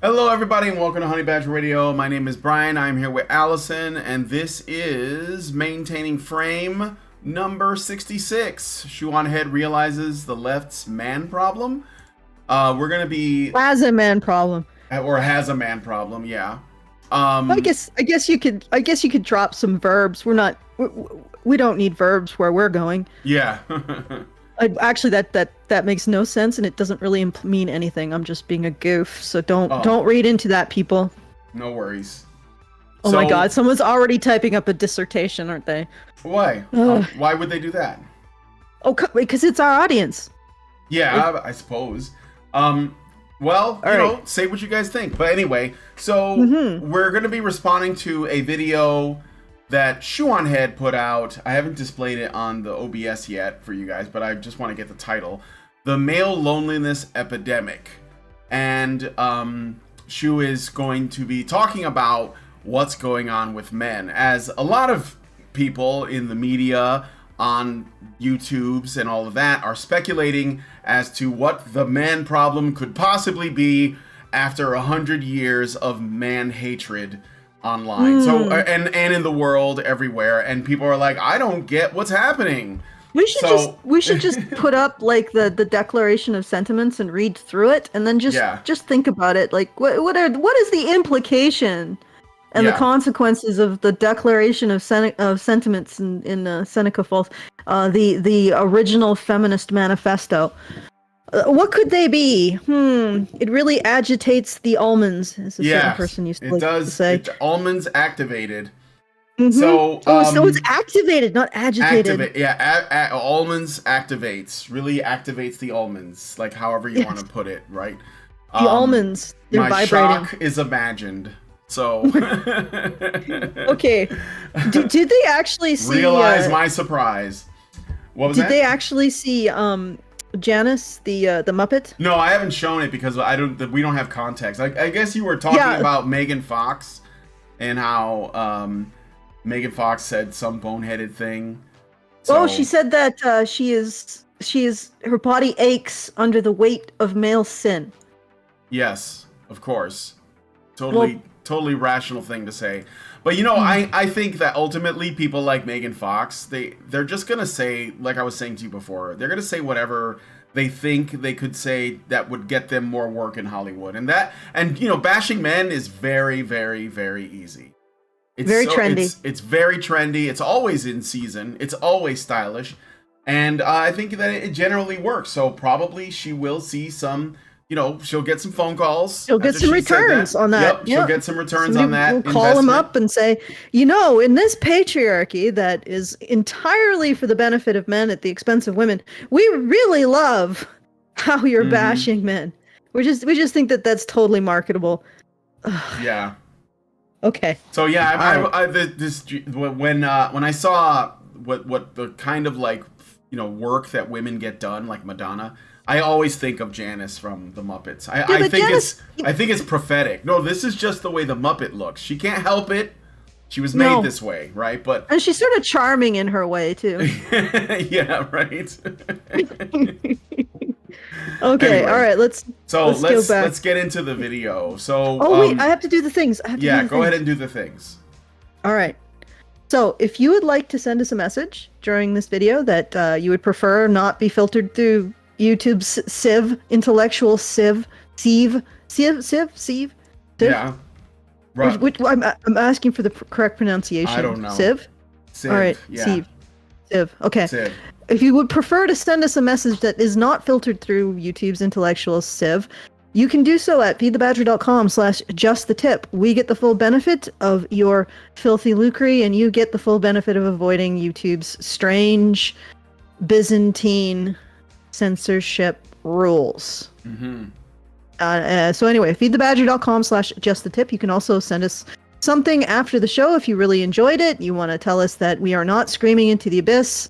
Hello, everybody, and welcome to Honey Badger Radio. My name is Brian. I'm here with Allison, and this is Maintaining Frame number 66. Shoe0nHead realizes the left's man problem. We're gonna be has a man problem, or has a man problem. Yeah. I guess you could drop some verbs. We don't need verbs where we're going. Yeah. Actually, that makes no sense, and it doesn't really mean anything. I'm just being a goof, so don't read into that, people. No worries. Oh my God, someone's already typing up a dissertation, aren't they? Why? Why would they do that? Oh, because it's our audience. Yeah, I suppose. Well, you know, say what you guys think. But anyway, so we're going to be responding to a video that Shoe0nHead put out. I haven't displayed it on the OBS yet for you guys, but I just want to get the title. The Male Loneliness Epidemic. And Shoe is going to be talking about what's going on with men. As a lot of people in the media, on YouTubes and all of that, are speculating as to what the man problem could possibly be after 100 years of man hatred online. So and in the world everywhere, and people are like, I don't get what's happening. We should just put up like the Declaration of Sentiments and read through it, and then just think about it. Like what is the implication and the consequences of the Declaration of Sentiments in Seneca Falls, the original feminist manifesto? What could they be? It really agitates the almonds, as a certain person used to say. It almonds activated. So, so it's activated, not agitated. Almonds activates. Really activates the almonds, like however you want to put it, right? The almonds, they're vibrating. Shock is imagined. So. Okay. Did they actually see? Realize my surprise. What was that? Did they actually see? Janice, the Muppet? No, I haven't shown it because we don't have context. I guess you were talking about Megan Fox and how Megan Fox said some boneheaded thing. So, she said that her body aches under the weight of male sin. Yes, of course. Totally rational thing to say. But you know, I think that ultimately people like Megan Fox, they're just gonna say, like I was saying to you before, they're gonna say whatever they think they could say that would get them more work in Hollywood. And you know, bashing men is very, very, very easy. It's very trendy. It's very trendy. It's always in season. It's always stylish. And I think that it generally works. So probably she will see some. You know, she'll get some phone calls. She'll get some returns on that. Yep, she'll get some returns on that. We'll call them up and say, you know, in this patriarchy that is entirely for the benefit of men at the expense of women, we really love how you're bashing men. We just think that that's totally marketable. Yeah. Okay. So yeah, when I saw what the kind of like, you know, work that women get done, like Madonna, I always think of Janice from the Muppets. I think it's prophetic. No, this is just the way the Muppet looks. She can't help it. She was made this way, right? And she's sort of charming in her way too. Yeah, right. Okay, anyway, all right. Let's go back. Let's get into the video. So wait, I have to do the things. Go ahead and do the things. All right. So if you would like to send us a message during this video that you would prefer not be filtered through YouTube's intellectual sieve. Yeah. Right. I'm asking for the correct pronunciation. I don't know. Sieve? All right. Yeah. Sieve. Okay. Sieve. If you would prefer to send us a message that is not filtered through YouTube's intellectual sieve, you can do so at feedthebadger.com/justthetip. We get the full benefit of your filthy lucre, and you get the full benefit of avoiding YouTube's strange Byzantine censorship rules. So anyway, feedthebadger.com/justthetip. You can also send us something after the show if you really enjoyed it. You want to tell us that we are not screaming into the abyss,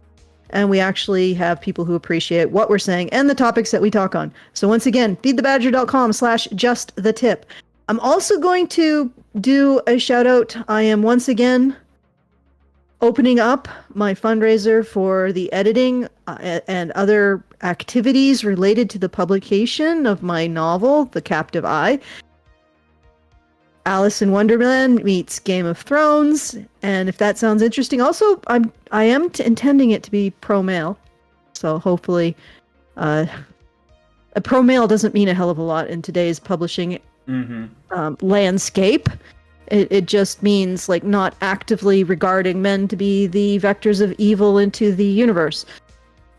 and we actually have people who appreciate what we're saying and the topics that we talk on. So once again, feedthebadger.com/justthetip. I'm also going to do a shout out. I am once again opening up my fundraiser for the editing and other activities related to the publication of my novel, The Captive Eye. Alice in Wonderland meets Game of Thrones, and if that sounds interesting, also I am intending it to be pro male, so hopefully, a pro male doesn't mean a hell of a lot in today's publishing landscape. It just means like not actively regarding men to be the vectors of evil into the universe,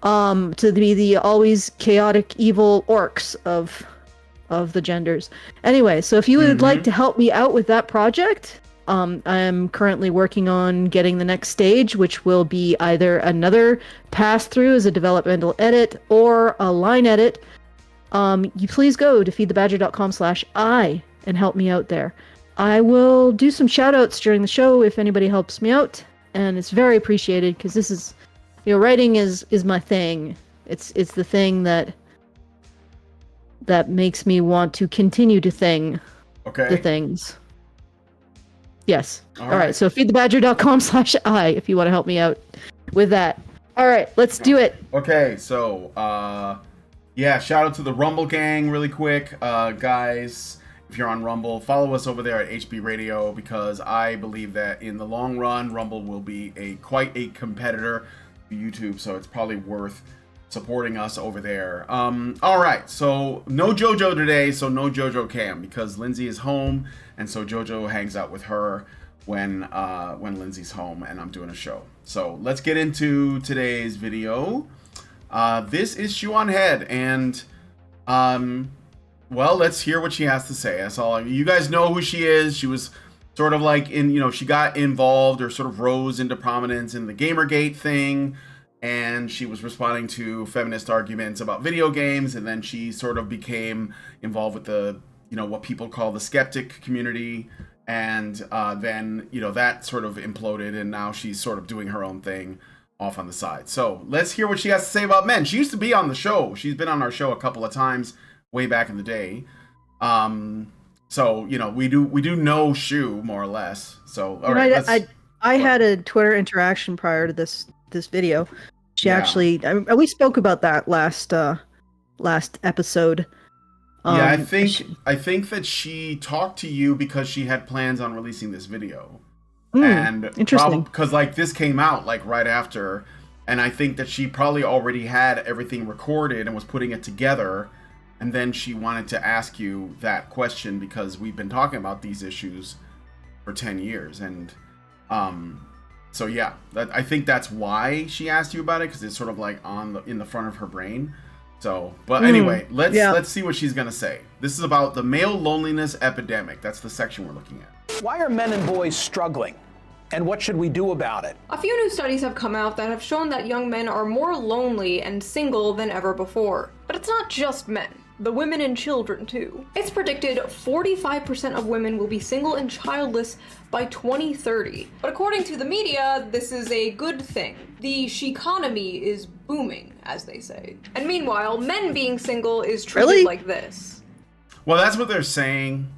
to be the always chaotic evil orcs of the genders. Anyway, so if you would like to help me out with that project, I am currently working on getting the next stage, which will be either another pass through as a developmental edit or a line edit. You please go to feedthebadger.com/I and help me out there. I will do some shout outs during the show if anybody helps me out, and it's very appreciated because this is, writing is my thing. It's the thing that makes me want to continue to the things. Yes. All right. So feedthebadger.com/I if you want to help me out with that. All right, let's do it. Okay, so shout out to the Rumble gang really quick. Guys, if you're on Rumble, follow us over there at HB Radio, because I believe that in the long run, Rumble will be quite a competitor to YouTube, so it's probably worth supporting us over there. All right, so no JoJo today, so no JoJo Cam, because Lindsay is home, and so JoJo hangs out with her when Lindsay's home and I'm doing a show. So let's get into today's video. This is Shoe0nHead, and well, let's hear what she has to say. That's all. You guys know who she is. She was sort of like she got involved or sort of rose into prominence in the Gamergate thing, and she was responding to feminist arguments about video games, and then she sort of became involved with the, what people call the skeptic community, and then, that sort of imploded, and now she's sort of doing her own thing off on the side. So let's hear what she has to say about men. She used to be on the show. She's been on our show a couple of times way back in the day. So, we do know Shoe more or less. So, all right. I had a Twitter interaction prior to this video. She actually, we spoke about that last episode. I think that she talked to you because she had plans on releasing this video. And interesting, because this came out right after, and I think that she probably already had everything recorded and was putting it together, and then she wanted to ask you that question because we've been talking about these issues for 10 years, and so yeah, I think that's why she asked you about it, because it's sort of in the front of her brain. So, but anyway, let's see what she's gonna say. This is about the male loneliness epidemic. That's the section we're looking at. Why are men and boys struggling? And what should we do about it? A few new studies have come out that have shown that young men are more lonely and single than ever before. But it's not just men. The women and children too. It's predicted 45% of women will be single and childless by 2030. But according to the media, this is a good thing. The she-economy is booming, as they say. And meanwhile, men being single is treated like this. Well, that's what they're saying.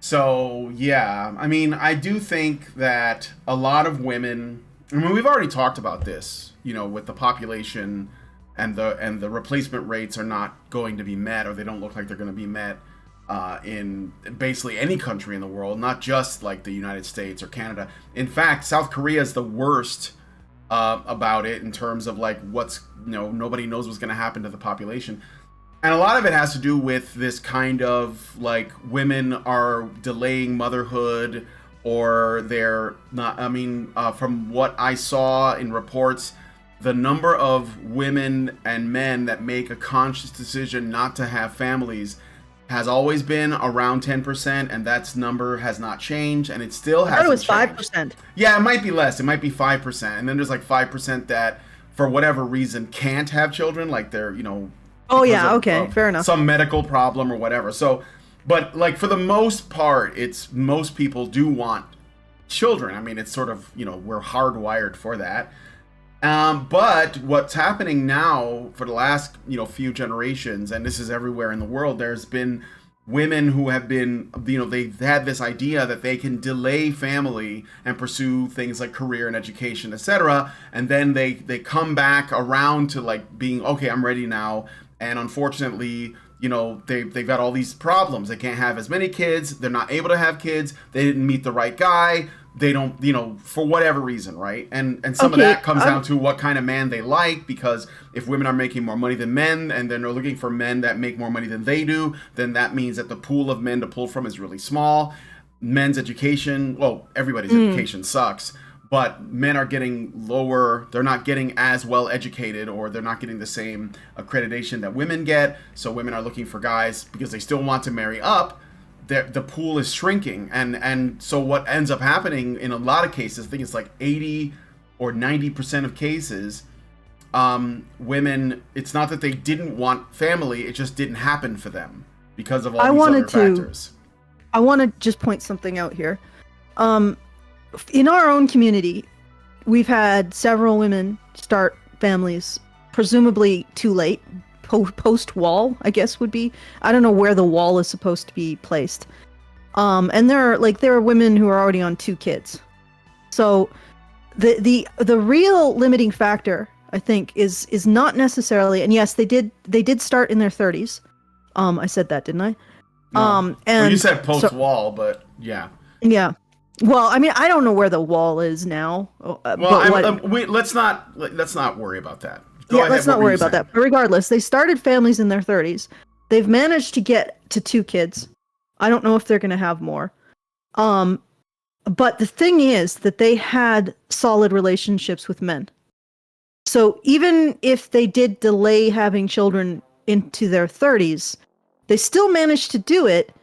So, yeah, I mean, I do think that a lot of women, we've already talked about this, with the population and the replacement rates are not going to be met, or they don't look like they're going to be met in basically any country in the world, not just the United States or Canada. In fact, South Korea is the worst about it in terms of what's, nobody knows what's going to happen to the population. And a lot of it has to do with this kind of women are delaying motherhood, or they're not. I mean, from what I saw in reports, the number of women and men that make a conscious decision not to have families has always been around 10%, and that number has not changed, and it still hasn't changed. I thought it was 5%. Yeah, it might be less. It might be 5%, and then there's 5% that, for whatever reason, can't have children, they're Oh yeah, okay, fair enough. Some medical problem or whatever. So, but for the most part, it's most people do want children. I mean, it's sort of, we're hardwired for that. But what's happening now for the last, few generations, and this is everywhere in the world, there's been women who have been, they've had this idea that they can delay family and pursue things like career and education, etc. And then they come back around to being, okay, I'm ready now. And unfortunately, they've got all these problems. They can't have as many kids. They're not able to have kids. They didn't meet the right guy. They don't, for whatever reason, right? And some of that comes down to what kind of man they like, because if women are making more money than men and then they're looking for men that make more money than they do, then that means that the pool of men to pull from is really small. Men's education, well, everybody's education sucks, but men are getting lower. They're not getting as well educated, or they're not getting the same accreditation that women get. So women are looking for guys because they still want to marry up. The pool is shrinking, and so what ends up happening in a lot of cases, I think it's like 80 or 90% of cases, women, it's not that they didn't want family, it just didn't happen for them because of all these other factors. I want to just point something out here. In our own community, we've had several women start families, presumably too late. Post-wall, I guess would be. I don't know where the wall is supposed to be placed. And there are women who are already on 2 kids. So the real limiting factor, I think, is not necessarily, and yes, they did start in their 30s. I said that, didn't I? No. And you said post-wall, but yeah. Yeah. Well, I mean, I don't know where the wall is now. Let's not worry about that. Let's not worry about that. But regardless, they started families in their 30s. They've managed to get to 2 kids. I don't know if they're going to have more. But the thing is that they had solid relationships with men. So even if they did delay having children into their 30s, they still managed to do it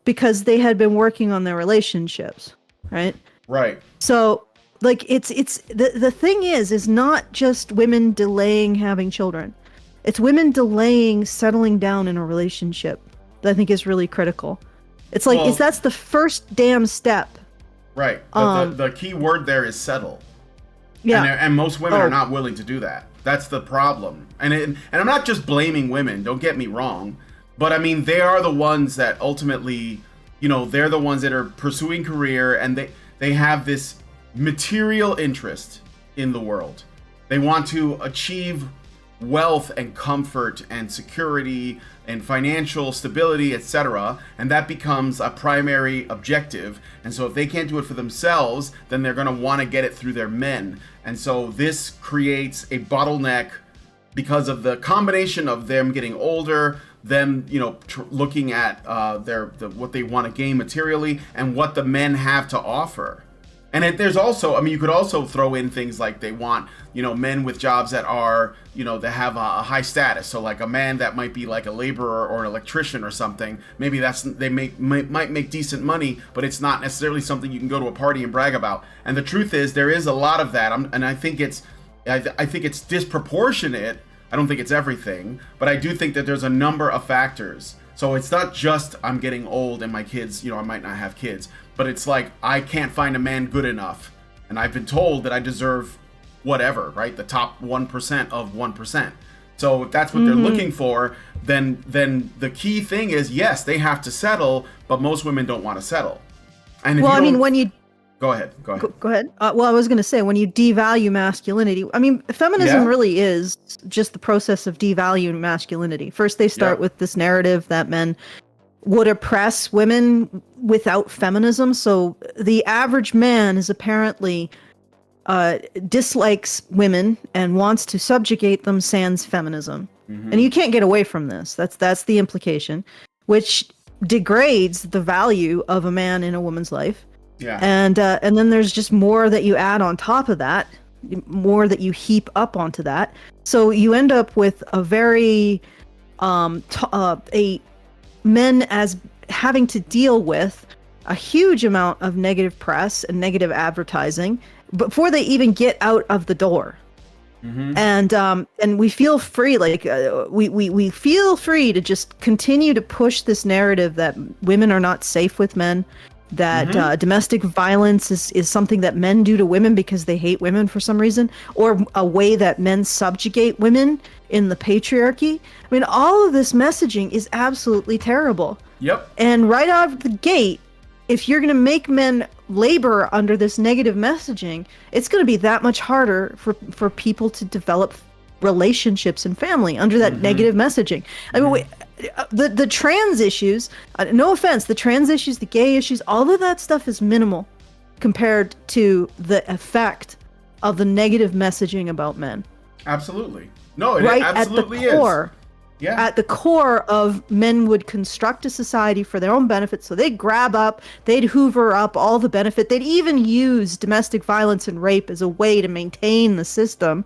because they had been working on their relationships, right? Right. So it's the thing is not just women delaying having children. It's women delaying settling down in a relationship that I think is really critical. It's like, that's the first damn step. Right. But the key word there is settle. Yeah. And most women are not willing to do that. That's the problem. And I'm not just blaming women, don't get me wrong. But I mean, they are the ones that ultimately, they're the ones that are pursuing career, and they have this material interest in the world. They want to achieve wealth and comfort and security and financial stability, etc., and that becomes a primary objective. And so if they can't do it for themselves, then they're going to want to get it through their men. And so this creates a bottleneck because of the combination of them getting older, them looking at what they want to gain materially, and what the men have to offer. And there's also, you could also throw in things like they want, men with jobs that are, that have a high status. So like a man that might be like a laborer or an electrician or something. Maybe they might make decent money, but it's not necessarily something you can go to a party and brag about. And the truth is, there is a lot of that, and I think it's disproportionate. I don't think it's everything, but I do think that there's a number of factors. So it's not just I'm getting old and my kids, I might not have kids, but it's like I can't find a man good enough, and I've been told that I deserve whatever, right? The top 1% of 1%. So if that's what they're looking for, then the key thing is, yes, they have to settle, but most women don't want to settle. And if when you Go ahead. Go ahead. I was going to say, when you devalue masculinity, feminism really is just the process of devaluing masculinity. First, they start with this narrative that men would oppress women without feminism. So the average man is apparently dislikes women and wants to subjugate them sans feminism. And you can't get away from this. That's the implication, which degrades the value of a man in a woman's life. Yeah. And then there's just more that you add on top of that, more that you heap up onto that. So you end up with a very men as having to deal with a huge amount of negative press and negative advertising before they even get out of the door. And we feel free, we feel free to just continue to push this narrative that women are not safe with men, that domestic violence is something that men do to women because they hate women for some reason, or a way that men subjugate women in the patriarchy. All of this messaging is absolutely terrible. Yep. And right out of the gate, if you're going to make men labor under this negative messaging, it's going to be that much harder for people to develop relationships and family under that negative messaging. the trans issues, no offense, the trans issues, the gay issues, all of that stuff is minimal compared to the effect of the negative messaging about men. Absolutely. No, it right absolutely at the core, is. Yeah. At the core of men would construct a society for their own benefit. So they'd grab up, they'd hoover up all the benefit. They'd even use domestic violence and rape as a way to maintain the system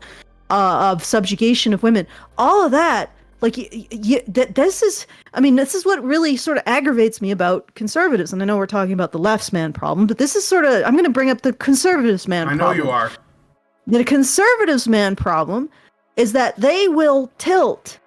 of subjugation of women. All of that, like, this is what really sort of aggravates me about conservatives. And I know we're talking about the left's man problem, but this is sort of, I'm going to bring up the conservatives man problem. I know you are. The conservatives man problem is that they will tilt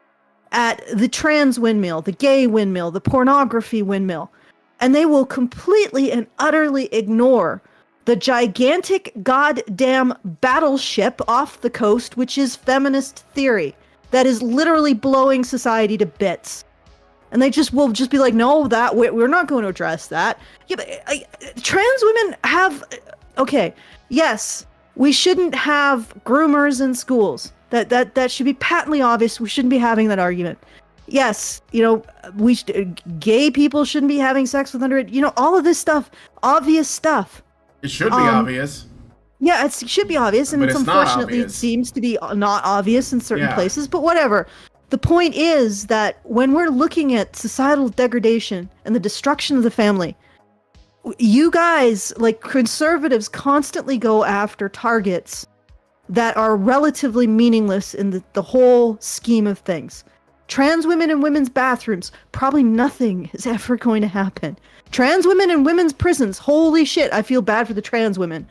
at the trans windmill, the gay windmill, the pornography windmill, and they will completely and utterly ignore the gigantic goddamn battleship off the coast, which is feminist theory, that is literally blowing society to bits. And they will just be like, no, that we're not going to address that. Yeah, but, trans women have, okay, yes, we shouldn't have groomers in schools. That should be patently obvious. We shouldn't be having that argument. Yes, gay people shouldn't be having sex with underage. All of this stuff, obvious stuff. It should be obvious. Yeah, it should be obvious, and but it's unfortunately it seems to be not obvious in certain places. But whatever. The point is that when we're looking at societal degradation and the destruction of the family, you guys, like conservatives, constantly go after targets that are relatively meaningless in the whole scheme of things. Trans women in women's bathrooms, probably nothing is ever going to happen. Trans women in women's prisons, holy shit, I feel bad for the trans women.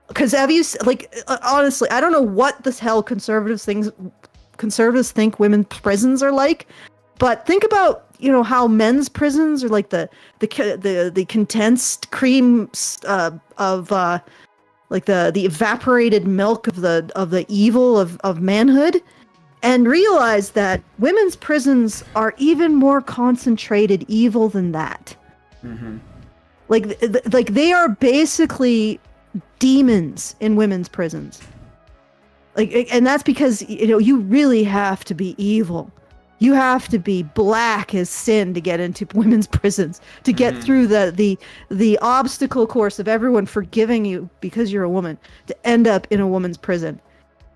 Because honestly, I don't know what the hell conservatives think women's prisons are like, but think about, how men's prisons are like the condensed cream of like the evaporated milk of the evil of manhood, and realize that women's prisons are even more concentrated evil than that. Mm-hmm. Like they are basically demons in women's prisons. And that's because you really have to be evil. You have to be black as sin to get into women's prisons, to get through the obstacle course of everyone forgiving you because you're a woman, to end up in a woman's prison.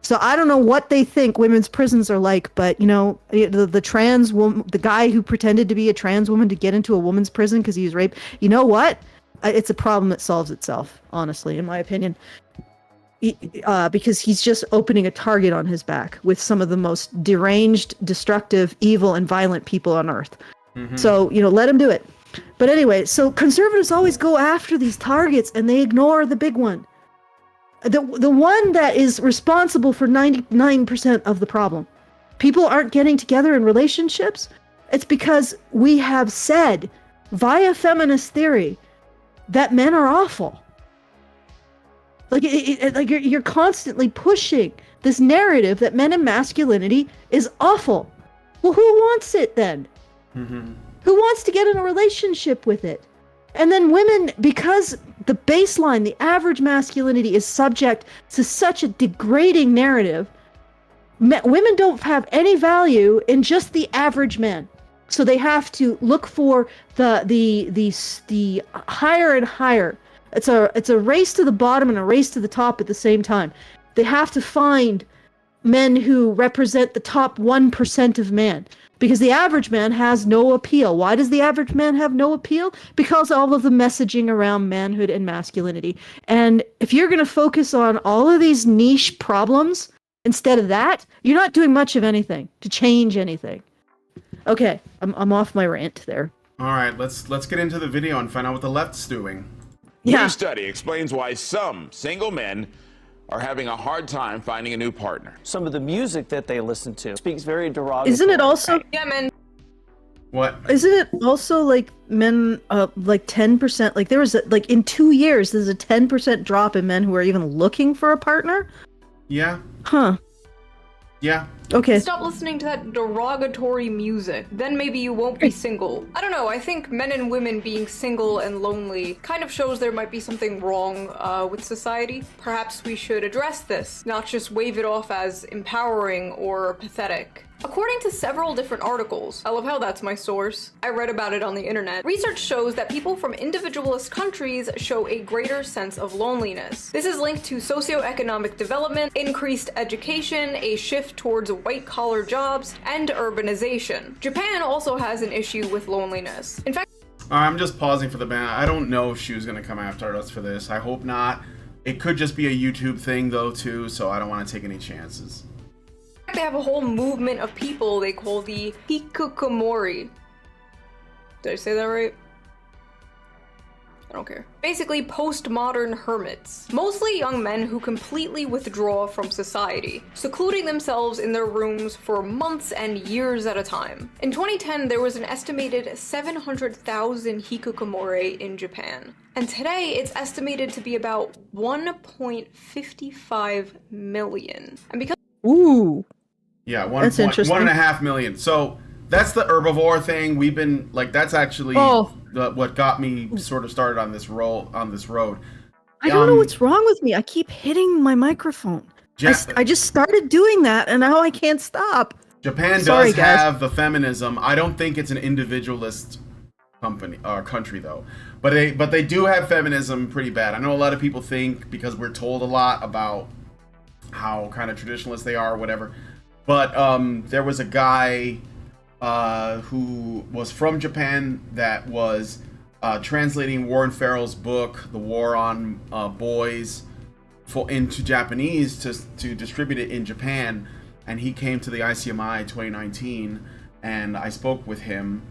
So I don't know what they think women's prisons are like, but the trans woman, the guy who pretended to be a trans woman to get into a woman's prison because he was raped, you know what? It's a problem that solves itself, honestly, in my opinion. Because he's just opening a target on his back with some of the most deranged, destructive, evil, and violent people on earth. Mm-hmm. So, let him do it. But anyway, so conservatives always go after these targets and they ignore the big one. The one that is responsible for 99% of the problem. People aren't getting together in relationships. It's because we have said, via feminist theory, that men are awful. Like you're constantly pushing this narrative that men and masculinity is awful. Well, who wants it then? Mm-hmm. Who wants to get in a relationship with it? And then women, because the baseline, the average masculinity is subject to such a degrading narrative, women don't have any value in just the average man. So they have to look for the higher and higher. It's a race to the bottom and a race to the top at the same time. They have to find men who represent the top 1% of man, because the average man has no appeal. Why does the average man have no appeal? Because all of the messaging around manhood and masculinity. And if you're going to focus on all of these niche problems instead of that, you're not doing much of anything to change anything. Okay, I'm off my rant there. All right, let's get into the video and find out what the left's doing. New study explains why some single men are having a hard time finding a new partner. Some of the music that they listen to speaks very derogatory. Isn't it also... Yeah, man. What? Isn't it also like men, like 10%, like there was, in 2 years, there's a 10% drop in men who are even looking for a partner? Yeah. Huh. Yeah. Okay. Stop listening to that derogatory music. Then maybe you won't be single. I don't know, I think men and women being single and lonely kind of shows there might be something wrong with society. Perhaps we should address this, not just wave it off as empowering or pathetic. According to several different articles, I love how that's my source, I read about it on the internet, research shows that people from individualist countries show a greater sense of loneliness. This is linked to socioeconomic development, increased education, a shift towards white-collar jobs, and urbanization. Japan also has an issue with loneliness. In fact, I'm just pausing for the ban. I don't know if Shoe's gonna come after us for this. I hope not. It could just be a YouTube thing though too, so I don't want to take any chances. they have a whole movement of people they call the hikikomori. Did I say that right? I don't care. Basically, postmodern hermits. Mostly young men who completely withdraw from society, secluding themselves in their rooms for months and years at a time. In 2010, there was an estimated 700,000 hikikomori in Japan. And today, it's estimated to be about 1.55 million. And because— Ooh. Yeah, That's interesting. 1.5 million. So that's the herbivore thing. We've been like, that's actually what got me sort of started on this road. I don't know what's wrong with me. I keep hitting my microphone. I just started doing that, and now I can't stop. Japan does have the feminism. I don't think it's an individualist country though, but they do have feminism pretty bad. I know a lot of people think because we're told a lot about how kind of traditionalist they are or whatever, but there was a guy who was from Japan that was translating Warren Farrell's book, The War on Boys, into Japanese to distribute it in Japan, and he came to the ICMI 2019, and I spoke with him.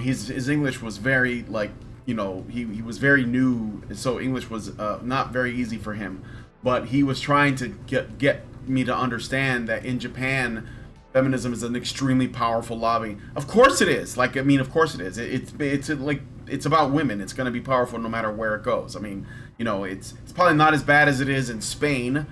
His English was very, like, you know, he was very new, so English was not very easy for him, but he was trying to get me to understand that in Japan, feminism is an extremely powerful lobby. Of course it is. Like, I mean, of course it is. It's about women. It's going to be powerful no matter where it goes. I mean, you know, it's probably not as bad as it is in Spain,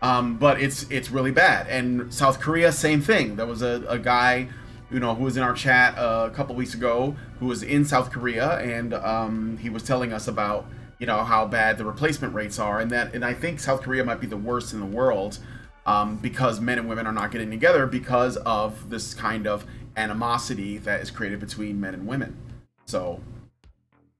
but it's really bad. And South Korea, same thing. There was a guy, you know, who was in our chat a couple weeks ago who was in South Korea, and he was telling us about, you know, how bad the replacement rates are, and I think South Korea might be the worst in the world. Because men and women are not getting together because of this kind of animosity that is created between men and women. So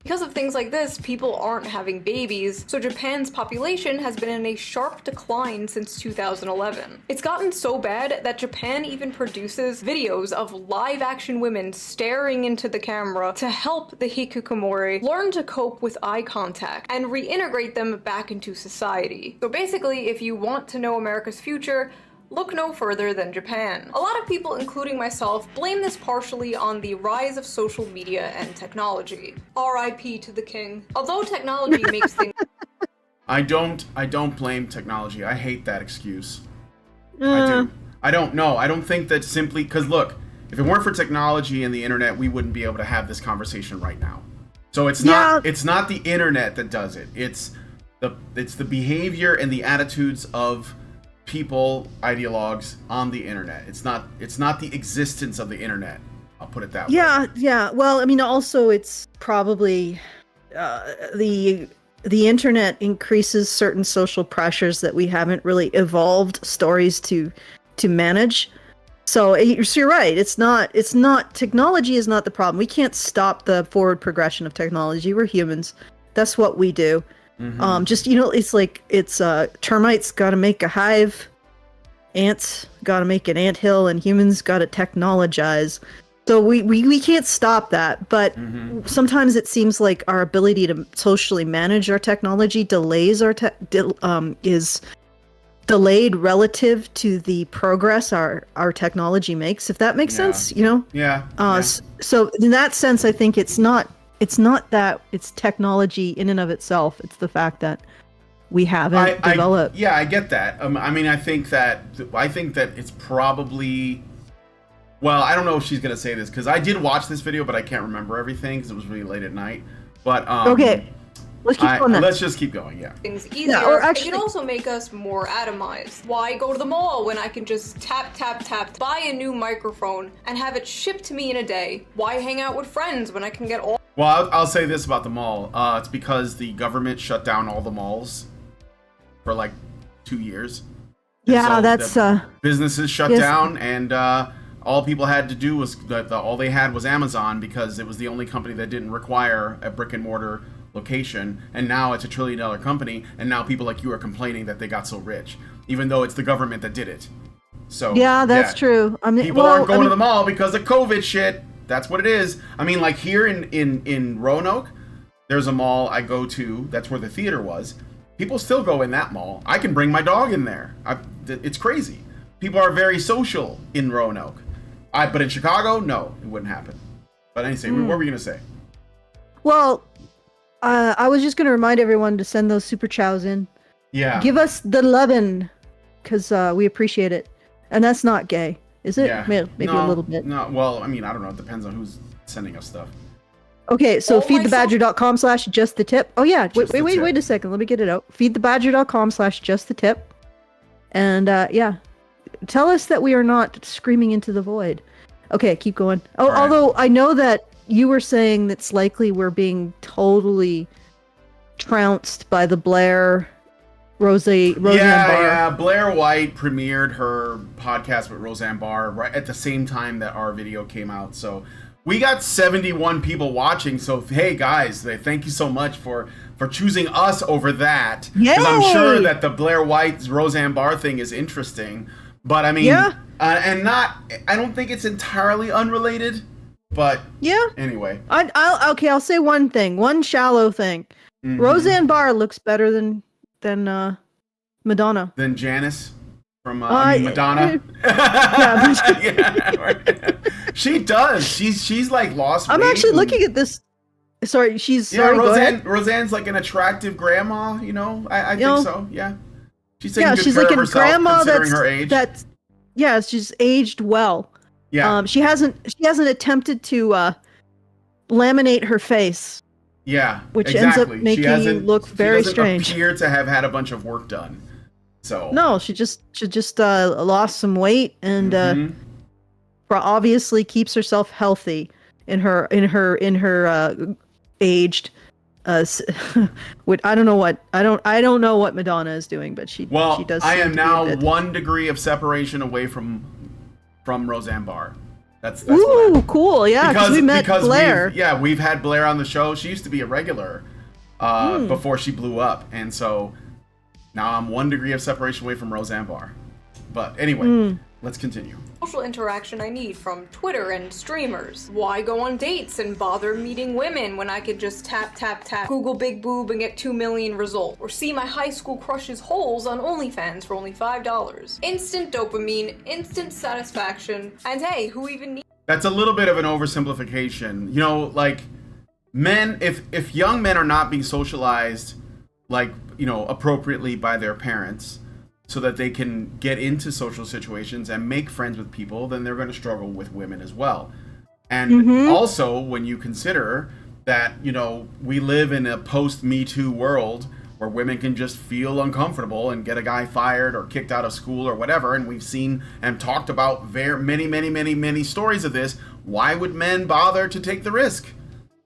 because of things like this, people aren't having babies, so Japan's population has been in a sharp decline since 2011. It's gotten so bad that Japan even produces videos of live-action women staring into the camera to help the hikikomori learn to cope with eye contact and reintegrate them back into society. So basically, if you want to know America's future, look no further than Japan. A lot of people, including myself, blame this partially on the rise of social media and technology. RIP to the king. Although technology makes things— I don't blame technology. I hate that excuse. I do. I don't know. I don't think that simply because, look, if it weren't for technology and the internet, we wouldn't be able to have this conversation right now. So it's not the internet that does it. It's the behavior and the attitudes of people, ideologues on the internet. It's not the existence of the internet. I'll put it that way. Yeah. Well, I mean, also it's probably the internet increases certain social pressures that we haven't really evolved stories to manage. So you're right. It's not technology is not the problem. We can't stop the forward progression of technology. We're humans. That's what we do. Mm-hmm. Just, you know, it's like termites got to make a hive, ants got to make an anthill, and humans got to technologize. So we can't stop that, but sometimes it seems like our ability to socially manage our technology is delayed relative to the progress our technology makes. If that makes sense, you know? Yeah. So in that sense, I think it's not that it's technology in and of itself. It's the fact that we haven't developed. Yeah, I get that. I mean, I think that it's probably. Well, I don't know if she's gonna say this because I did watch this video, but I can't remember everything because it was really late at night. But okay, let's keep going. Let's just keep going. Yeah. Things easier. Or actually, it can also make us more atomized. Why go to the mall when I can just tap, buy a new microphone, and have it shipped to me in a day? Why hang out with friends when I can get all? Well, I'll say this about the mall. It's because the government shut down all the malls for like 2 years. Yeah, so that's businesses shut down, and all people had to do was all they had was Amazon, because it was the only company that didn't require a brick and mortar location, and now it's $1 trillion company, and now people like you are complaining that they got so rich, even though it's the government that did it. So yeah, that's true. I mean, people aren't going to the mall because of COVID shit. That's what it is. I mean, like here in Roanoke, there's a mall I go to. That's where the theater was. People still go in that mall. I can bring my dog in there. It's crazy. People are very social in Roanoke. But in Chicago, no, it wouldn't happen. But anyway, what were you gonna say? Well, I was just gonna remind everyone to send those super chows in. Yeah. Give us the lovin', because we appreciate it. And that's not gay, is it? Yeah. Maybe a little bit. No, well, I mean, I don't know. It depends on who's sending us stuff. Okay, so feedthebadger.com/justthetip. Oh yeah, wait a second. Let me get it out. Feedthebadger.com/justthetip. And yeah, tell us that we are not screaming into the void. Okay, keep going. Oh, right. Although I know that you were saying that's likely we're being totally trounced by the Blair Roseanne Barr. Yeah, Blair White premiered her podcast with Roseanne Barr right at the same time that our video came out. So we got 71 people watching. So hey guys, thank you so much for choosing us over that. Because I'm sure that the Blair White Roseanne Barr thing is interesting. But I mean, I don't think it's entirely unrelated. But yeah. Anyway, I'll say one thing, one shallow thing. Mm-hmm. Roseanne Barr looks better than Madonna. Than Janice from Madonna. Yeah, she does. She's like lost weight. I'm actually looking at this. Sorry, Roseanne's like an attractive grandma. You know, I think so. Yeah, she's taking good she's care like of a herself, grandma considering her age. She's aged well. Yeah. She hasn't attempted to laminate her face. Yeah, which ends up making you look very strange. She doesn't appear to have had a bunch of work done. So no, she just lost some weight and obviously keeps herself healthy in her aged. I don't know what Madonna is doing, but she does. I am now 1 degree of separation away from Roseanne Barr. That's ooh, cool. Yeah, because we met Blair. We've had Blair on the show. She used to be a regular before she blew up, and so now I'm 1 degree of separation away from Roseanne Barr. But anyway, let's continue. Social interaction I need from Twitter and streamers. Why go on dates and bother meeting women when I could just tap, Google big boob and get 2 million results? Or see my high school crush's holes on OnlyFans for only $5. Instant dopamine, instant satisfaction, and hey, who even needs— That's a little bit of an oversimplification. You know, like, men, if young men are not being socialized, like, you know, appropriately by their parents, so that they can get into social situations and make friends with people, then they're going to struggle with women as well. And also, when you consider that, you know, we live in a post-Me Too world where women can just feel uncomfortable and get a guy fired or kicked out of school or whatever, and we've seen and talked about many stories of this, why would men bother to take the risk?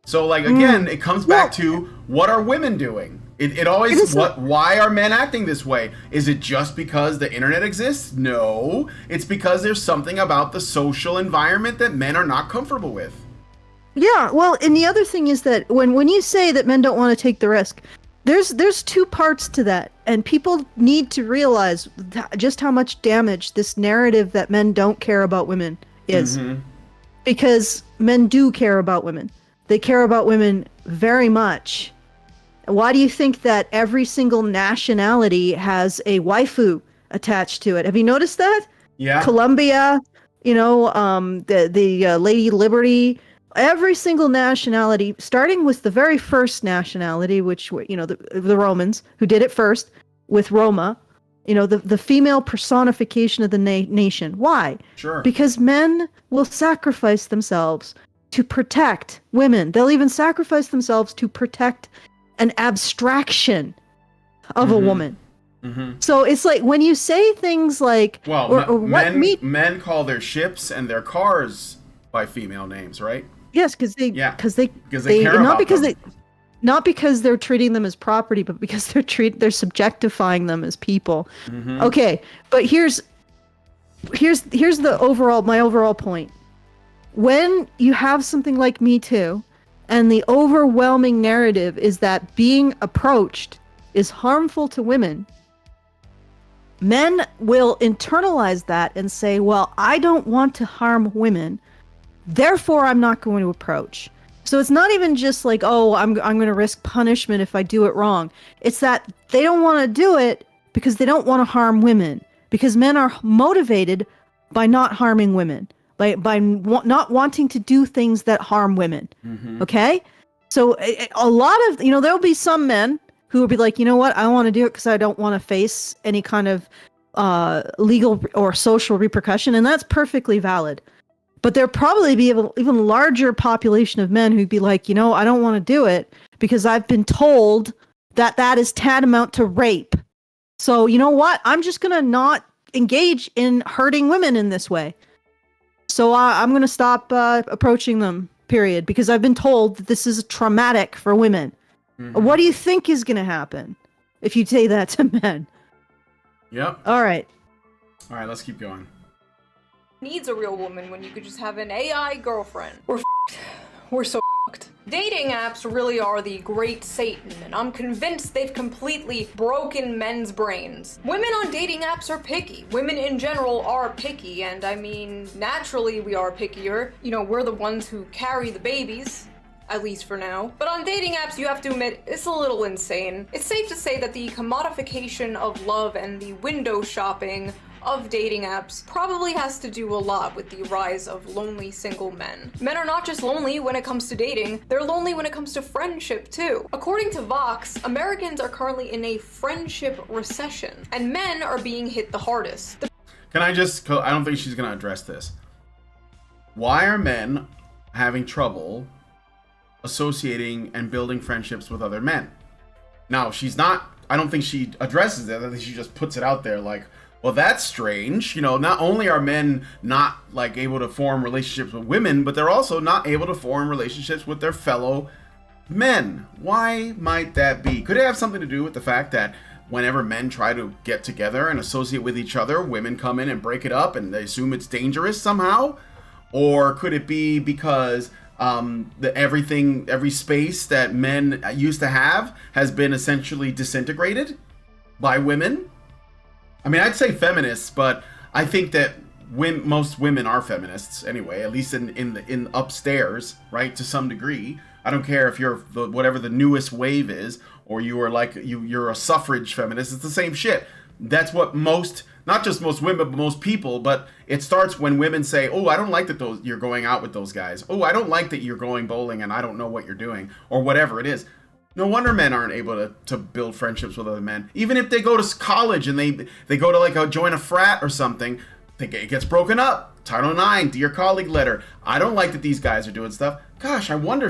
So, like, again, it comes back to, what are women doing? It always, why are men acting this way? Is it just because the internet exists? No, it's because there's something about the social environment that men are not comfortable with. Yeah, well, and the other thing is that when you say that men don't want to take the risk, there's 2 parts to that, and people need to realize just how much damage this narrative that men don't care about women is. Because men do care about women. They care about women very much. Why do you think that every single nationality has a waifu attached to it? Have you noticed that? Yeah. Colombia, you know, the Lady Liberty, every single nationality, starting with the very first nationality, which, you know, the Romans, who did it first with Roma, you know, the female personification of the nation. Why? Sure. Because men will sacrifice themselves to protect women. They'll even sacrifice themselves to protect an abstraction of a woman. So it's like when you say things like, men call their ships and their cars by female names, right? Yes, because they care not about because them. not because they're treating them as property, but because they're subjectifying them as people. Okay, but here's here's the my overall point. When you have something like Me Too, and the overwhelming narrative is that being approached is harmful to women, men will internalize that and say, well, I don't want to harm women, therefore I'm not going to approach. So it's not even just like, oh, I'm going to risk punishment if I do it wrong. It's that they don't want to do it because they don't want to harm women, because men are motivated by not harming women, by not wanting to do things that harm women. Okay? So a lot of, there'll be some men who will be like, you know what, I want to do it because I don't want to face any kind of legal or social repercussion, and that's perfectly valid. But there'll probably be an even larger population of men who'd be like, I don't want to do it because I've been told that that is tantamount to rape. So you know what? I'm just going to not engage in hurting women in this way. So I'm going to stop approaching them, period, because I've been told that this is traumatic for women. What do you think is going to happen if you say that to men? Yep. All right, let's keep going. Needs a real woman when you could just have an AI girlfriend. We're so f***ed. Dating apps really are the great Satan, and I'm convinced they've completely broken men's brains. Women on dating apps are picky. Women in general are picky, and I mean, naturally we are pickier. We're the ones who carry the babies. At least for now. But on dating apps, you have to admit, it's a little insane. It's safe to say that the commodification of love and the window shopping of dating apps probably has to do a lot with the rise of lonely single men. Men are not just lonely when it comes to dating, they're lonely when it comes to friendship too. According to Vox, Americans are currently in a friendship recession, and men are being hit the hardest. I don't think she's gonna address this. Why are men having trouble associating and building friendships with other men? Now, I don't think she addresses it. I think she just puts it out there like, well, that's strange. Not only are men not able to form relationships with women, but they're also not able to form relationships with their fellow men. Why might that be? Could it have something to do with the fact that whenever men try to get together and associate with each other, women come in and break it up and they assume it's dangerous somehow? Or could it be because every space that men used to have has been essentially disintegrated by women? I mean, I'd say feminists, but I think that most women are feminists anyway, at least in upstairs, right? To some degree. I don't care if you're whatever the newest wave is, or you are you're a suffrage feminist. It's the same shit. That's what not just most women, but most people. But it starts when women say, "Oh, I don't like that you're going out with those guys. Oh, I don't like that you're going bowling, and I don't know what you're doing," or whatever it is. No wonder men aren't able to build friendships with other men. Even if they go to college and they go to join a frat or something, it gets broken up. Title IX, dear colleague letter. I don't like that these guys are doing stuff. Gosh, I wonder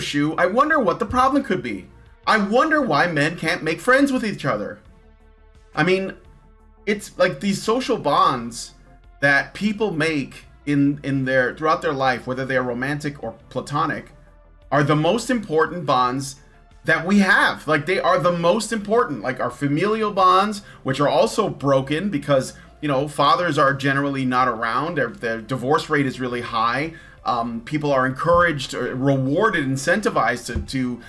what the problem could be. I wonder why men can't make friends with each other. I mean, it's like these social bonds that people make throughout their life, whether they are romantic or platonic, are the most important bonds that we have. They are the most important, our familial bonds, which are also broken because, fathers are generally not around. Their divorce rate is really high. People are encouraged, or rewarded, incentivized to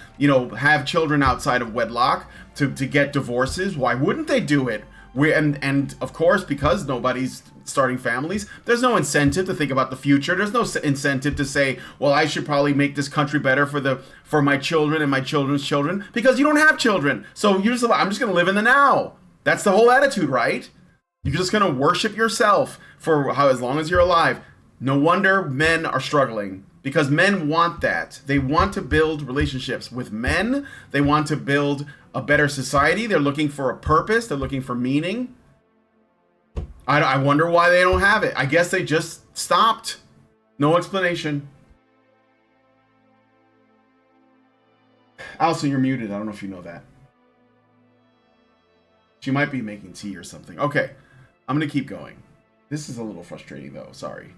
have children outside of wedlock, to get divorces. Why wouldn't they do it? And of course, because nobody's starting families, there's no incentive to think about the future. There's no incentive to say, well, I should probably make this country better for my children and my children's children, because you don't have children. So I'm just going to live in the now. That's the whole attitude, right? You're just going to worship yourself for as long as you're alive. No wonder men are struggling, because men want that. They want to build relationships with men. They want to build a better society. They're looking for a purpose. They're looking for meaning. I wonder why they don't have it. I guess they just stopped. No explanation. Allison, you're muted. I don't know if you know that. She might be making tea or something. Okay, I'm going to keep going. This is a little frustrating, though. Sorry.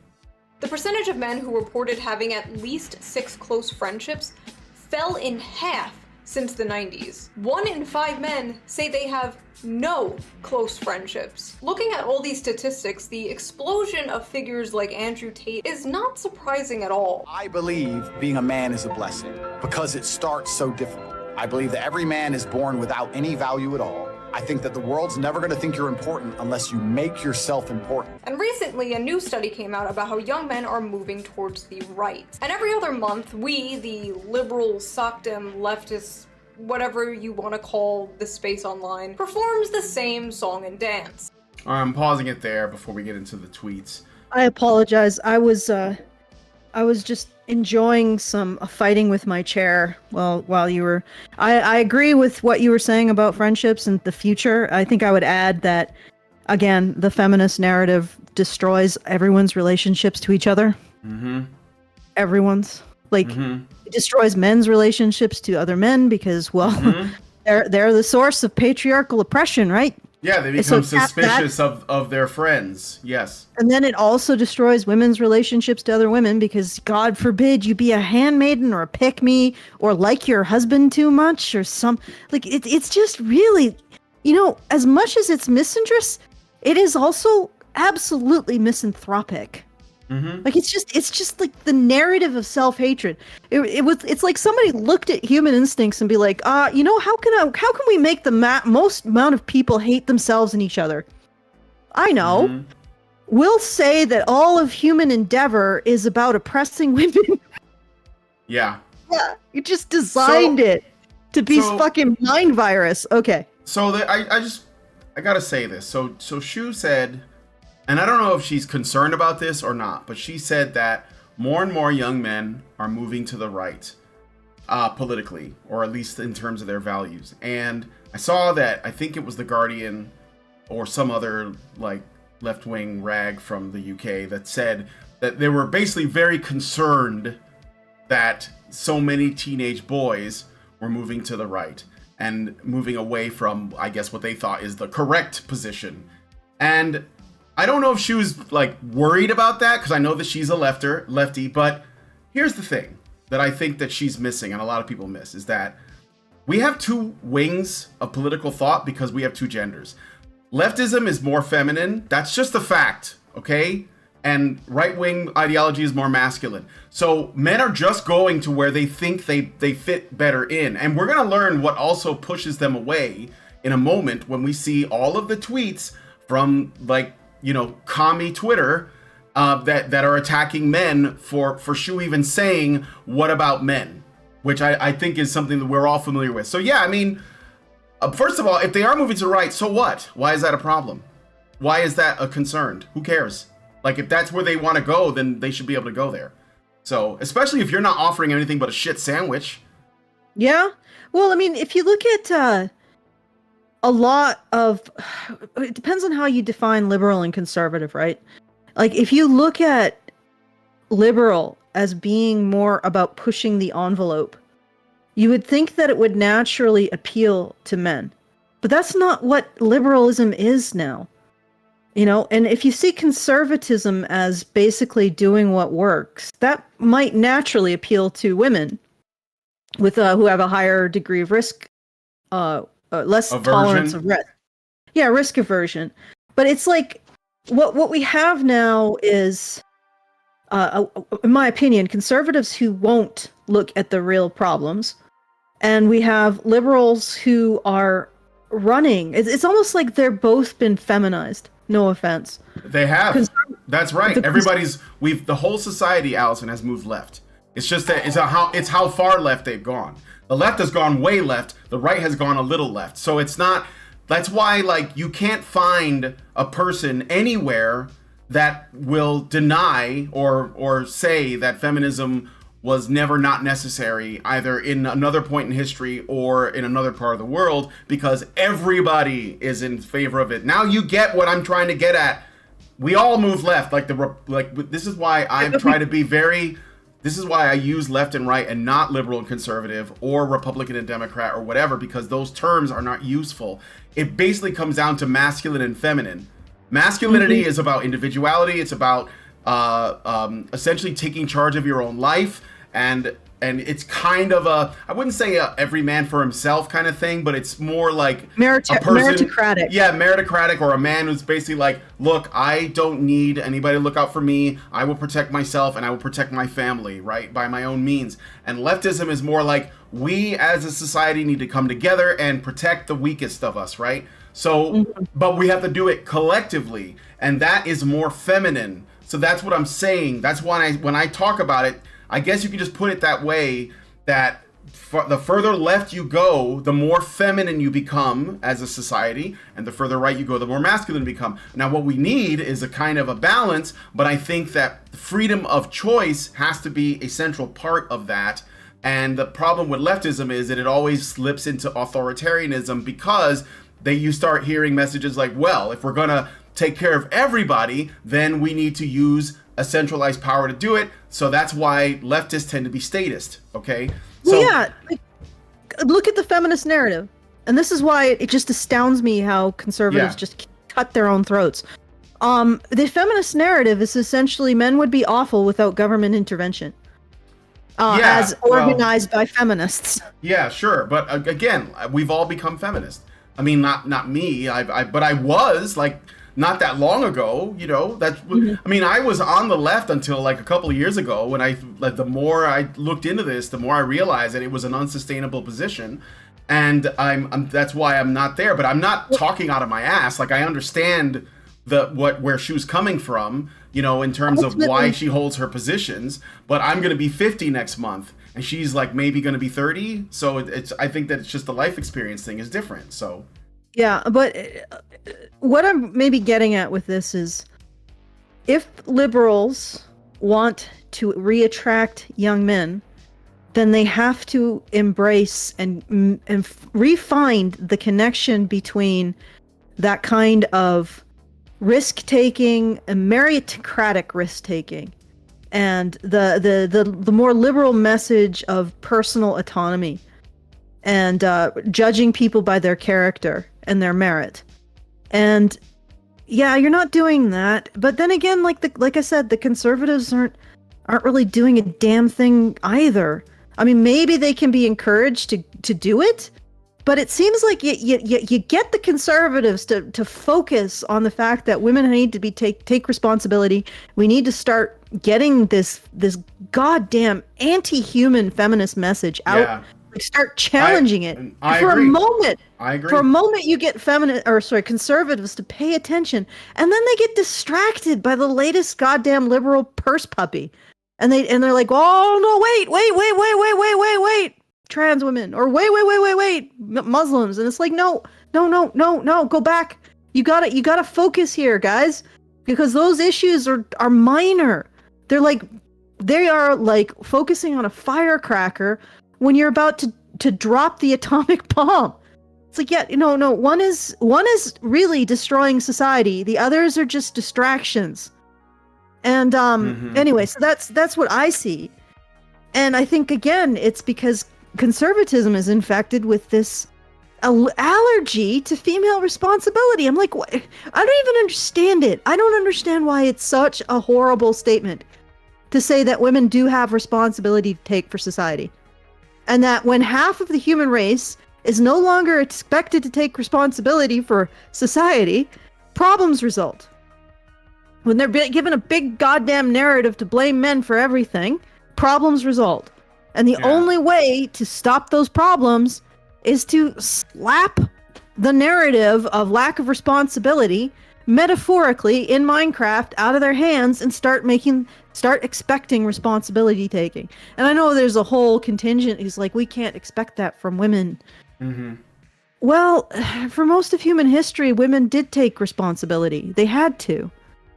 The percentage of men who reported having at least 6 close friendships fell in half since the 90s. 1 in 5 men say they have no close friendships. Looking at all these statistics, the explosion of figures like Andrew Tate is not surprising at all. I believe being a man is a blessing because it starts so difficult. I believe that every man is born without any value at all. I think that the world's never going to think you're important unless you make yourself important. And recently, a new study came out about how young men are moving towards the right. And every other month, we, the liberal, sockdom, leftists, whatever you want to call this space online, performs the same song and dance. I'm pausing it there before we get into the tweets. I apologize. I was just enjoying some fighting with my chair while you were. I agree with what you were saying about friendships and the future. I think I would add that, again, the feminist narrative destroys everyone's relationships to each other. Mm-hmm. Everyone's. Like, it destroys men's relationships to other men because, well, they're the source of patriarchal oppression, right? Yeah, they become suspicious of their friends. Yes. And then it also destroys women's relationships to other women because, God forbid, you be a handmaiden or a pick-me or like your husband too much or some... Like, it's just really... You know, as much as it's misinterest, it is also absolutely misanthropic. Like, it's just like the narrative of self-hatred. It's like somebody looked at human instincts and be like, you know, how can we make the most amount of people hate themselves and each other? I know. We'll say that all of human endeavor is about oppressing women. Yeah. Yeah. You just designed it to be fucking mind virus. Okay. So I gotta say this. So Shu said, and I don't know if she's concerned about this or not, but she said that more and more young men are moving to the right, politically, or at least in terms of their values. And I saw that, I think it was The Guardian or some other like left-wing rag from the UK that said that they were basically very concerned that so many teenage boys were moving to the right and moving away from, I guess, what they thought is the correct position. And I don't know if she was like worried about that because I know that she's a lefty, but here's the thing that I think that she's missing and a lot of people miss is that we have two wings of political thought because we have two genders. Leftism is more feminine. That's just a fact, okay? And right-wing ideology is more masculine. So men are just going to where they think they fit better in. And we're going to learn what also pushes them away in a moment when we see all of the tweets from like, you know, commie Twitter that are attacking men for Shu even saying, what about men? Which I think is something that we're all familiar with. So yeah, I mean, first of all, if they are moving to the right, so what? Why is that a problem? Why is that a concern? Who cares? Like, if that's where they want to go, then they should be able to go there. So, especially if you're not offering anything but a shit sandwich. Yeah. Well, I mean, if you look at a lot of... It depends on how you define liberal and conservative, right? Like, if you look at liberal as being more about pushing the envelope, you would think that it would naturally appeal to men. But that's not what liberalism is now. You know, and if you see conservatism as basically doing what works, that might naturally appeal to women with who have a higher degree of risk, less aversion. Tolerance of risk. Yeah, risk aversion. But it's like what we have now is, in my opinion, conservatives who won't look at the real problems, and we have liberals who are running. It's almost like they're both been feminized. No offense. They have. That's right. The whole society, Allison, has moved left. It's just that it's how far left they've gone. The left has gone way left. The right has gone a little left. So it's not, that's why, like, you can't find a person anywhere that will deny or say that feminism was never not necessary, either in another point in history or in another part of the world, because everybody is in favor of it. Now you get what I'm trying to get at. We all move left. This is why I'm trying to be very... This is why I use left and right and not liberal and conservative or Republican and Democrat or whatever, because those terms are not useful. It basically comes down to masculine and feminine. Masculinity is about individuality. It's about essentially taking charge of your own life and and it's kind of I wouldn't say every man for himself kind of thing, but it's more like meritocratic. Yeah, meritocratic, or a man who's basically like, look, I don't need anybody to look out for me. I will protect myself and I will protect my family, right, by my own means. And leftism is more like, we as a society need to come together and protect the weakest of us, right? So, but we have to do it collectively, and that is more feminine. So that's what I'm saying. That's why when I talk about it, I guess you can just put it that way, that the further left you go, the more feminine you become as a society, and the further right you go, the more masculine you become. Now, what we need is a kind of a balance, but I think that freedom of choice has to be a central part of that. And the problem with leftism is that it always slips into authoritarianism, because you start hearing messages like, well, if we're going to take care of everybody, then we need to use a centralized power to do it. So that's why leftists tend to be statist, okay? So, well, yeah, look at the feminist narrative. And this is why it just astounds me how conservatives just cut their own throats. The feminist narrative is essentially men would be awful without government intervention. As organized by feminists. Yeah, sure. But again, we've all become feminists. I mean, not me, but I was, like, not that long ago, you know. I mean, I was on the left until like a couple of years ago, when the more I looked into this, the more I realized that it was an unsustainable position, and that's why I'm not there. But I'm not talking out of my ass. Like, I understand where she was coming from, you know, in terms of why she holds her positions. But I'm going to be 50 next month, and she's like maybe going to be 30. So I think that it's just the life experience thing is different. So yeah, but what I'm maybe getting at with this is, if liberals want to reattract young men, then they have to embrace and refine the connection between that kind of risk-taking and meritocratic risk-taking and the more liberal message of personal autonomy and judging people by their character and their merit. And yeah, you're not doing that. But then again, like I said, the conservatives aren't really doing a damn thing either. I mean, maybe they can be encouraged to do it, but it seems like you get the conservatives to focus on the fact that women need to be take responsibility. We need to start getting this goddamn anti-human feminist message out. Yeah. Like, start challenging it. I agree. I agree. For a moment, you get conservatives to pay attention, and then they get distracted by the latest goddamn liberal purse puppy, and they're like, oh no, wait, trans women, or wait, Muslims, and it's like, no, go back. You gotta focus here, guys, because those issues are minor. They are like focusing on a firecracker when you're about to drop the atomic bomb. It's like, yeah, no, one is really destroying society. The others are just distractions. And anyway, so that's what I see. And I think, again, it's because conservatism is infected with this allergy to female responsibility. I'm like, what? I don't even understand it. I don't understand why it's such a horrible statement to say that women do have responsibility to take for society. And that when half of the human race is no longer expected to take responsibility for society, problems result. When they're given a big goddamn narrative to blame men for everything, problems result. And the only way to stop those problems is to slap the narrative of lack of responsibility, metaphorically in Minecraft, out of their hands and start expecting responsibility taking. And I know there's a whole contingent who's like, we can't expect that from women. Mm-hmm. Well, for most of human history, women did take responsibility. They had to.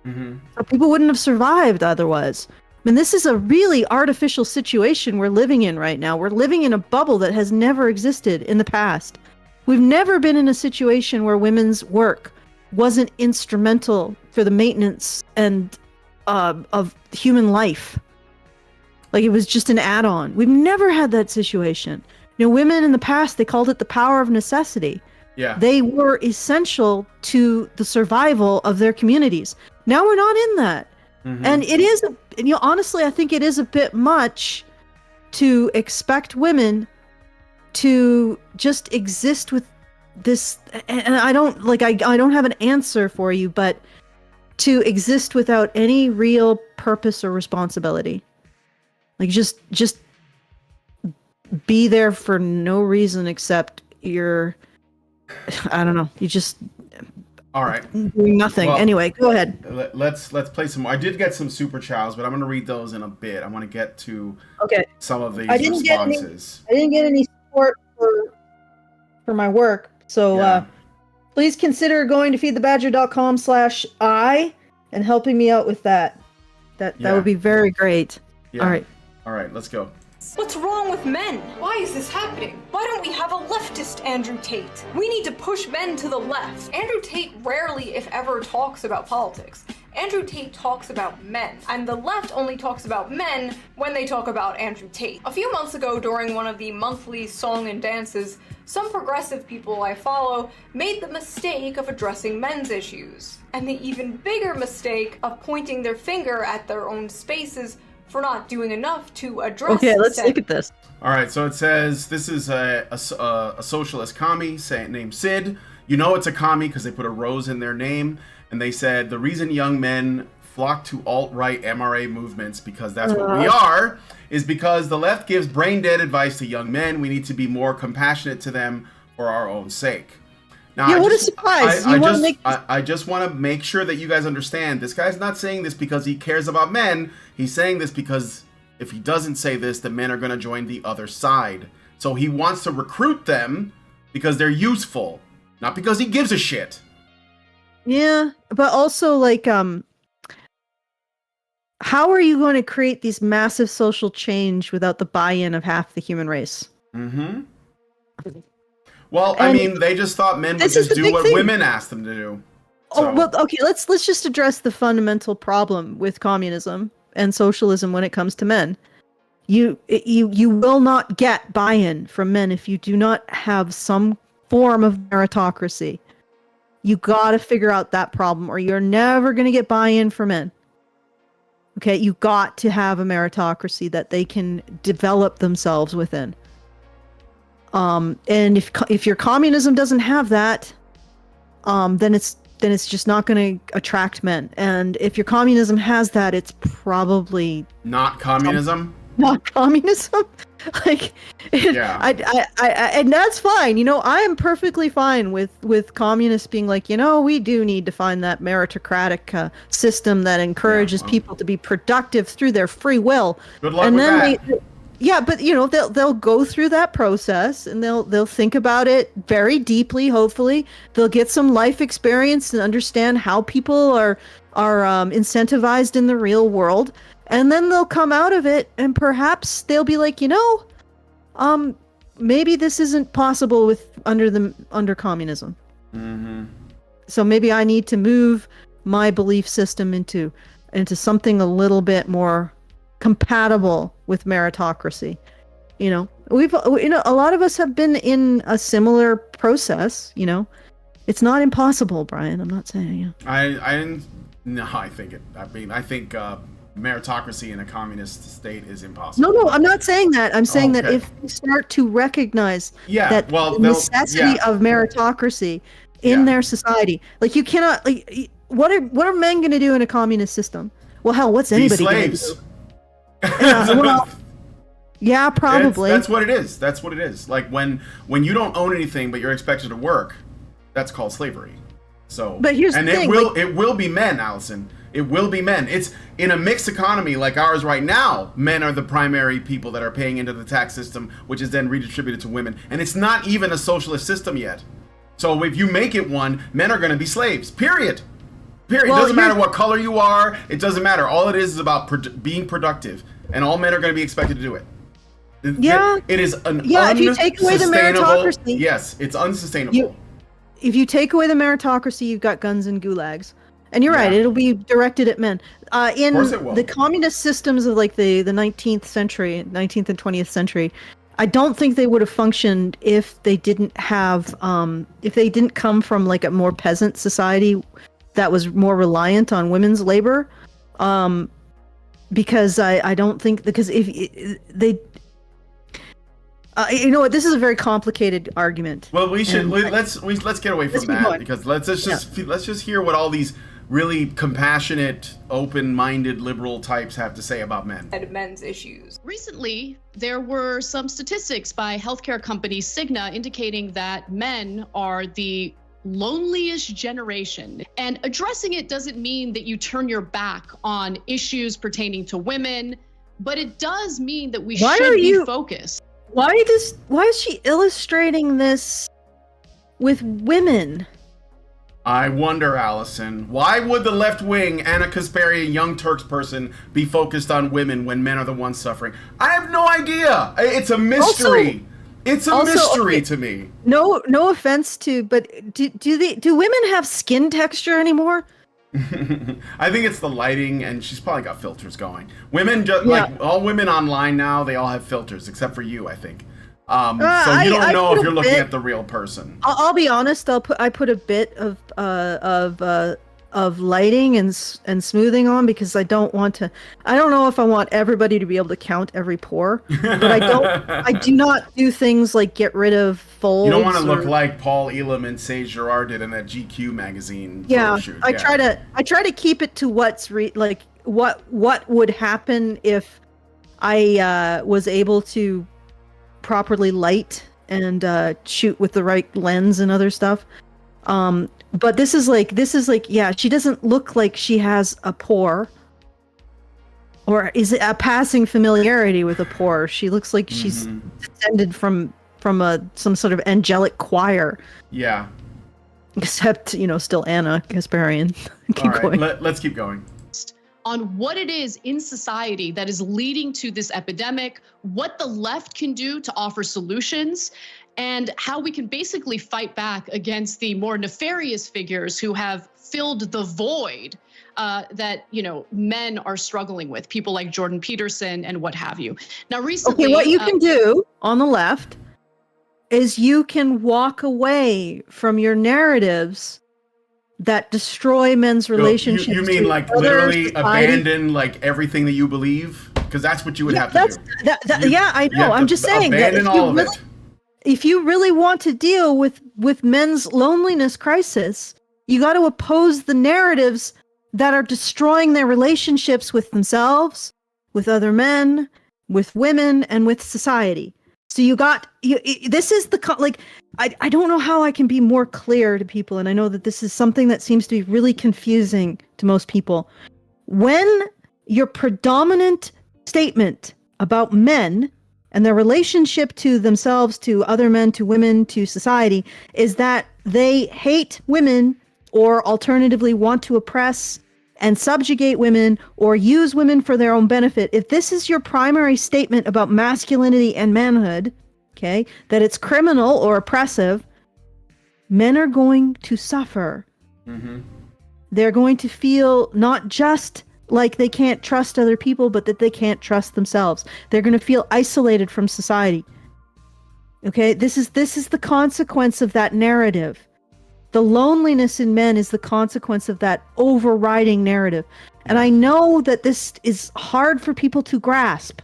Mm-hmm. Or people wouldn't have survived otherwise. I mean, this is a really artificial situation we're living in right now. We're living in a bubble that has never existed in the past. We've never been in a situation where women's work wasn't instrumental for the maintenance and of human life. Like, it was just an add-on. We've never had that situation. You know, women in the past, they called it the power of necessity. Yeah. They were essential to the survival of their communities. Now we're not in that. Mm-hmm. And it is, honestly, I think it is a bit much to expect women to just exist with this, and I don't like I don't have an answer for you, but to exist without any real purpose or responsibility. Like just be there for no reason except you're, I don't know, you just all right, doing nothing. Well, anyway, go ahead. Let's play some more. I did get some super chats, but I'm going to read those in a bit. I want to get to some of these responses. I didn't get any support for my work, so please consider going to feedthebadger.com/I and helping me out with that. That would be very great. Yeah. All right, let's go. What's wrong with men? Why is this happening? Why don't we have a leftist Andrew Tate? We need to push men to the left. Andrew Tate rarely, if ever, talks about politics. Andrew Tate talks about men, and the left only talks about men when they talk about Andrew Tate. A few months ago, during one of the monthly song and dances, some progressive people I follow made the mistake of addressing men's issues, and the even bigger mistake of pointing their finger at their own spaces for not doing enough to address. Okay, let's look at this. All right, so it says this is a socialist commie named Sid. You know it's a commie because they put a rose in their name, and they said the reason young men flock to alt-right MRA movements, because that's what we are, is because the left gives brain-dead advice to young men. We need to be more compassionate to them for our own sake. Now, yeah, what a surprise. I just want to make sure that you guys understand, this guy's not saying this because he cares about men. He's saying this because if he doesn't say this, the men are going to join the other side. So he wants to recruit them because they're useful, not because he gives a shit. Yeah, but also, like, how are you going to create these massive social change without the buy-in of half the human race? Mm-hmm. Well, I mean, they just thought men would just do what women asked them to do. So. Oh, well, okay, let's just address the fundamental problem with communism and socialism when it comes to men. You will not get buy-in from men if you do not have some form of meritocracy. You got to figure out that problem, or you're never going to get buy-in from men. Okay, you got to have a meritocracy that they can develop themselves within. And if your communism doesn't have that, then it's just not going to attract men. And if your communism has that, it's probably not communism. Not communism. Like, yeah. I and that's fine. You know, I am perfectly fine with communists being like, you know, we do need to find that meritocratic system that encourages people to be productive through their free will. Good luck with that. Yeah, but you know, they'll go through that process and they'll think about it very deeply. Hopefully, they'll get some life experience and understand how people are incentivized in the real world, and then they'll come out of it and perhaps they'll be like, you know, maybe this isn't possible under communism. Mm-hmm. So maybe I need to move my belief system into something a little bit more compatible with meritocracy. You know, a lot of us have been in a similar process. You know, it's not impossible, Brian. I'm not saying. You know. I think meritocracy in a communist state is impossible. No, I'm not saying that. I'm saying that if we start to recognize the necessity of meritocracy in their society, like you cannot, like, what are men going to do in a communist system? Well, hell, what's anybody going to do? Well, yeah, probably. That's what it is. That's what it is. Like when you don't own anything but you're expected to work, that's called slavery. So, but here's the thing, it will be men, Allison. It will be men. It's in a mixed economy like ours right now. Men are the primary people that are paying into the tax system, which is then redistributed to women. And it's not even a socialist system yet. So if you make it one, men are going to be slaves. Period. Well, it doesn't matter what color you are. It doesn't matter. All it is about being productive. And all men are going to be expected to do it. Yeah. It is if you take away the meritocracy. Yes, it's unsustainable. If you take away the meritocracy, you've got guns and gulags. And you're right, it'll be directed at men. In the communist systems of like the 19th century, 19th and 20th century, I don't think they would have functioned if they didn't have, if they didn't come from like a more peasant society that was more reliant on women's labor. Because I don't think, because if You know what? This is a very complicated argument. Well, let's get away from that because let's just hear what all these really compassionate, open-minded, liberal types have to say about men. And men's issues. Recently, there were some statistics by healthcare company Cigna indicating that men are the loneliest generation. And addressing it doesn't mean that you turn your back on issues pertaining to women, but it does mean that we should be focused. Why is she illustrating this with women? I wonder, Allison, why would the left wing, Anna Kasparian, Young Turks person be focused on women when men are the ones suffering? I have no idea. It's a mystery. It's a mystery to me. No offense to, but do women have skin texture anymore? I think it's the lighting, and she's probably got filters going. Women, like all women online now, they all have filters, except for you, I think. So you don't know if you're looking at the real person. I'll be honest. I put a bit of lighting and smoothing on because I don't want to. I don't know if I want everybody to be able to count every pore, but I do not do things like get rid of folds. You don't want to look like Paul Elam and Sage Gerard did in that GQ magazine photo shoot. I try to keep it to what's what would happen if I was able to properly light and shoot with the right lens and other stuff. But this is like she doesn't look like she has a pore, or is it a passing familiarity with a pore? She looks like she's descended from some sort of angelic choir. Yeah. Except, still Anna Kasparian. All right, let's keep going. On what it is in society that is leading to this epidemic, what the left can do to offer solutions, and how we can basically fight back against the more nefarious figures who have filled the void that men are struggling with, people like Jordan Peterson and what have you. Now, recently, what you can do on the left is you can walk away from your narratives that destroy men's relationships. You mean like literally abandon like everything that you believe? Because that's what you would have to do. Yeah, I know. I'm just saying that if you really want to deal with men's loneliness crisis, you got to oppose the narratives that are destroying their relationships with themselves, with other men, with women, and with society. So this is I don't know how I can be more clear to people, and I know that this is something that seems to be really confusing to most people. When your predominant statement about men and their relationship to themselves, to other men, to women, to society, is that they hate women or alternatively want to oppress and subjugate women or use women for their own benefit, if this is your primary statement about masculinity and manhood, okay, that it's criminal or oppressive, men are going to suffer. Mm-hmm. They're going to feel not just like they can't trust other people, but that they can't trust themselves. They're going to feel isolated from society. Okay, this is the consequence of that narrative. The loneliness in men is the consequence of that overriding narrative. And I know that this is hard for people to grasp.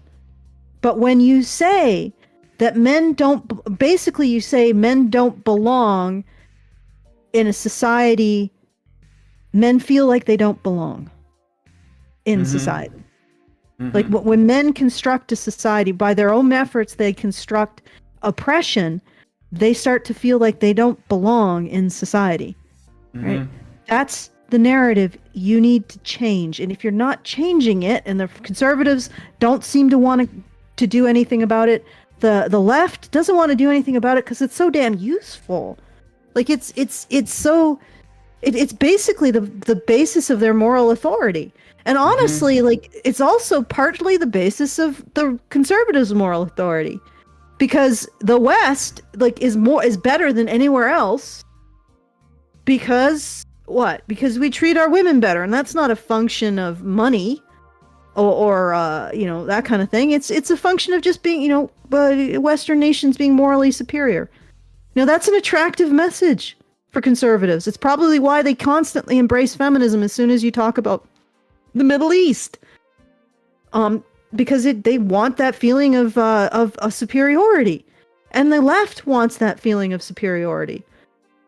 But when you say that men don't belong in a society, men feel like they don't belong in society. Mm-hmm. Like when men construct a society by their own efforts, they construct oppression, they start to feel like they don't belong in society, right? That's the narrative you need to change. And if you're not changing it, and the conservatives don't seem to want to do anything about it, the left doesn't want to do anything about it because it's so damn useful. Like it's basically the basis of their moral authority. And honestly, like it's also partly the basis of the conservatives' moral authority. Because the West is better than anywhere else. Because what? Because we treat our women better, and that's not a function of money or that kind of thing. It's a function of just being Western nations being morally superior. That's an attractive message for conservatives. It's probably why they constantly embrace feminism as soon as you talk about the Middle East. Because they want that feeling of a superiority. And the left wants that feeling of superiority.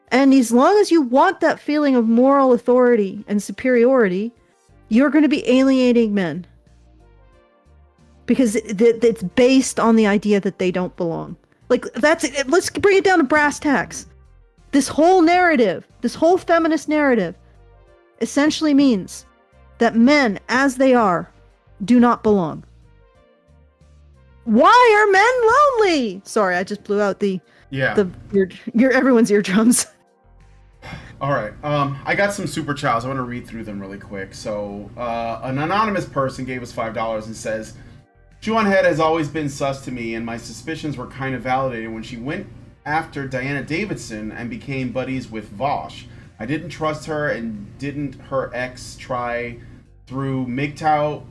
And as long as you want that feeling of moral authority and superiority, you're going to be alienating men. Because it's based on the idea that they don't belong. Like, that's it. Let's bring it down to brass tacks. This whole narrative, this whole feminist narrative, essentially means that men, as they are, do not belong. Why are men lonely? Sorry, I just blew out your everyone's eardrums. All right. I got some super chats. I want to read through them really quick. So, an anonymous person gave us $5 and says, Shoe0nHead has always been sus to me, and my suspicions were kind of validated when she went after Diana Davidson and became buddies with Vosh. I didn't trust her, and didn't her ex try throw MGTOW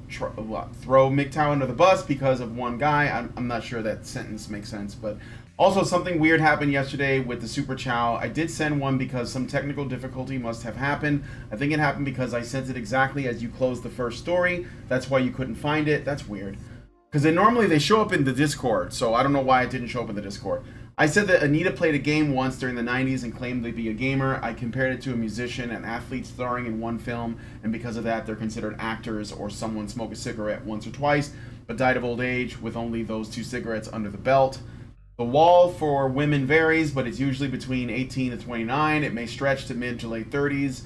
under the bus because of one guy? I'm not sure that sentence makes sense, but also something weird happened yesterday with the Super Chow. I did send one because some technical difficulty must have happened. I think it happened because I sent it exactly as you closed the first story. That's why you couldn't find it. That's weird. Because normally they show up in the Discord, so I don't know why it didn't show up in the Discord. I said that Anita played a game once during the 90s and claimed to be a gamer. I compared it to a musician and athletes starring in one film, and because of that, they're considered actors, or someone smoked a cigarette once or twice, but died of old age with only those 2 cigarettes under the belt. The wall for women varies, but it's usually between 18 to 29. It may stretch to mid to late 30s.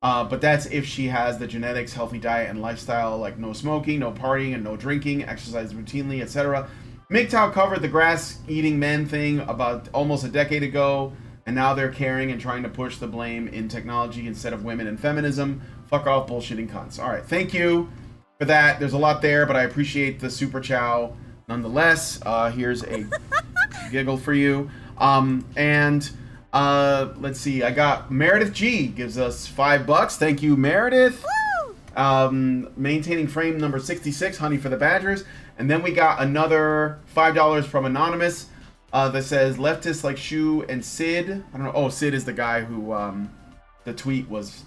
But that's if she has the genetics, healthy diet, and lifestyle, like no smoking, no partying, and no drinking, exercise routinely, etc. MGTOW covered the grass-eating men thing about almost a decade ago, and now they're caring and trying to push the blame in technology instead of women and feminism. Fuck off, bullshitting cunts. All right, thank you for that. There's a lot there, but I appreciate the super chow nonetheless. Here's a giggle for you. Let's see. I got Meredith G gives us $5. Thank you, Meredith. Maintaining frame number 66, honey for the Badgers. And then we got another $5 from Anonymous that says leftists like Shoe and Sid. I don't know. Oh, Sid is the guy who the tweet was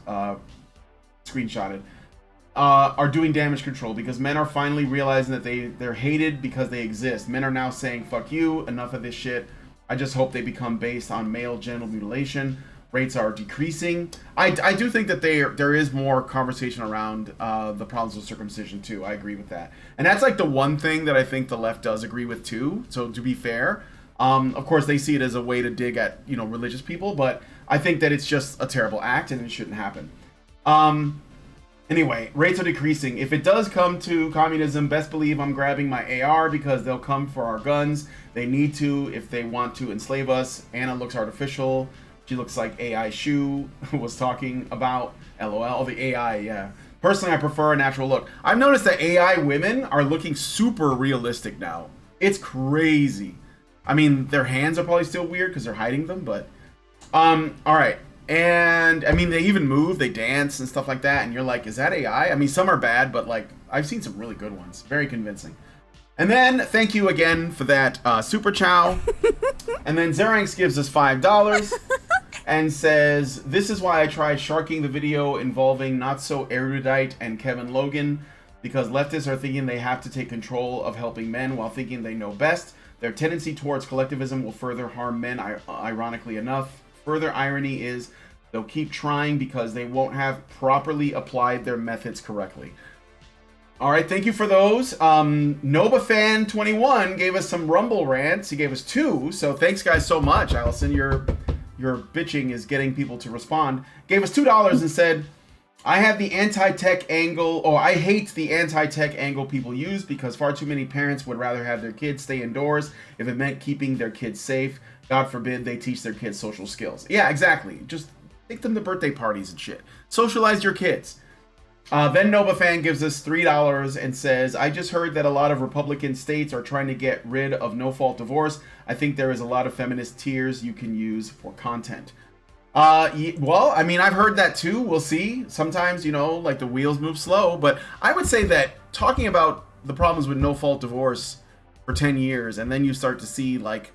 screenshotted. Are doing damage control because men are finally realizing that they're hated because they exist. Men are now saying, fuck you, enough of this shit. I just hope they become based on male genital mutilation. Rates are decreasing. I do think that there is more conversation around the problems with circumcision too. I agree with that. And that's like the one thing that I think the left does agree with too. So to be fair, of course they see it as a way to dig at, religious people, but I think that it's just a terrible act and it shouldn't happen. Anyway, rates are decreasing. If it does come to communism, best believe I'm grabbing my AR because they'll come for our guns. They need to if they want to enslave us. Anna looks artificial. She looks like AI Shoe was talking about. LOL. Oh, the AI, yeah. Personally, I prefer a natural look. I've noticed that AI women are looking super realistic now. It's crazy. I mean, their hands are probably still weird because they're hiding them, but... all right. And, I mean, they even move, they dance and stuff like that, and you're like, is that AI? I mean, some are bad, but, like, I've seen some really good ones. Very convincing. And then, thank you again for that super chow. And then Zeranx gives us $5 and says, this is why I tried sharking the video involving Not So Erudite and Kevin Logan, because leftists are thinking they have to take control of helping men while thinking they know best. Their tendency towards collectivism will further harm men, ironically enough. Further irony is they'll keep trying because they won't have properly applied their methods correctly. All right, thank you for those. NobaFan21 gave us some Rumble rants. He gave us 2, so thanks guys so much. Allison, your bitching is getting people to respond. Gave us $2 and said, I have the anti-tech angle, I hate the anti-tech angle people use because far too many parents would rather have their kids stay indoors if it meant keeping their kids safe. God forbid they teach their kids social skills. Yeah, exactly. Just take them to birthday parties and shit. Socialize your kids. Then NobaFan gives us $3 and says, I just heard that a lot of Republican states are trying to get rid of no-fault divorce. I think there is a lot of feminist tiers you can use for content. Well, I mean, I've heard that too. We'll see. Sometimes, like the wheels move slow. But I would say that talking about the problems with no-fault divorce for 10 years and then you start to see, like,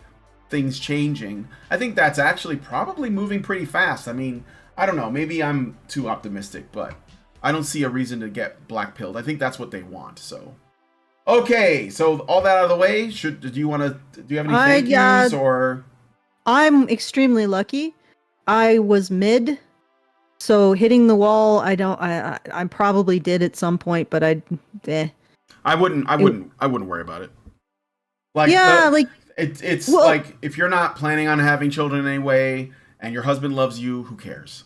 things changing, I think that's actually probably moving pretty fast. I mean, I don't know. Maybe I'm too optimistic, but I don't see a reason to get black-pilled. I think that's what they want, so Okay, so all that out of the way, do you have any thank yous or? I'm extremely lucky. I was mid, so hitting the wall. I probably did at some point, but I wouldn't worry about it. Like, yeah, it's like if you're not planning on having children anyway, and your husband loves you, who cares?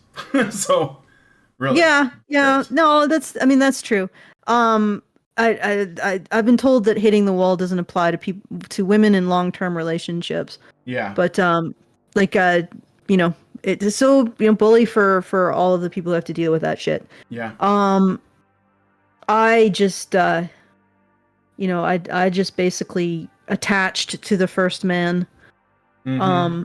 So, really. Yeah. No, that's true. I've been told that hitting the wall doesn't apply to women in long-term relationships. Yeah. But it's so bully for all of the people who have to deal with that shit. Yeah. I just I just basically attached to the first man. Mm-hmm.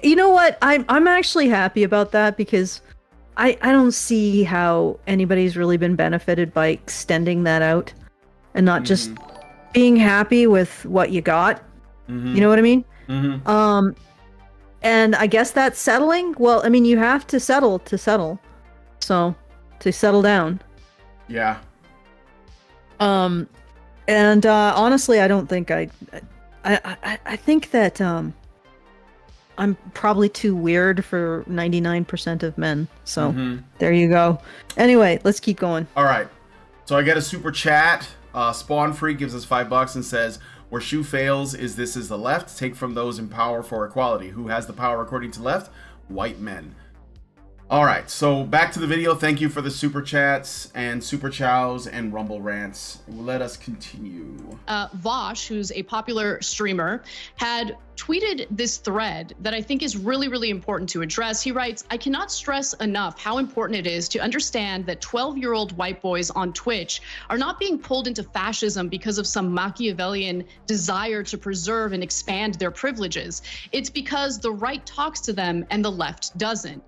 You know what? I'm actually happy about that because I don't see how anybody's really been benefited by extending that out and not just being happy with what you got. Mm-hmm. You know what I mean? Mm-hmm. And I guess that's settling. Well, I mean, you have to settle. So, to settle down. Yeah. And honestly, I don't think I think that I'm probably too weird for 99% of men. So there you go. Anyway, let's keep going. All right. So I get a super chat. Spawn Free gives us $5 and says, "Where shoe fails is this is the left. Take from those in power for equality. Who has the power according to left? White men." All right, so back to the video. Thank you for the super chats and super chows and rumble rants. Let us continue. Vosh, who's a popular streamer, had tweeted this thread that I think is really, really important to address. He writes, "I cannot stress enough how important it is to understand that 12-year-old white boys on Twitch are not being pulled into fascism because of some Machiavellian desire to preserve and expand their privileges. It's because the right talks to them and the left doesn't."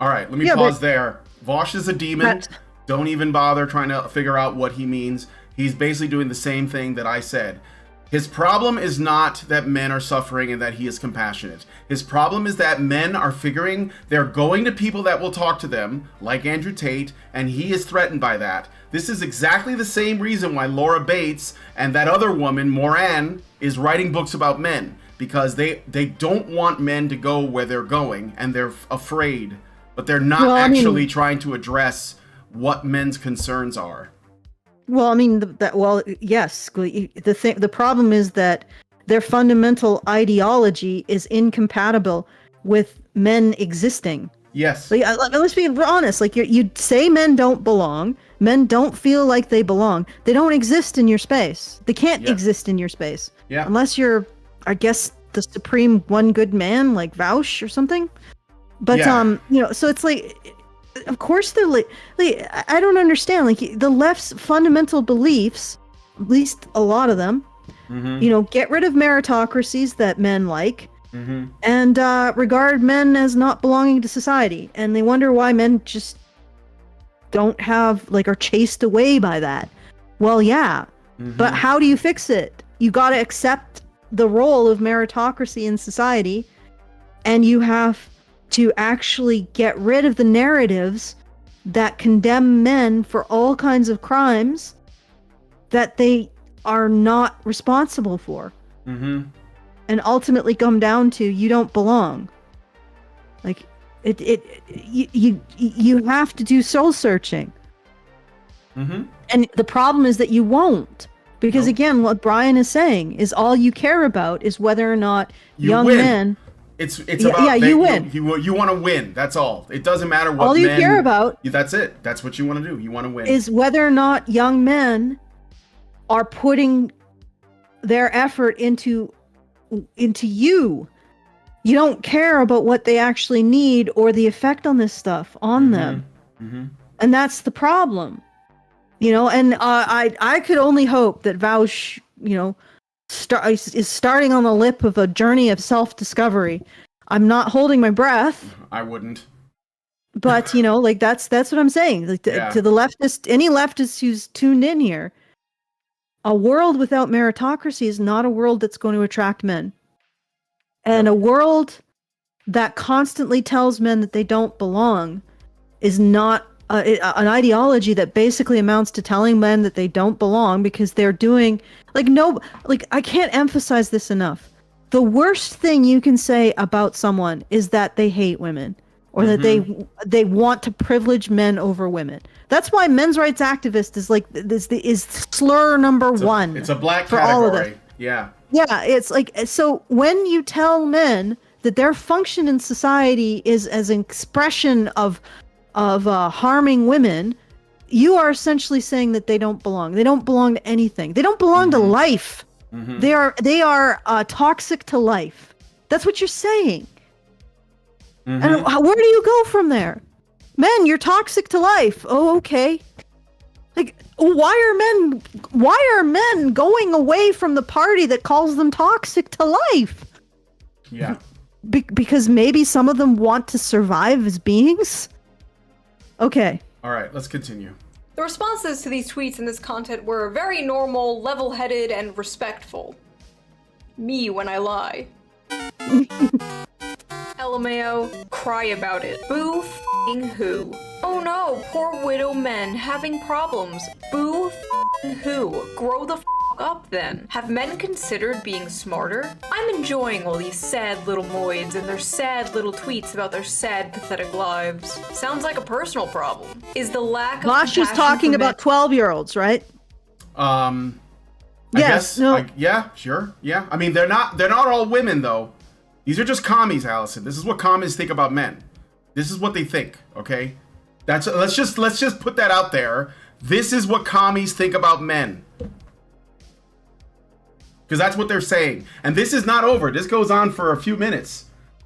All right, let me pause there. Vosh is a demon. Don't even bother trying to figure out what he means. He's basically doing the same thing that I said. His problem is not that men are suffering and that he is compassionate. His problem is that men are figuring they're going to people that will talk to them, like Andrew Tate, and he is threatened by that. This is exactly the same reason why Laura Bates and that other woman, Moran, is writing books about men. Because they don't want men to go where they're going, and they're afraid. But they're not actually trying to address what men's concerns are. Well, I mean, yes. The problem is that their fundamental ideology is incompatible with men existing. Yes. Let's be honest. Like you say, men don't belong. Men don't feel like they belong. They don't exist in your space. They can't exist in your space. Yeah. Unless you're, I guess, the supreme one good man, like Vaush or something. But so it's like, of course they're like I don't understand. Like the left's fundamental beliefs, at least a lot of them, get rid of meritocracies that men like, and regard men as not belonging to society, and they wonder why men just don't have are chased away by that. Well, yeah, but how do you fix it? You got to accept the role of meritocracy in society, and you have to actually get rid of the narratives that condemn men for all kinds of crimes that they are not responsible for. And ultimately come down to you don't belong. Like you have to do soul searching. And the problem is that you won't. Because again, what Brian is saying is all you care about is whether or not young men. It's about you win. You want to win. That's all. It doesn't matter what all you care about. That's it. That's what you want to do. You want to win. Is whether or not young men are putting their effort into you. You don't care about what they actually need or the effect on this stuff on them. And that's the problem. And I could only hope that Vaush, is starting on the lip of a journey of self-discovery. I'm not holding my breath. I wouldn't. But that's what I'm saying. To the leftist, any leftist who's tuned in here, a world without meritocracy is not a world that's going to attract men. And a world that constantly tells men that they don't belong is not an ideology that basically amounts to telling men that they don't belong because they're doing I can't emphasize this enough. The worst thing you can say about someone is that they hate women or that they want to privilege men over women. That's why men's rights activist is slur number one. It's a black for category. All of them. Yeah. Yeah, it's like, so when you tell men that their function in society is as an expression of harming women, you are essentially saying that they don't belong. They don't belong to anything. They don't belong to life. They are toxic to life. That's what you're saying. And where do you go from there? Men, you're toxic to life. Oh, okay. Like, why are men going away from the party that calls them toxic to life? Yeah. Because maybe some of them want to survive as beings? Okay. All right, let's continue. The responses to these tweets and this content were very normal, level-headed, and respectful. Me when I lie. LMAO, cry about it. Boo f***ing who? Oh no, poor widow men having problems. Boo f***ing who? Grow the f*** up then. Have men considered being smarter? I'm enjoying all these sad little moids and their sad little tweets about their sad, pathetic lives. Sounds like a personal problem. Is the lack of Vosh is talking about 12-year-olds, right? I Yes, guess, no. yeah, sure. Yeah. I mean, they're not all women though. These are just commies, Allison. This is what commies think about men. This is what they think, okay? Let's just put that out there. This is what commies think about men. Because that's what they're saying. And this is not over. This goes on for a few minutes.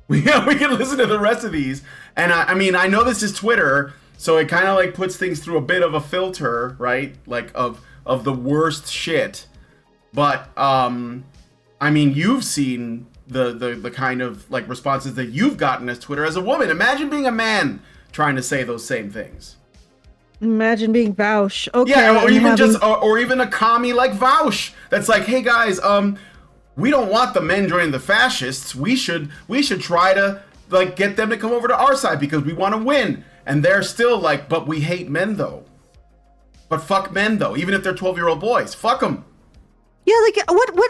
We can listen to the rest of these. And I mean, I know this is Twitter, so it kind of like puts things through a bit of a filter, right? Like of the worst shit. But I mean, you've seen the kind of like responses that you've gotten as Twitter as a woman. Imagine being a man trying to say those same things. Imagine being Vaush. Okay. Yeah, or even or even a commie like Vaush that's like, hey guys, we don't want the men joining the fascists. We should try to like get them to come over to our side because we want to win. And they're still like, but we hate men though. But fuck men though, even if they're 12-year-old boys. Fuck them. Yeah, like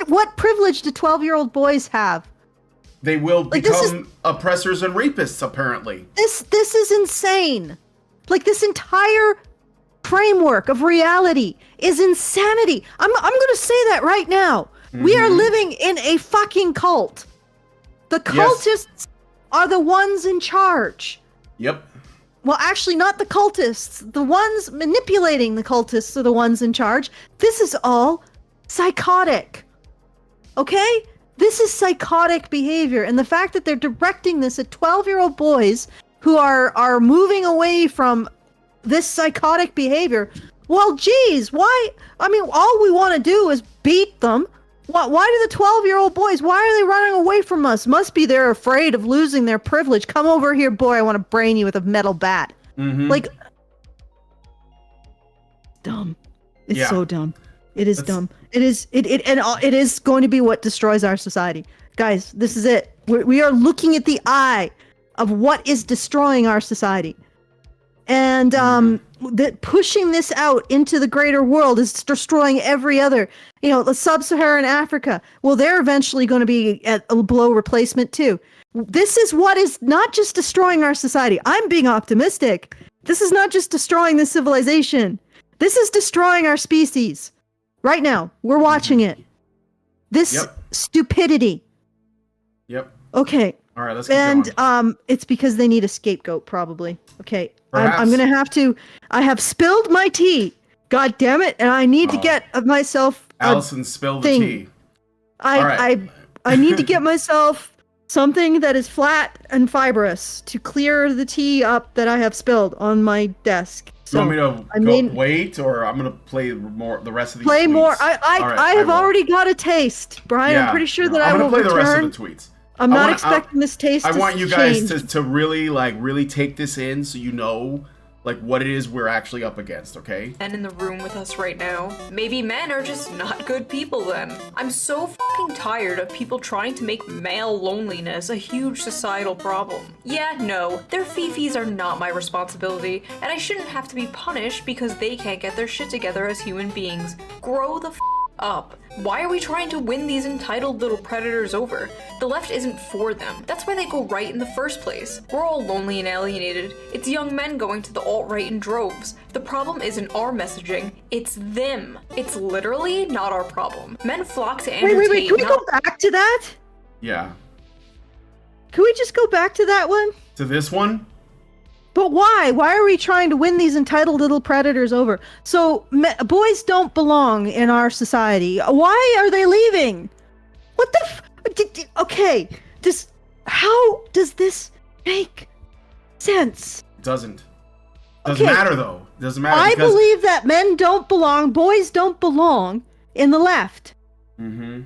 what privilege do 12-year-old boys have? They will become oppressors and rapists, apparently. This is insane. Like, this entire framework of reality is insanity. I'm going to say that right now. We are living in a fucking cult. The cultists are the ones in charge. Yep. Well, actually, not the cultists. The ones manipulating the cultists are the ones in charge. This is all psychotic. Okay? This is psychotic behavior. And the fact that they're directing this at 12-year-old boys who are moving away from this psychotic behavior. Well, geez, why? I mean, all we want to do is beat them. Why do the 12-year-old boys, why are they running away from us? Must be they're afraid of losing their privilege. Come over here, boy. I want to brain you with a metal bat. Like, dumb. It's so dumb. It is dumb. It is going to be what destroys our society. Guys, this is it. We are looking at the eye of what is destroying our society. And that pushing this out into the greater world is destroying every other, the sub-Saharan Africa. Well, they're eventually going to be at below replacement too. This is what is not just destroying our society. I'm being optimistic. This is not just destroying the civilization. This is destroying our species. Right now, we're watching it. This stupidity. Yep. Okay. All right, let's keep going. It's because they need a scapegoat, probably. Okay. I'm gonna have to. I have spilled my tea. God damn it! And I need to get myself. Allison spilled the tea. I need to get myself something that is flat and fibrous to clear the tea up that I have spilled on my desk. So, you want me to wait, or I'm gonna play more the rest of these? Play tweets? more. I have already got a taste, Brian. Yeah, I'm pretty sure that I will play return. The rest of the tweets. I'm not expecting this taste. I want you guys to really take this in, so like what it is we're actually up against, okay? Men in the room with us right now. Maybe men are just not good people then. I'm so fucking tired of people trying to make male loneliness a huge societal problem. Yeah, no, their fifis are not my responsibility, and I shouldn't have to be punished because they can't get their shit together as human beings. Grow the up. Why are we trying to win these entitled little predators over? The left isn't for them. That's why they go right in the first place. We're all lonely and alienated. It's young men going to the alt-right in droves. The problem isn't our messaging, it's them. It's literally not our problem. Men flock to Andrew Wait, Tate, can we go back to that? Yeah. Can we just go back to that one? To this one? But why? Why are we trying to win these entitled little predators over? So, boys don't belong in our society. Why are they leaving? What the okay, how does this make sense? It doesn't matter though. It doesn't matter. I believe that men don't belong, boys don't belong in the left. Mm-hmm.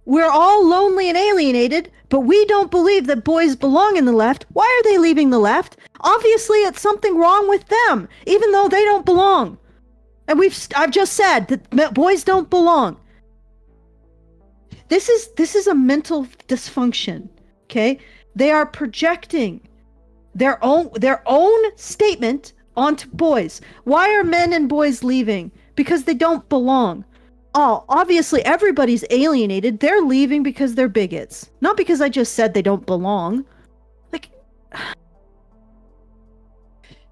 We're all lonely and alienated, but we don't believe that boys belong in the left. Why are they leaving the left? Obviously, it's something wrong with them, even though they don't belong. And I've just said that boys don't belong. This is a mental dysfunction, okay? They are projecting their own statement onto boys. Why are men and boys leaving? Because they don't belong. Oh, obviously everybody's alienated. They're leaving because they're bigots. Not because I just said they don't belong. Like,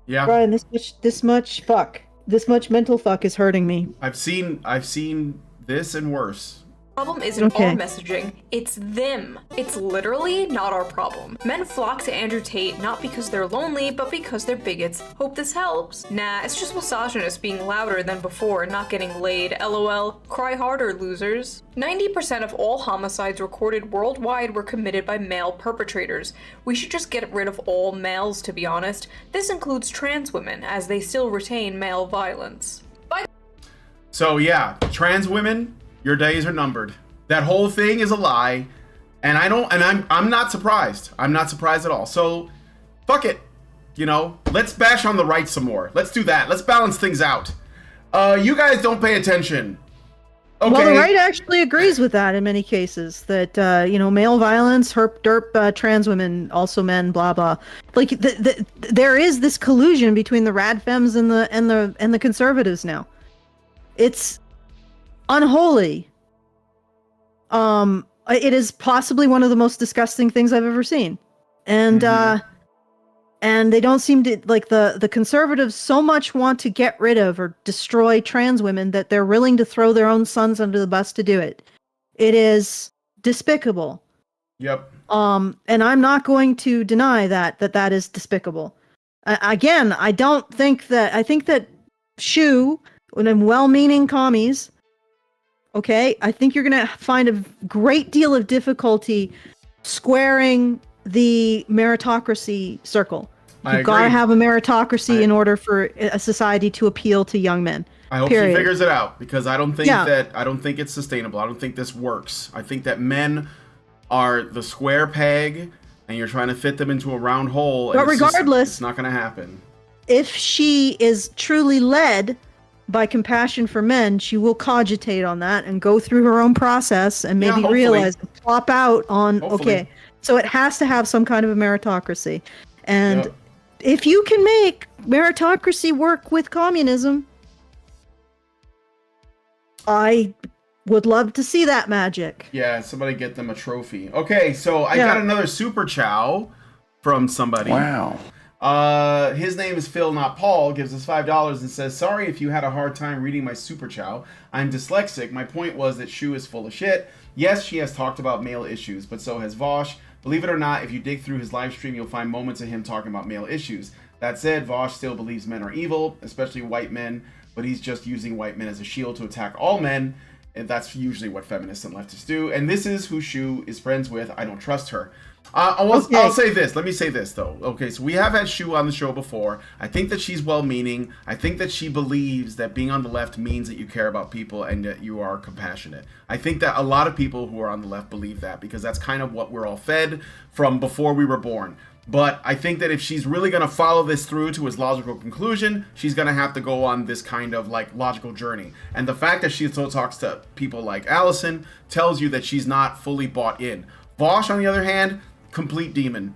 yeah. Brian, this much mental fuck is hurting me. I've seen this and worse. Problem isn't our messaging, it's them. It's literally not our problem. Men flock to Andrew Tate not because they're lonely, but because they're bigots. Hope this helps. Nah, it's just misogynists being louder than before and not getting laid. LOL. Cry harder, losers. 90% of all homicides recorded worldwide were committed by male perpetrators. We should just get rid of all males, to be honest. This includes trans women, as they still retain male violence. So yeah, trans women, your days are numbered. That whole thing is a lie, and I'm not surprised. I'm not surprised at all. So, fuck it. You know, let's bash on the right some more. Let's do that. Let's balance things out. You guys don't pay attention. Okay. Well, the right actually agrees with that in many cases. That male violence, herp, derp, trans women, also men, blah blah. Like there is this collusion between the rad femmes and the conservatives now. It's unholy. It is possibly one of the most disgusting things I've ever seen. And and they don't seem to, like, the conservatives so much want to get rid of or destroy trans women that they're willing to throw their own sons under the bus to do it. It is despicable. Yep. And I'm not going to deny that is despicable. Again, I think that Shoe and well-meaning commies, okay, I think you're going to find a great deal of difficulty squaring the meritocracy circle. You've got to have a meritocracy in order for a society to appeal to young men. I hope she figures it out, because I don't think it's sustainable. I don't think this works. I think that men are the square peg and you're trying to fit them into a round hole. But regardless, it's not going to happen. If she is truly led by compassion for men, she will cogitate on that and go through her own process and maybe realize and flop out on, okay, so it has to have some kind of a meritocracy. And if you can make meritocracy work with communism, I would love to see that magic. Yeah, somebody get them a trophy. Okay, so I got another super chow from somebody. Wow. His name is Phil, not Paul, gives us $5 and says, sorry if you had a hard time reading my super chow. I'm dyslexic. My point was that Shoe is full of shit. Yes, she has talked about male issues, but so has Vosh. Believe it or not, if you dig through his live stream, you'll find moments of him talking about male issues. That said, Vosh still believes men are evil, especially white men, but he's just using white men as a shield to attack all men, and that's usually what feminists and leftists do. And this is who Shoe is friends with. I don't trust her. I'll say this. Let me say this, though. Okay, so we have had Shoe on the show before. I think that she's well-meaning. I think that she believes that being on the left means that you care about people and that you are compassionate. I think that a lot of people who are on the left believe that, because that's kind of what we're all fed from before we were born. But I think that if she's really going to follow this through to its logical conclusion, she's going to have to go on this kind of like logical journey. And the fact that she still talks to people like Allison tells you that she's not fully bought in. Vosh, on the other hand, complete demon.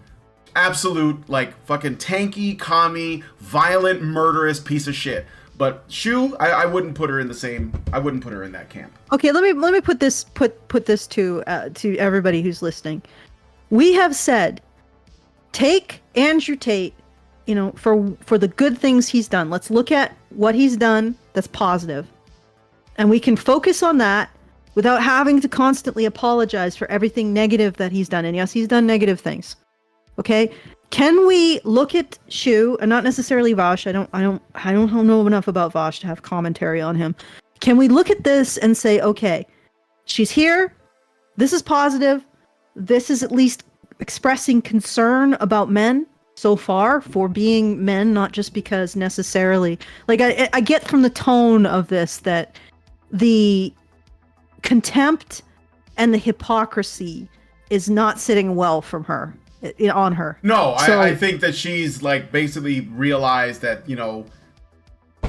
Absolute, like, fucking tanky, commie, violent, murderous piece of shit. But Shoe, I wouldn't put her in the same. I wouldn't put her in that camp. Okay, let me put this to everybody who's listening. We have said, take Andrew Tate, you know, for the good things he's done. Let's look at what he's done that's positive, and we can focus on that without having to constantly apologize for everything negative that he's done. And yes, he's done negative things. Okay. Can we look at Shoe, and not necessarily Vosh? I don't know enough about Vosh to have commentary on him. Can we look at this and say, okay, she's here. This is positive. This is at least expressing concern about men so far for being men, not just because necessarily. Like I get from the tone of this that the contempt and the hypocrisy is not sitting well from her. On her. No, so, I think that she's like basically realized that, you know,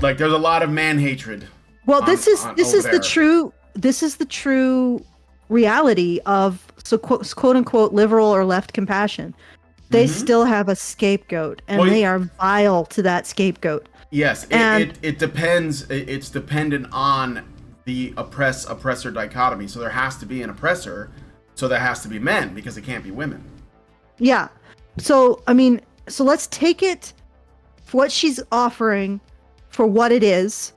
like there's a lot of man hatred. Well, this is the true reality of quote unquote liberal or left compassion. They still have a scapegoat, and they are vile to that scapegoat. Yes, it depends. It's dependent on the oppressor dichotomy. So there has to be an oppressor. So there has to be men, because it can't be women. Yeah. So, I mean, so let's take it for what she's offering for what it is,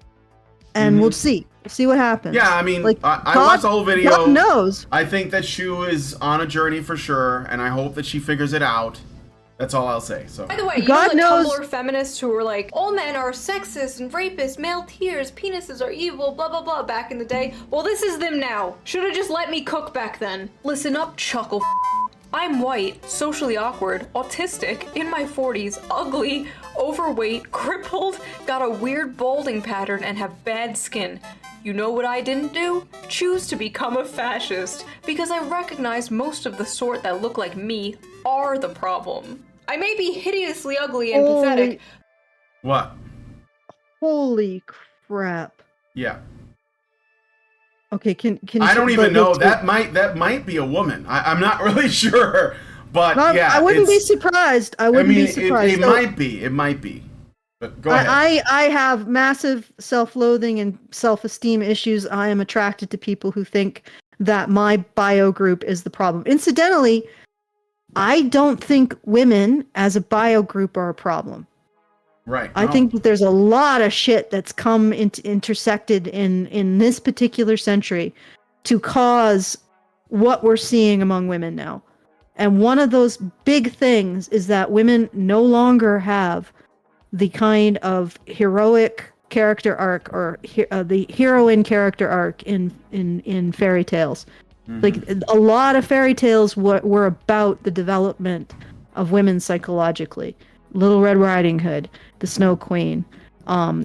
and we'll see what happens. Yeah, I mean, like, I watched the whole video. God knows. I think that Shoe is on a journey for sure, and I hope that she figures it out. That's all I'll say. So. By the way, God knows. Tumblr feminists who were like, all men are sexist and rapists, male tears, penises are evil, blah blah blah back in the day. Well, this is them now. Should have just let me cook back then. Listen up, chuckle. I'm white, socially awkward, autistic, in my 40s, ugly, overweight, crippled, got a weird balding pattern, and have bad skin. You know what I didn't do? Choose to become a fascist, because I recognize most of the sort that look like me are the problem. I may be hideously ugly and pathetic. What? Holy crap. Yeah. Okay, can I don't even know. That might be a woman. I'm not really sure, but yeah, I wouldn't be surprised. I wouldn't be surprised. It might be. It might be. But go ahead. I have massive self-loathing and self-esteem issues. I am attracted to people who think that my bio group is the problem. Incidentally, I don't think women as a bio group are a problem. Right. I think that there's a lot of shit that's come intersected in this particular century to cause what we're seeing among women now. And one of those big things is that women no longer have the kind of heroic character arc or the heroine character arc in fairy tales. Like a lot of fairy tales were about the development of women psychologically. Little Red Riding Hood, the Snow Queen,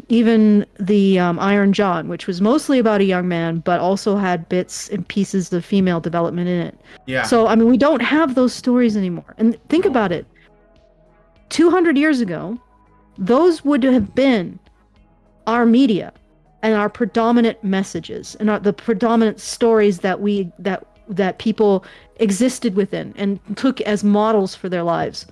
even the Iron John, which was mostly about a young man, but also had bits and pieces of female development in it. Yeah. So, I mean, we don't have those stories anymore. And think about it. 200 years ago, those would have been our media and our predominant messages and the predominant stories that people existed within and took as models for their lives,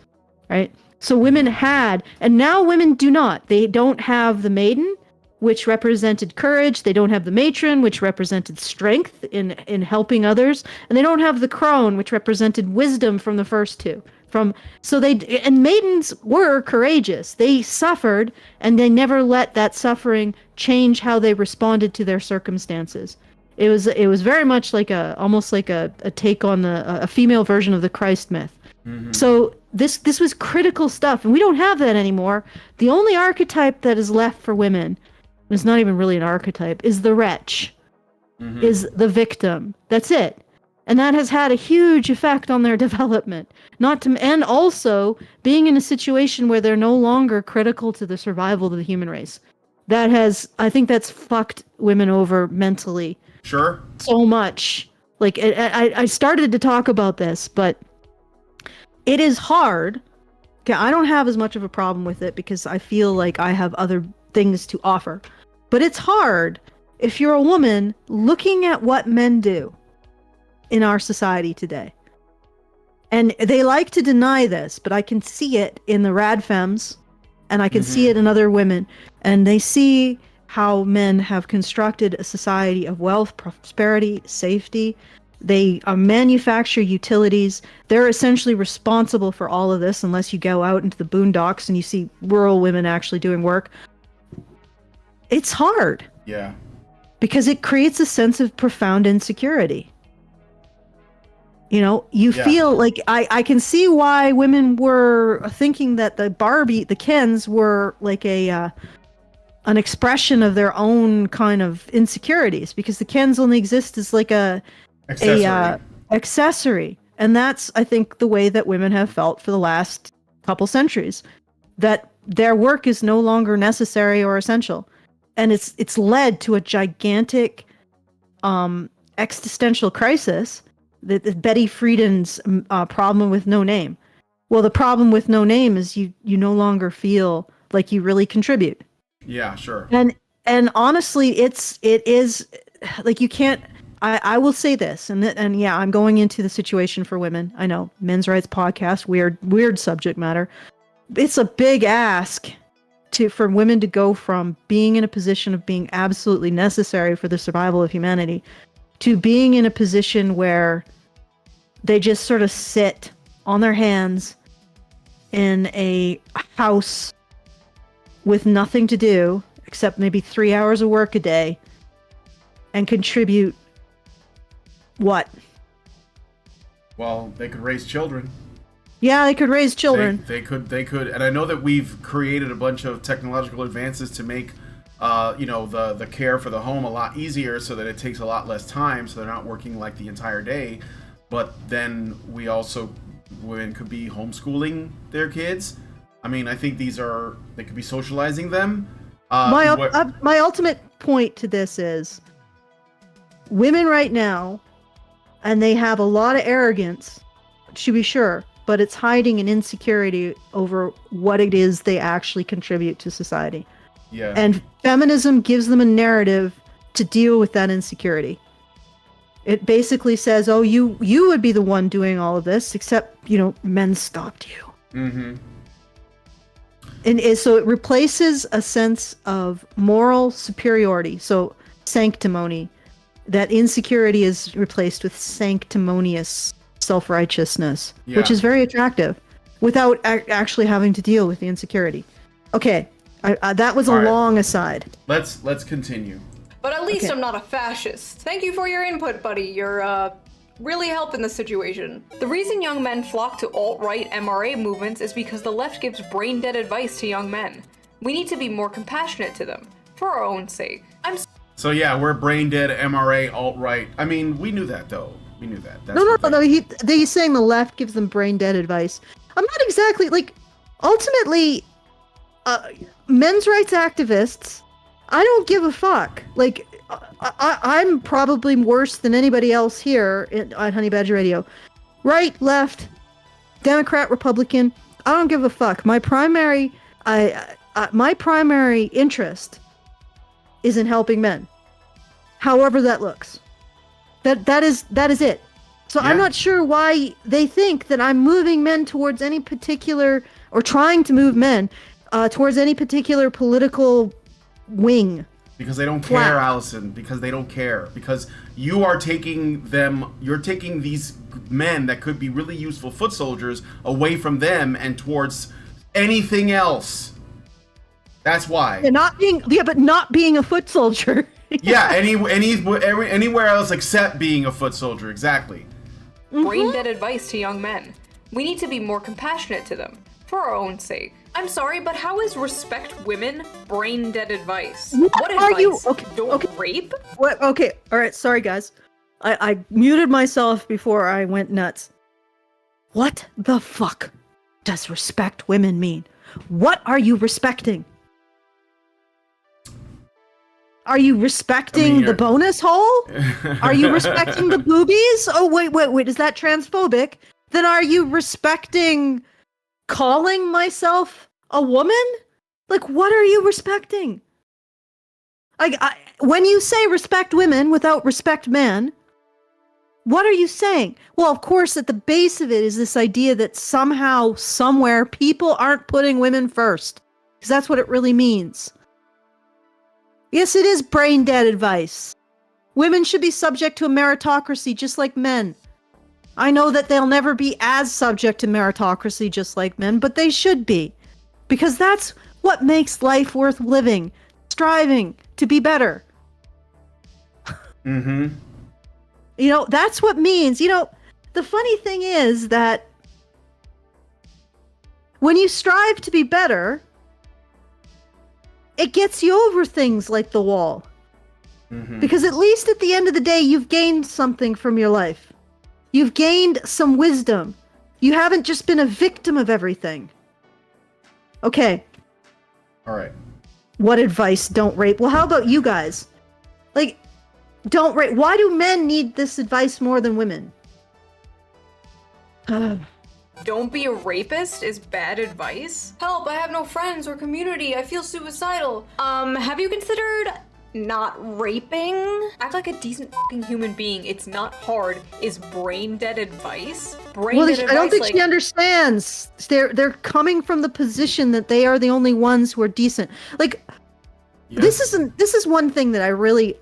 right? So women had, and now women do not. They don't have the maiden, which represented courage. They don't have the matron, which represented strength in helping others. And they don't have the crone, which represented wisdom from the first two. And maidens were courageous. They suffered, and they never let that suffering change how they responded to their circumstances. It was very much like almost like a take on a female version of the Christ myth. So this was critical stuff, and we don't have that anymore. The only archetype that is left for women, and it's not even really an archetype, is the wretch, is the victim. That's it. And that has had a huge effect on their development. And also being in a situation where they're no longer critical to the survival of the human race. I think that's fucked women over mentally. Sure. So much. Like, I started to talk about this, but it is hard Okay, I don't have as much of a problem with it because I feel like I have other things to offer. But it's hard if you're a woman looking at what men do in our society today. And they like to deny this, but I can see it in the rad femmes, and I can see it in other women. And they see how men have constructed a society of wealth, prosperity, safety. They manufacture utilities. They're essentially responsible for all of this unless you go out into the boondocks and you see rural women actually doing work. It's hard. Yeah. Because it creates a sense of profound insecurity. You know, you feel like I can see why women were thinking that the Kens were like an expression of their own kind of insecurities, because the Kens only exist as like accessory. And that's, I think, the way that women have felt for the last couple centuries, that their work is no longer necessary or essential. And it's led to a gigantic existential crisis, that Betty Friedan's problem with no name. Well, the problem with no name is you no longer feel like you really contribute. Yeah, sure. And honestly, it is like, you can't. I will say this, and yeah, I'm going into the situation for women. I know, men's rights podcast, weird subject matter. It's a big ask for women to go from being in a position of being absolutely necessary for the survival of humanity to being in a position where they just sort of sit on their hands in a house with nothing to do except maybe 3 hours of work a day and contribute what? Well, they could raise children. Yeah, they could raise children. They could, and I know that we've created a bunch of technological advances to make, the care for the home a lot easier, so that it takes a lot less time, so they're not working like the entire day. But then women could be homeschooling their kids. I mean, I think they could be socializing them. My ultimate point to this is, women right now, and they have a lot of arrogance, to be sure, but it's hiding an insecurity over what it is they actually contribute to society. Yeah. And feminism gives them a narrative to deal with that insecurity. It basically says, oh, you would be the one doing all of this, except, men stopped you. Mm-hmm. And so it replaces a sense of moral superiority, so sanctimony. That insecurity is replaced with sanctimonious self-righteousness, which is very attractive, without actually having to deal with the insecurity. Okay, that was a long aside. Let's continue. But at least I'm not a fascist. Thank you for your input, buddy. You're really helping the situation. The reason young men flock to alt-right MRA movements is because the left gives brain-dead advice to young men. We need to be more compassionate to them, for our own sake. So yeah, we're brain-dead MRA alt-right. I mean, we knew that, though. We knew that. No. He's saying the left gives them brain-dead advice. I'm not exactly, ultimately, men's rights activists, I don't give a fuck. I'm probably worse than anybody else here on Honey Badger Radio. Right, left, Democrat, Republican, I don't give a fuck. My primary interest is in helping men, however that looks. That is it. So yeah. I'm not sure why they think that I'm moving men towards any particular, or trying to move men towards any particular political wing. Because they don't care, Allison. Because they don't care. Because you're taking these men that could be really useful foot soldiers away from them and towards anything else. That's why. But not being a foot soldier. Yeah, anywhere else except being a foot soldier, exactly. Brain-dead advice to young men. We need to be more compassionate to them, for our own sake. I'm sorry, but how is respect women brain-dead advice? What advice? Are you? Don't rape? What? Okay, all right, sorry guys. I muted myself before I went nuts. What the fuck does respect women mean? What are you respecting? Are you respecting the bonus hole? Are you respecting the boobies? Oh, wait. Is that transphobic? Then are you respecting calling myself a woman? Like, what are you respecting? Like, when you say respect women without respect men, what are you saying? Well, of course, at the base of it is this idea that somehow, somewhere, people aren't putting women first. Because that's what it really means. Yes, it is brain dead advice. Women should be subject to a meritocracy just like men. I know that they'll never be as subject to meritocracy just like men, but they should be. Because that's what makes life worth living. Striving to be better. Mm-hmm. You know, that's what means. You know, the funny thing is that when you strive to be better, it gets you over things like the wall. Mm-hmm. Because at least at the end of the day, you've gained something from your life. You've gained some wisdom. You haven't just been a victim of everything. Okay. All right. What advice? Don't rape. Well, how about you guys? Like, don't rape. Why do men need this advice more than women? Don't be a rapist is bad advice? Help, I have no friends or community. I feel suicidal. Have you considered not raping? Act like a decent fucking human being. It's not hard. Is brain dead advice? Brain dead advice. I don't think she understands. They're coming from the position that they are the only ones who are decent. Like, yes. This is one thing that I really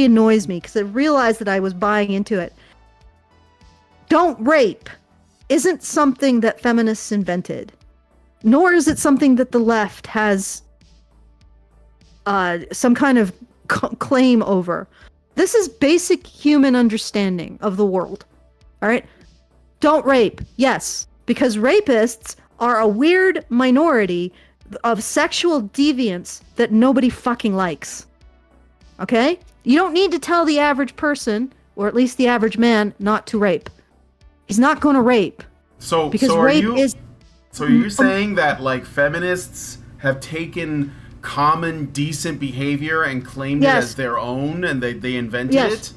annoys me because I realized that I was buying into it. Don't rape isn't something that feminists invented, nor is it something that the left has some kind of claim over. This is basic human understanding of the world. All right? Don't rape. Yes, because rapists are a weird minority of sexual deviance that nobody fucking likes. Okay? You don't need to tell the average person, or at least the average man, not to rape. He's not going to rape. So are you saying that, like, feminists have taken common decent behavior and claimed it as their own, and they invented it?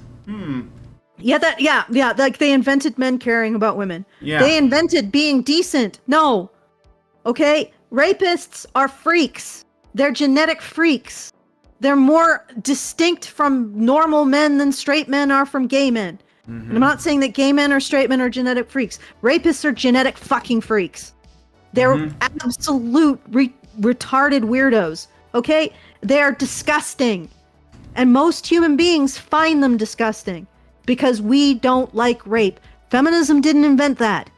Yeah, like they invented men caring about women. Yeah. They invented being decent. No. Okay? Rapists are freaks. They're genetic freaks. They're more distinct from normal men than straight men are from gay men. Mm-hmm. And I'm not saying that gay men or straight men are genetic freaks. Rapists are genetic fucking freaks. They're absolute retarded weirdos. Okay? They're disgusting. And most human beings find them disgusting because we don't like rape. Feminism didn't invent that.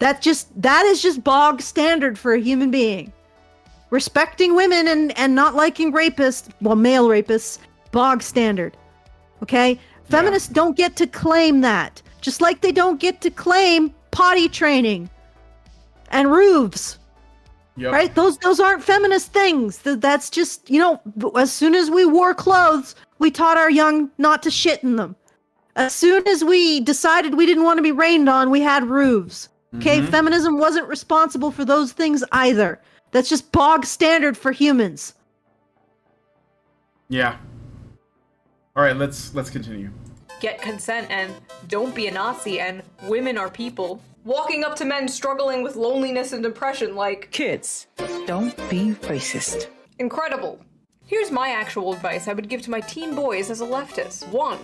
That is just bog standard for a human being. Respecting women and not liking rapists, well, male rapists, bog standard. Okay? Feminists don't get to claim that. Just like they don't get to claim potty training and roofs. Yep. Right? Those aren't feminist things. That's just, you know, as soon as we wore clothes, we taught our young not to shit in them. As soon as we decided we didn't want to be rained on, we had roofs. Okay? Feminism wasn't responsible for those things either. That's just bog standard for humans. Yeah. All right, let's continue. Get consent and don't be a Nazi and women are people. Walking up to men struggling with loneliness and depression like, kids, don't be racist. Incredible. Here's my actual advice I would give to my teen boys as a leftist. 1.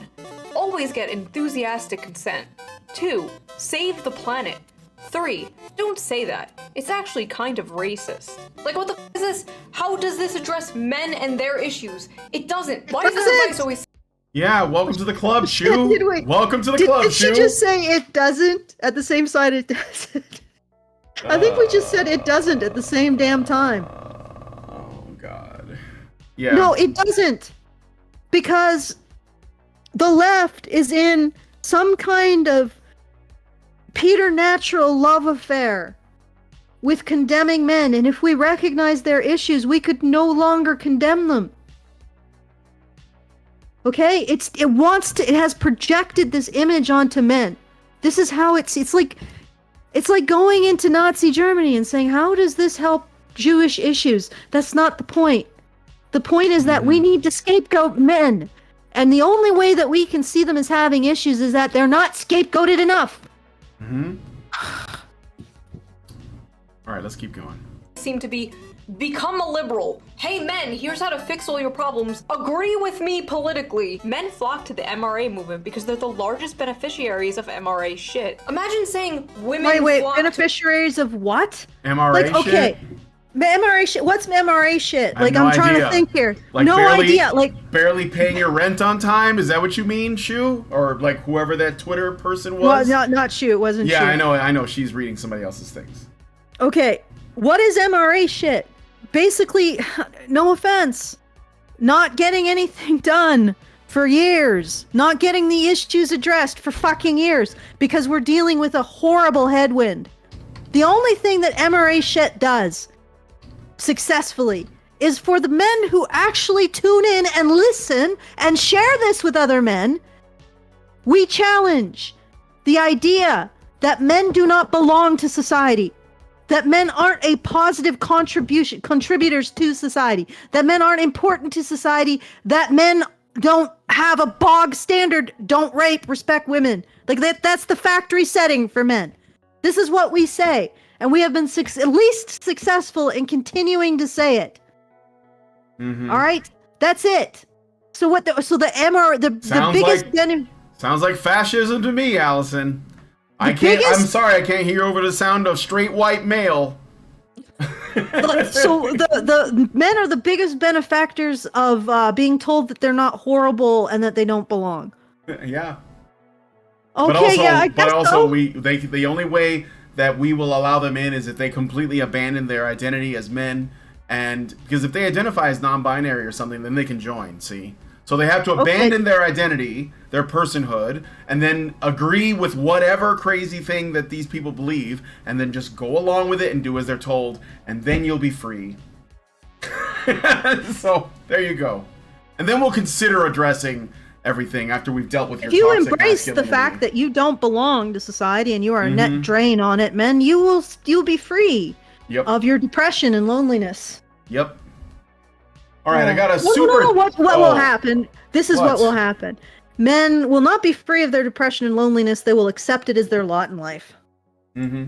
Always get enthusiastic consent. 2. Save the planet. 3. Don't say that. It's actually kind of racist. Like, what the f is this? How does this address men and their issues? It doesn't. Why does this advice always... Yeah, welcome to the club, Shoe. Welcome to the club, Shoe. Did she just say it doesn't at the same side it doesn't? I think we just said it doesn't at the same damn time. Oh, God. Yeah. No, it doesn't. Because the left is in some kind of preternatural love affair with condemning men, and if we recognize their issues, we could no longer condemn them. Okay? It has projected this image onto men. This is how it's like going into Nazi Germany and saying, how does this help Jewish issues? That's not the point. The point is that we need to scapegoat men. And the only way that we can see them as having issues is that they're not scapegoated enough. All right, let's keep going. Seem to be become a liberal. Hey men, here's how to fix all your problems. Agree with me politically. Men flock to the MRA movement because they're the largest beneficiaries of MRA shit. Imagine saying women Wait, flock beneficiaries of what? MRA like, shit? okay. MRA shit. What's MRA shit? Like, no I'm trying idea. to think here. Like no idea. Like, barely paying your rent on time? Is that what you mean, Shoe? Or like whoever that Twitter person was? well, not Shoe. It wasn't Shoe. Yeah, I know. She's reading somebody else's things. Okay, what is MRA shit? Basically, no offense, not getting anything done for years, not getting the issues addressed for fucking years, because we're dealing with a horrible headwind. The only thing that MRA shit does successfully is for the men who actually tune in and listen and share this with other men. We challenge the idea that men do not belong to society, that men aren't a positive contributors to society, that men aren't important to society, that men don't have a bog standard, don't rape, respect women. Like that's the factory setting for men. This is what we say, and we have been at least successful in continuing to say it. Mm-hmm. All right, that's it. So what? The biggest sounds like fascism to me, Allison. I'm sorry, I can't hear over the sound of straight white male. So the men are the biggest benefactors of being told that they're not horrible and that they don't belong. Yeah. Okay, I guess so. The only way that we will allow them in is if they completely abandon their identity as men, and because if they identify as non-binary or something, then they can join. See. So they have to abandon their identity, their personhood, and then agree with whatever crazy thing that these people believe, and then just go along with it and do as they're told, and then you'll be free. So there you go. And then we'll consider addressing everything after we've dealt with your toxic masculinity. If you embrace the fact that you don't belong to society and you are a net drain on it, men, you'll be free of your depression and loneliness. Yep. All right, I got a What will happen? This is what will happen. Men will not be free of their depression and loneliness. They will accept it as their lot in life. Mm-hmm.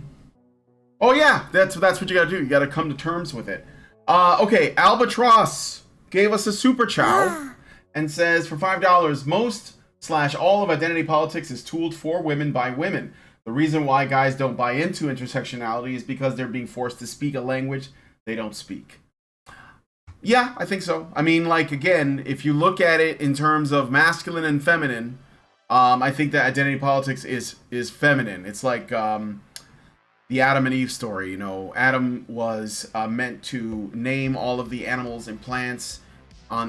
Oh yeah, that's what you gotta do. You gotta come to terms with it. Okay, Albatross gave us a super chow and says for $5, most/all of identity politics is tooled for women by women. The reason why guys don't buy into intersectionality is because they're being forced to speak a language they don't speak. Yeah, I think so. I mean, like, again, if you look at it in terms of masculine and feminine, I think that identity politics is feminine. It's like the Adam and Eve story. You know, Adam was meant to name all of the animals and plants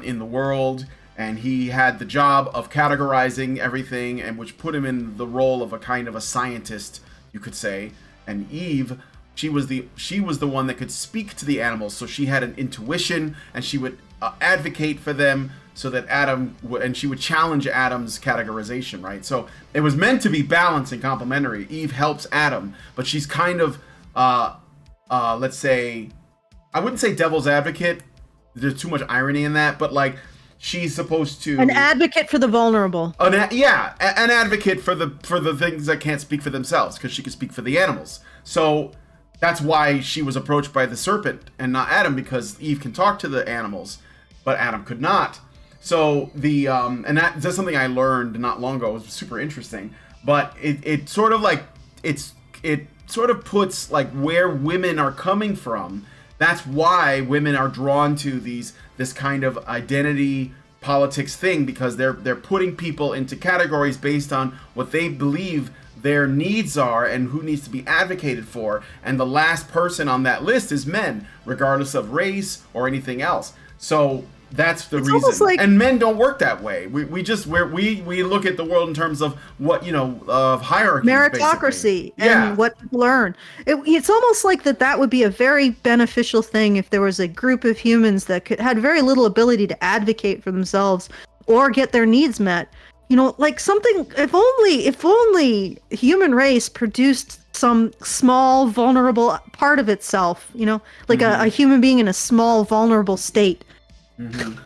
in the world, and he had the job of categorizing everything, and which put him in the role of a kind of a scientist, you could say. And Eve, she was the one that could speak to the animals, so she had an intuition, and she would advocate for them, so that and she would challenge Adam's categorization, right? So it was meant to be balanced and complementary. Eve helps Adam, but she's kind of, let's say, I wouldn't say devil's advocate. There's too much irony in that, but like, she's supposed to an advocate for the vulnerable. An advocate for the things that can't speak for themselves, because she can speak for the animals. So that's why she was approached by the serpent and not Adam, because Eve can talk to the animals, but Adam could not. So and that's something I learned not long ago. It was super interesting, but it sort of like it sort of puts like where women are coming from. That's why women are drawn to this kind of identity politics thing, because they're putting people into categories based on what they believe their needs are and who needs to be advocated for, and the last person on that list is men, regardless of race or anything else. So that's the reason. Like, and men don't work that way. We look at the world in terms of what, of hierarchy, meritocracy, and what people earn. It's almost like that would be a very beneficial thing if there was a group of humans that had very little ability to advocate for themselves or get their needs met. Like something, if only human race produced some small vulnerable part of itself, like a human being in a small vulnerable state. Mm-hmm.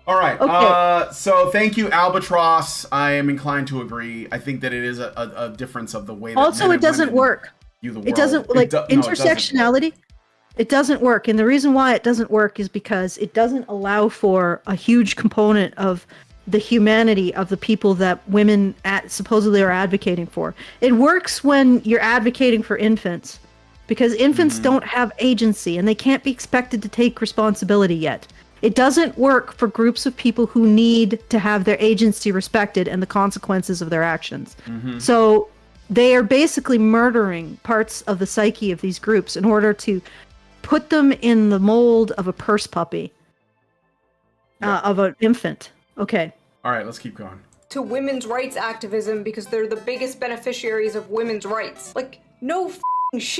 All right. Okay. So thank you, Albatross. I am inclined to agree. I think that it is a difference of the way that also, it doesn't work. You the world. It doesn't intersectionality. It doesn't work, and the reason why it doesn't work is because it doesn't allow for a huge component of the humanity of the people that women supposedly are advocating for. It works when you're advocating for infants, because infants don't have agency and they can't be expected to take responsibility yet. It doesn't work for groups of people who need to have their agency respected and the consequences of their actions. So they are basically murdering parts of the psyche of these groups in order to put them in the mold of a purse puppy, of an infant. Okay. All right, let's keep going. To women's rights activism because they're the biggest beneficiaries of women's rights. Like, no f***ing shit.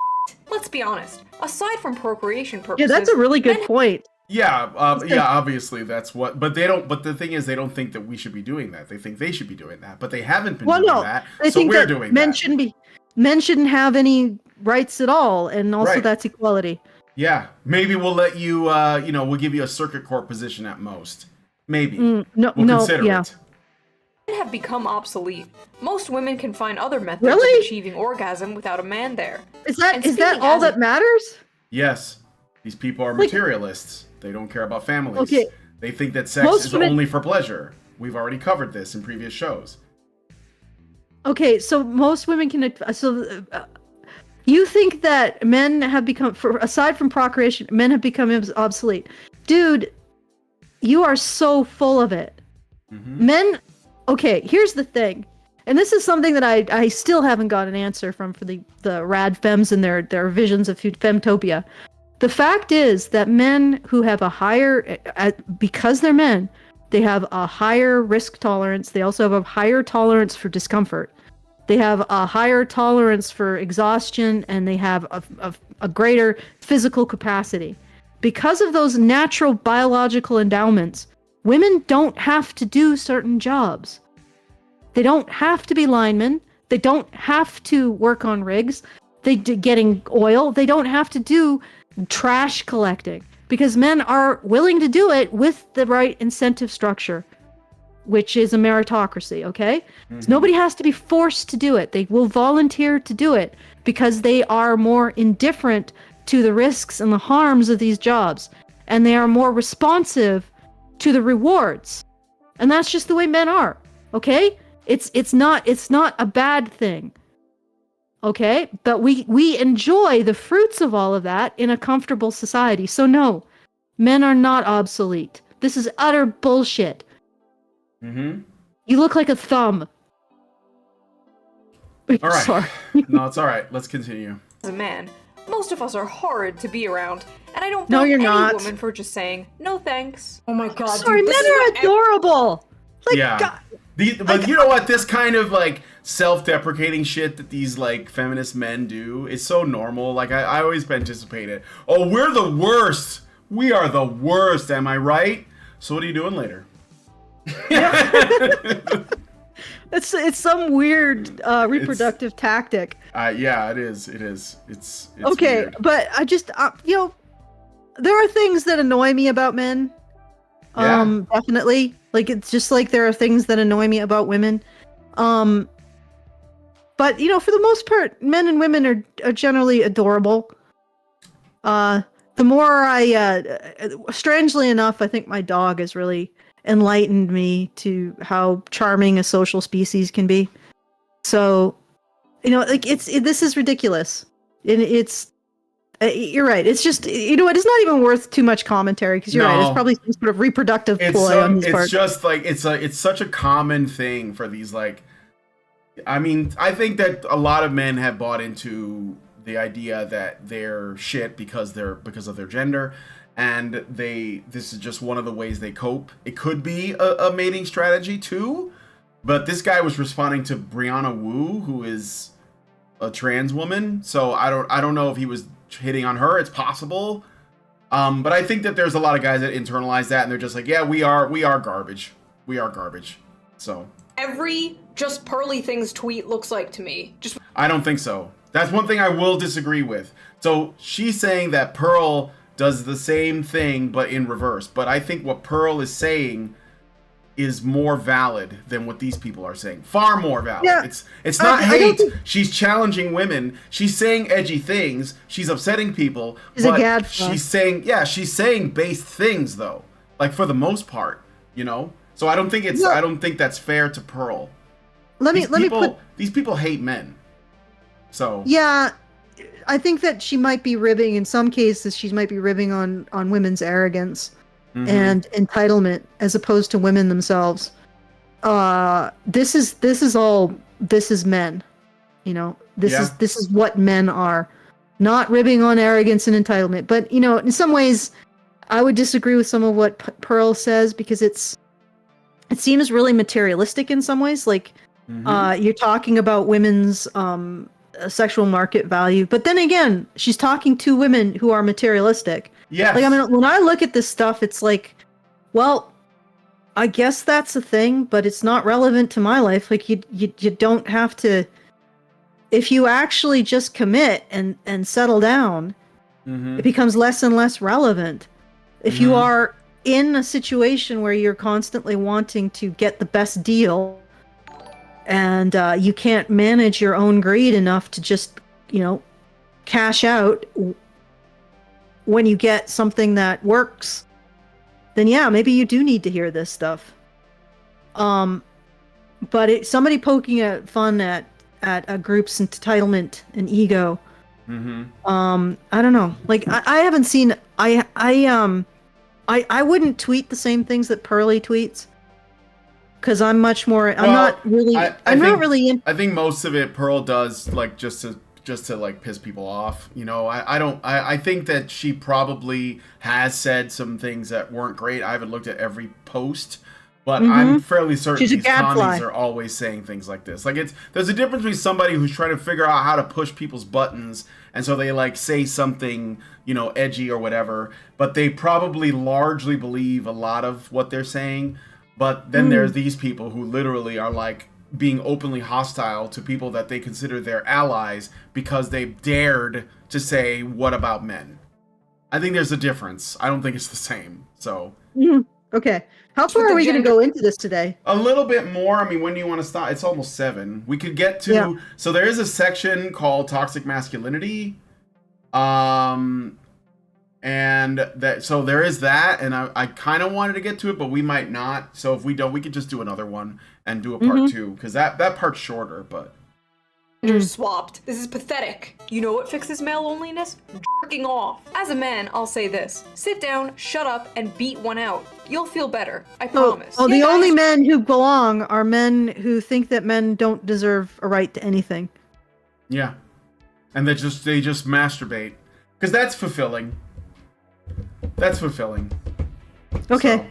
Let's be honest. Aside from procreation purposes. Yeah, that's a really good point. Yeah, obviously that's what, but they don't, but the thing is they don't think that we should be doing that. They think they should be doing that, but they haven't been doing that, so we're doing that. Men shouldn't have any rights at all, and also that's equality. Yeah, maybe we'll let you, we'll give you a circuit court position at most. Maybe. We'll consider it. Men have become obsolete. Most women can find other methods of achieving orgasm without a man there. Is that all that matters? Yes. These people are materialists. They don't care about families. Okay. They think that sex is only for pleasure. We've already covered this in previous shows. Okay, so most women can... you think that men have become... aside from procreation, men have become obsolete. Dude, you are so full of it. Men... Okay, here's the thing. And this is something that I still haven't got an answer from for the rad femmes and their visions of femtopia. The fact is that men who have a higher, because they're men, they have a higher risk tolerance. They also have a higher tolerance for discomfort. They have a higher tolerance for exhaustion, and they have a greater physical capacity. Because of those natural biological endowments, women don't have to do certain jobs. They don't have to be linemen. They don't have to work on rigs. Getting oil. They don't have to do trash collecting, because men are willing to do it with the right incentive structure, which is a meritocracy, okay? So nobody has to be forced to do it. They will volunteer to do it because they are more indifferent to the risks and the harms of these jobs, and they are more responsive to the rewards. And that's just the way men are, okay? It's not a bad thing. Okay, but we enjoy the fruits of all of that in a comfortable society. So no, men are not obsolete. This is utter bullshit. You look like a thumb. All right. Sorry. No, it's all right. Let's continue. As a man, most of us are horrid to be around, and I don't blame any not. woman for just saying no thanks. Oh my god, Sorry, dude, men are adorable. Like, yeah. God. But you know what? This kind of like self-deprecating shit that these like feminist men do is so normal. Like I always anticipate it. Oh, we're the worst. We are the worst. Am I right? So what are you doing later? It's some weird reproductive tactic. Yeah, it is. It's okay, weird. but I just there are things that annoy me about men. Definitely. Like, it's just like there are things that annoy me about women. But, for the most part, men and women are generally adorable. The more strangely enough, I think my dog has really enlightened me to how charming a social species can be. So, this is ridiculous. And you're right. It's just, it's not even worth too much commentary, because you're right. It's probably some sort of reproductive ploy on his part. It's just like, it's such a common thing for these, like, I mean, I think that a lot of men have bought into the idea that they're shit because of their gender, and this is just one of the ways they cope. It could be a mating strategy too, but this guy was responding to Brianna Wu, who is a trans woman, so I don't know if he was hitting on her. It's possible, but I think that there's a lot of guys that internalize that, and they're just like, yeah, we are garbage. We are garbage. So every just Pearly Things tweet looks like to me. I don't think so. That's one thing I will disagree with. So she's saying that Pearl does the same thing, but in reverse. But I think what Pearl is saying is more valid than what these people are saying. Far more valid. Yeah, It's not I don't hate. think... She's challenging women. She's saying edgy things. She's upsetting people. She's but a gadfly. she's saying based things though. Like for the most part, you know? So I don't think it's I don't think that's fair to Pearl. These people hate men. So yeah, I think that she might be ribbing in some cases. She might be ribbing on women's arrogance and entitlement as opposed to women themselves. This is men. You know, this is what men are. Not ribbing on arrogance and entitlement, but you know, in some ways, I would disagree with some of what Pearl says because it seems really materialistic in some ways. Like you're talking about women's sexual market value, but then again, she's talking to women who are materialistic. Yeah. Like I mean, when I look at this stuff, it's like, well, I guess that's a thing, but it's not relevant to my life. Like you don't have to. If you actually just commit and settle down, it becomes less and less relevant. If you are in a situation where you're constantly wanting to get the best deal and you can't manage your own greed enough to just, you know, cash out when you get something that works, then yeah, maybe you do need to hear this stuff. But somebody poking at fun at a group's entitlement and ego. I don't know. Like I haven't seen. I wouldn't tweet the same things that Pearly tweets because I'm much more. I'm not really. I think most of it Pearl does like just to like piss people off. You know, I think that she probably has said some things that weren't great. I haven't looked at every post. But I'm fairly certain these commies are always saying things like this. Like there's a difference between somebody who's trying to figure out how to push people's buttons, and so they like say something, you know, edgy or whatever, but they probably largely believe a lot of what they're saying. But then there's these people who literally are like being openly hostile to people that they consider their allies because they dared to say, "What about men?" I think there's a difference. I don't think it's the same. So. Okay. How far are we going to go into this today? A little bit more. I mean, when do you want to stop? It's almost 7. We could get to... Yeah. So there is a section called Toxic Masculinity. And that... So there is that, and I kind of wanted to get to it, but we might not. So if we don't, we could just do another one and do a part 2. Because that part's shorter, but... Swapped. This is pathetic. You know what fixes male loneliness? Jerking off. As a man, I'll say this. Sit down, shut up, and beat one out. You'll feel better. I promise. The only men who belong are men who think that men don't deserve a right to anything. Yeah. And they just masturbate. Because that's fulfilling. That's fulfilling. Okay.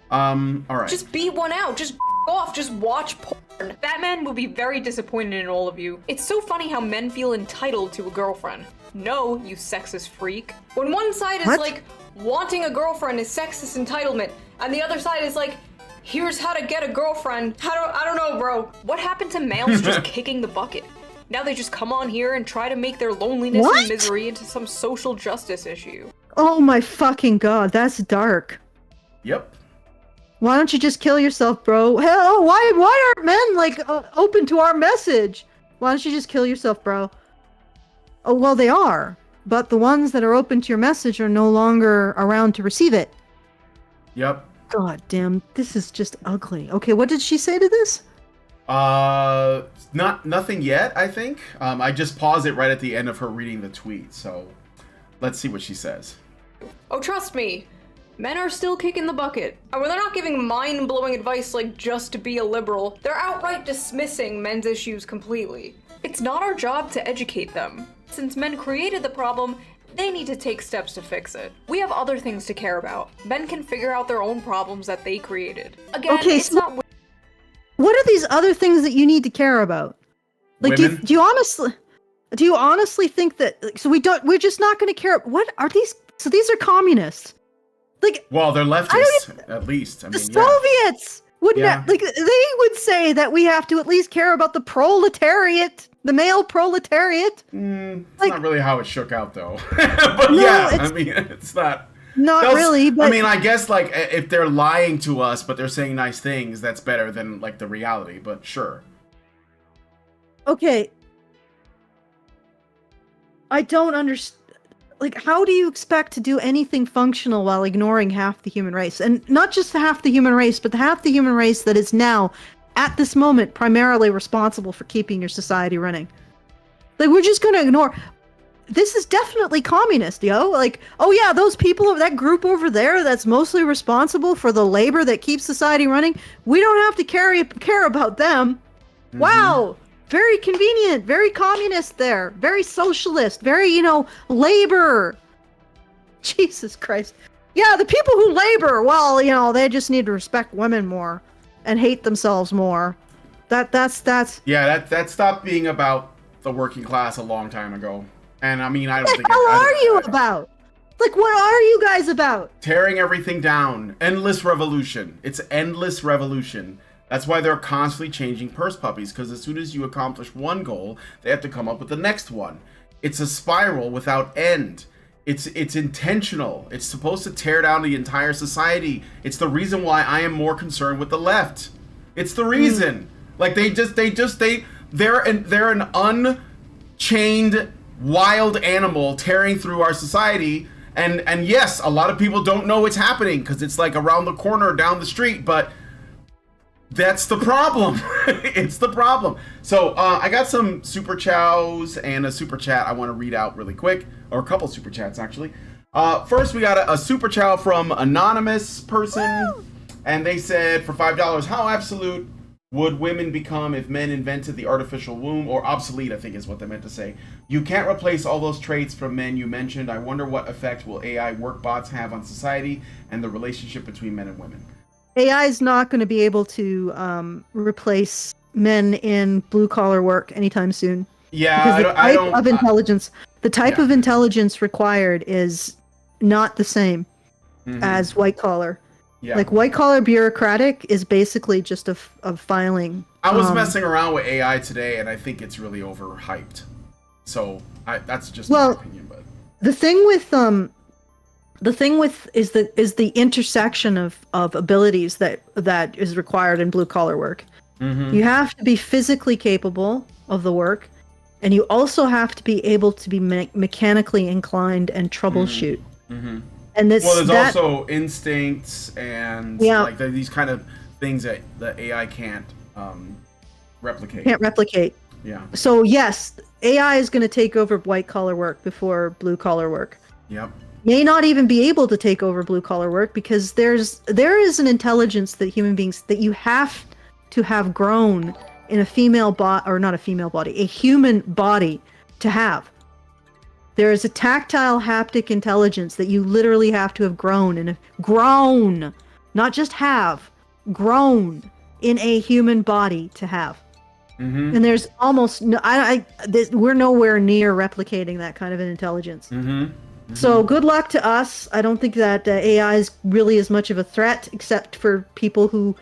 So, all right. Just beat one out. Just off. Just watch porn. That man will be very disappointed in all of you. It's so funny how men feel entitled to a girlfriend. No, you sexist freak. When one side is like, wanting a girlfriend is sexist entitlement, and the other side is like, here's how to get a girlfriend. I don't know, bro. What happened to males just kicking the bucket? Now they just come on here and try to make their loneliness and misery into some social justice issue. Oh my fucking god, that's dark. Yep. Why don't you just kill yourself, bro? Hell, why aren't men like open to our message? Why don't you just kill yourself, bro? Oh, well, they are, but the ones that are open to your message are no longer around to receive it. Yep. God damn, this is just ugly. Okay, what did she say to this? Nothing yet, I think. I just paused it right at the end of her reading the tweet, so let's see what she says. Oh, trust me. Men are still kicking the bucket. And when they're not giving mind-blowing advice like just to be a liberal, they're outright dismissing men's issues completely. It's not our job to educate them. Since men created the problem, they need to take steps to fix it. We have other things to care about. Men can figure out their own problems that they created. Again, okay, it's not... What are these other things that you need to care about? Like, do you honestly think that, like, so we're just not going to care? What are these? So these are communists. Like, well, they're leftists, at least. I mean, Soviets would not, like, they would say that we have to at least care about the proletariat, the male proletariat. It's not really how it shook out, though. But no, yeah, I mean, it's not. Not really, but I mean, I guess like if they're lying to us, but they're saying nice things, that's better than like the reality. But sure. Okay. I don't understand. Like, how do you expect to do anything functional while ignoring half the human race? And not just half the human race, but the half the human race that is now, at this moment, primarily responsible for keeping your society running. Like, we're just going to ignore. This is definitely communist, yo. Like, oh yeah, those people, that group over there that's mostly responsible for the labor that keeps society running, we don't have to care about them. Mm-hmm. Wow. Very convenient, very communist there, very socialist, very, labor. Jesus Christ. Yeah, the people who labor, well, they just need to respect women more and hate themselves more. That's Yeah, that stopped being about the working class a long time ago. And I mean, I don't think... What are you about? Like, what are you guys about? Tearing everything down. Endless revolution. It's endless revolution. That's why they're constantly changing purse puppies, because as soon as you accomplish one goal, they have to come up with the next one. It's a spiral without end. It's intentional. It's supposed to tear down the entire society. It's the reason why I am more concerned with the left. It's the reason. Like they're an unchained wild animal tearing through our society. And yes, a lot of people don't know what's happening because it's like around the corner down the street, but that's the problem. It's the problem. So I got some super chows and a super chat I want to read out really quick, or a couple super chats actually. First, we got a super chow from anonymous person, and they said for $5, how absolute would women become if men invented the artificial womb, or obsolete, I think is what they meant to say. You can't replace all those traits from men you mentioned. I wonder what effect will AI work bots have on society and the relationship between men and women. AI is not going to be able to replace men in blue-collar work anytime soon. Yeah, the type of intelligence required is not the same as white-collar. Yeah. Like, white-collar bureaucratic is basically just a filing. I was messing around with AI today, and I think it's really overhyped. So that's just my opinion. But the thing with is the intersection of abilities that is required in blue collar work. Mm-hmm. You have to be physically capable of the work, and you also have to be able to be mechanically inclined and troubleshoot. Mm-hmm. And there's also instincts and like these kind of things that the AI can't replicate. Can't replicate. Yeah. So yes, AI is going to take over white collar work before blue collar work. Yep. May not even be able to take over blue collar work because there is an intelligence that human beings that you have to have grown in a human body to have. There is a tactile haptic intelligence that you literally have to have grown not just have, grown in a human body to have. Mm-hmm. And there's almost no, we're nowhere near replicating that kind of an intelligence. Mm-hmm. Mm-hmm. So good luck to us. I don't think that AI is really as much of a threat, except for people who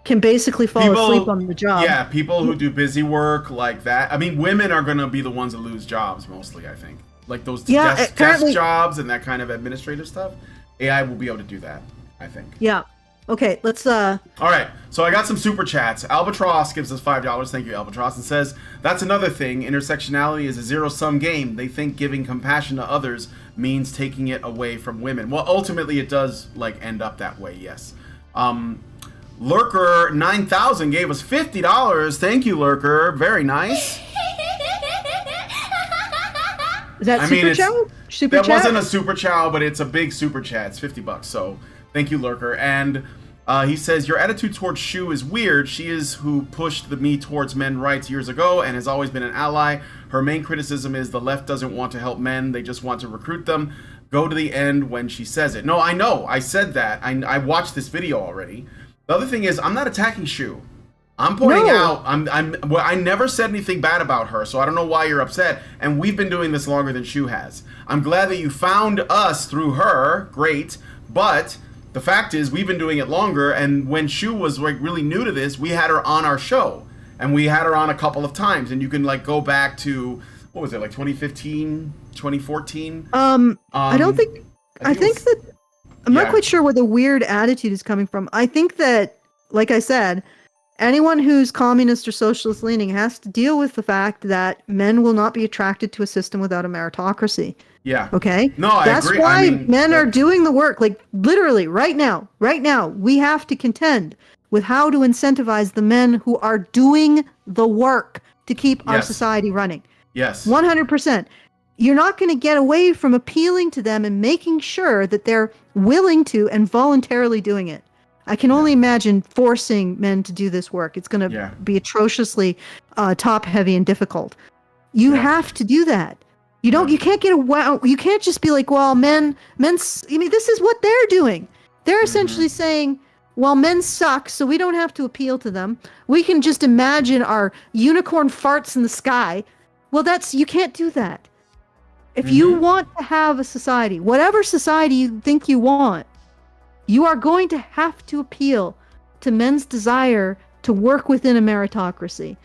can basically fall asleep on the job. Yeah, people who do busy work like that. I mean, women are going to be the ones that lose jobs mostly, I think. Like those desk jobs and that kind of administrative stuff. AI will be able to do that, I think. Yeah. Okay, let's All right. So I got some super chats. Albatross gives us $5. Thank you, Albatross, and says, "That's another thing. Intersectionality is a zero-sum game. They think giving compassion to others means taking it away from women." Well, ultimately it does like end up that way, yes. Lurker 9000 gave us $50. Thank you, Lurker. Very nice. Is that super chow? That wasn't a super chow, but it's a big super chat. It's $50. So thank you, Lurker. And he says, your attitude towards Shoe is weird. She is who pushed me towards men's rights years ago and has always been an ally. Her main criticism is the left doesn't want to help men. They just want to recruit them. Go to the end when she says it. No, I know. I said that. I watched this video already. The other thing is, I'm not attacking Shoe. I'm pointing out, I never said anything bad about her, so I don't know why you're upset. And we've been doing this longer than Shoe has. I'm glad that you found us through her. Great. But the fact is, we've been doing it longer. And when Shoe was like really new to this, we had her on our show. And we had her on a couple of times. And you can like go back to, what was it, like 2015, 2014? I don't think, I think that I'm not quite sure where the weird attitude is coming from. I think that, like I said, anyone who's communist or socialist leaning has to deal with the fact that men will not be attracted to a system without a meritocracy. Yeah. Okay? No, I That's agree. why I mean, men are doing the work. Like, literally, right now, we have to contend with how to incentivize the men who are doing the work to keep our society running. Yes. 100%. You're not going to get away from appealing to them and making sure that they're willing to and voluntarily doing it. I can only imagine forcing men to do this work. It's going to be atrociously top heavy and difficult. You have to do that. You can't get away. You can't just be like, well, men's, I mean, this is what they're doing. They're essentially saying, well, men suck, so we don't have to appeal to them. We can just imagine our unicorn farts in the sky. Well, you can't do that. If you want to have a society, whatever society you think you want, you are going to have to appeal to men's desire to work within a meritocracy.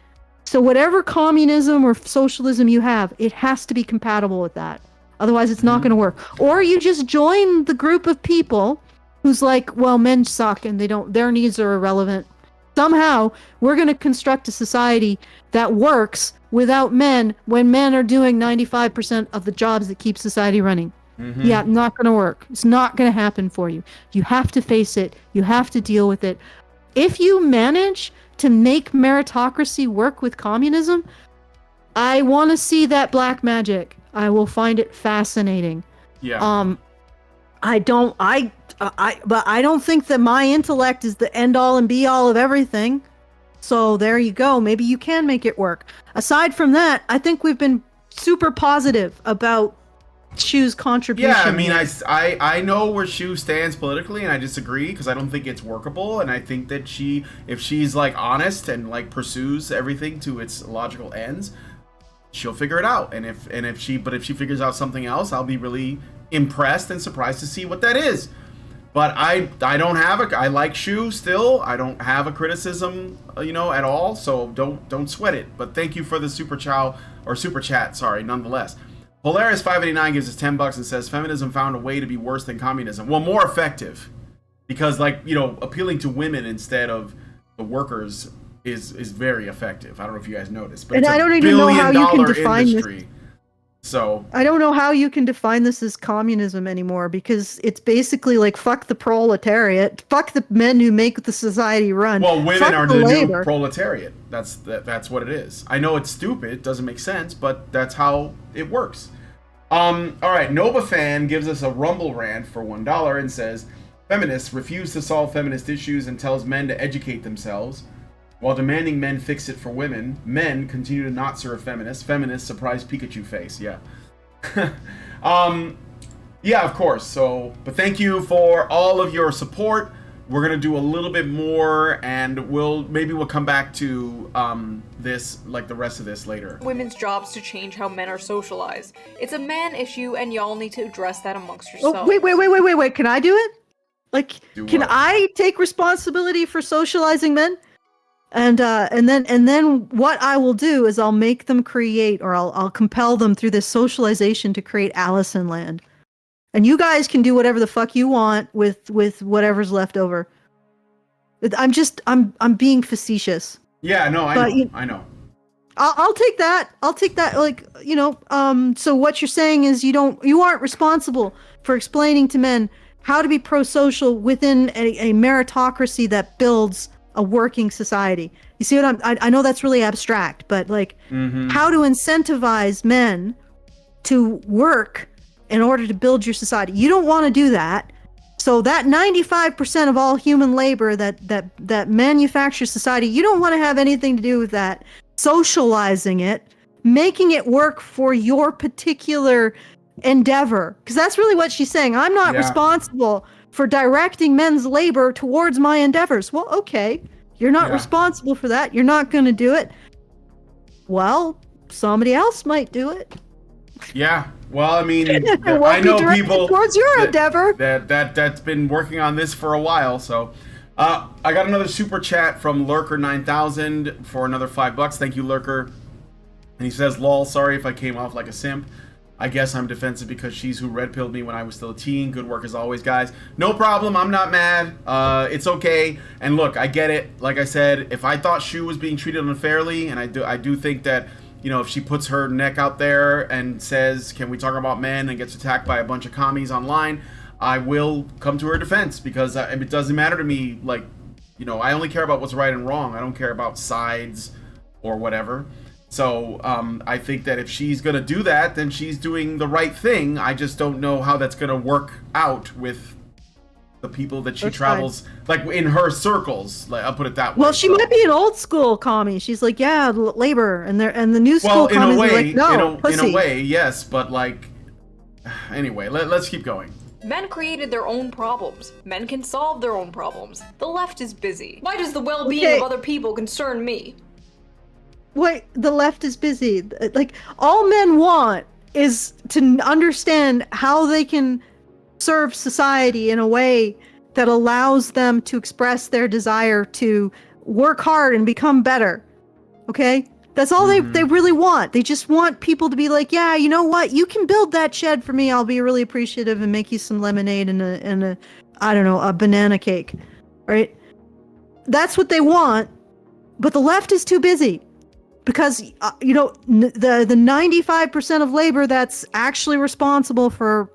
So whatever communism or socialism you have, it has to be compatible with that. Otherwise, it's not going to work. Or you just join the group of people who's like, well, men suck and their needs are irrelevant. Somehow, we're going to construct a society that works without men when men are doing 95% of the jobs that keep society running. Yeah, not going to work. It's not going to happen for you. You have to face it. You have to deal with it. If you manage to make meritocracy work with communism, I want to see that black magic. I will find it fascinating. Yeah. But I don't think that my intellect is the end all and be all of everything. So there you go. Maybe you can make it work. Aside from that, I think we've been super positive about Shoe's contribution. Yeah, I mean, I know where Shoe stands politically, and I disagree because I don't think it's workable. And I think that if she's like honest and like pursues everything to its logical ends, she'll figure it out. And if she figures out something else, I'll be really impressed and surprised to see what that is. But I don't have I like Shoe still. I don't have a criticism, at all. So don't sweat it. But thank you for the super chat. Sorry, nonetheless. Polaris 589 gives us $10 and says feminism found a way to be worse than communism. Well, more effective, because appealing to women instead of the workers is very effective. I don't know if you guys noticed, but and it's I don't even know how you can define industry. This. So I don't know how you can define this as communism anymore, because it's basically like fuck the proletariat, fuck the men who make the society run. Well, women fuck are the labor. new proletariat. That's what it is. I know it's stupid, it doesn't make sense, but that's how it works. All right, Nova Fan gives us a Rumble rant for $1 and says, feminists refuse to solve feminist issues and tells men to educate themselves. While demanding men fix it for women, men continue to not serve feminists. Feminists surprise Pikachu face. Yeah. Yeah, of course. So, but thank you for all of your support. We're gonna do a little bit more, and we'll come back to this, like the rest of this later. Women's jobs to change how men are socialized. It's a man issue, and y'all need to address that amongst yourselves. Oh, wait. Can I do it? Like, can I take responsibility for socializing men? And then what I will do is I'll make them create, or I'll compel them through this socialization to create Allison Land. And you guys can do whatever the fuck you want with whatever's left over. I'm being facetious. Yeah, no, I know. I'll take that. Like, so what you're saying is you aren't responsible for explaining to men how to be pro-social within a meritocracy that builds a working society. You see what I know that's really abstract, but like how to incentivize men to work in order to build your society. You don't want to do that. So that 95% of all human labor that manufactures society, you don't want to have anything to do with that. Socializing it, making it work for your particular endeavor. Because that's really what she's saying. I'm not responsible for directing men's labor towards my endeavors. Well, okay, you're not responsible for that. You're not going to do it. Well, somebody else might do it. Yeah. Well, I mean, I know people towards your endeavor that's been working on this for a while. So, I got another super chat from Lurker9000 for another $5. Thank you, Lurker. And he says, "Lol, sorry if I came off like a simp. I guess I'm defensive because she's who red pilled me when I was still a teen. Good work as always, guys. No problem. I'm not mad. It's okay. And look, I get it. Like I said, if I thought Shoe was being treated unfairly, and I do think that, you know, if she puts her neck out there and says, "Can we talk about men?" and gets attacked by a bunch of commies online, I will come to her defense, because it doesn't matter to me. Like, you know, I only care about what's right and wrong. I don't care about sides or whatever. So I think that if she's going to do that, then she's doing the right thing. I just don't know how that's going to work out with the people that she travels, like in her circles. Like, I'll put it that way. Well, she might be an old school commie. She's like, yeah, labor, and the new school commies are like, no, pussy. In a way, yes, but like, anyway, let's keep going. Men created their own problems. Men can solve their own problems. The left is busy. Why does the well-being of other people concern me? Wait, the left is busy. Like, all men want is to understand how they can serve society in a way that allows them to express their desire to work hard and become better. Okay? That's all they really want. They just want people to be like, yeah, you know what? You can build that shed for me. I'll be really appreciative and make you some lemonade and a I don't know, a banana cake. Right? That's what they want. But the left is too busy. Because, you know, the 95% of labor that's actually responsible for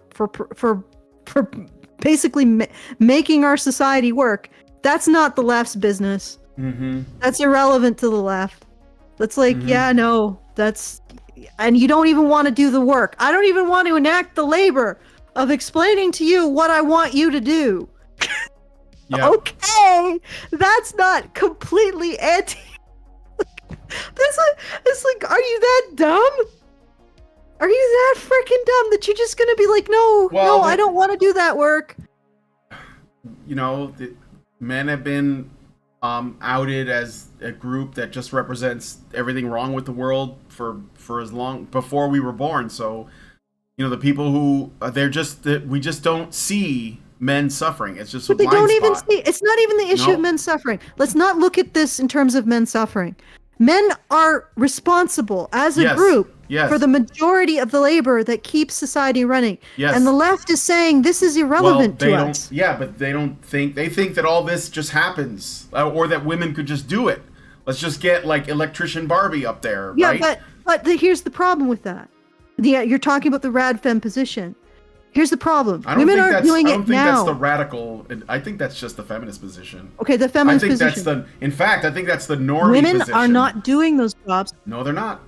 basically making our society work, that's not the left's business. That's irrelevant to the left. That's like, yeah, no, that's, and you don't even want to do the work. I don't even want to enact the labor of explaining to you what I want you to do. Yep. Okay, that's not completely anti. It's like, are you that dumb? Are you that freaking dumb that you're just gonna be like, no, I don't want to do that work? You know, the men have been outed as a group that just represents everything wrong with the world for as long before we were born. So, you know, the people who we just don't see men suffering. It's just a blind spot. But they don't even see. It's not even the issue of men suffering. Let's not look at this in terms of men suffering. Men are responsible as a group for the majority of the labor that keeps society running. Yes. And the left is saying this is irrelevant to us. Yeah, but they think that all this just happens, or that women could just do it. Let's just get like electrician Barbie up there, right? Yeah, but here's the problem with that. You're talking about the rad femme position. Here's the problem. Women aren't doing it now. I don't think that's the radical. I think that's just the feminist position. Okay, the feminist position. In fact, I think that's the normie position. Women are not doing those jobs. No, they're not.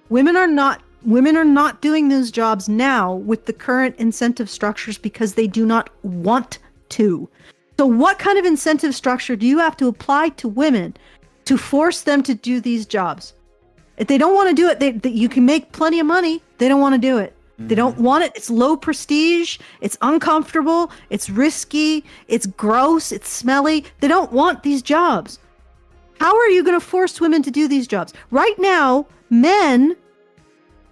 Women are not doing those jobs now with the current incentive structures because they do not want to. So what kind of incentive structure do you have to apply to women to force them to do these jobs? If they don't want to do it, you can make plenty of money. They don't want to do it. They don't want it. It's low prestige. It's uncomfortable. It's risky. It's gross. It's smelly. They don't want these jobs. How are you going to force women to do these jobs? Right now, men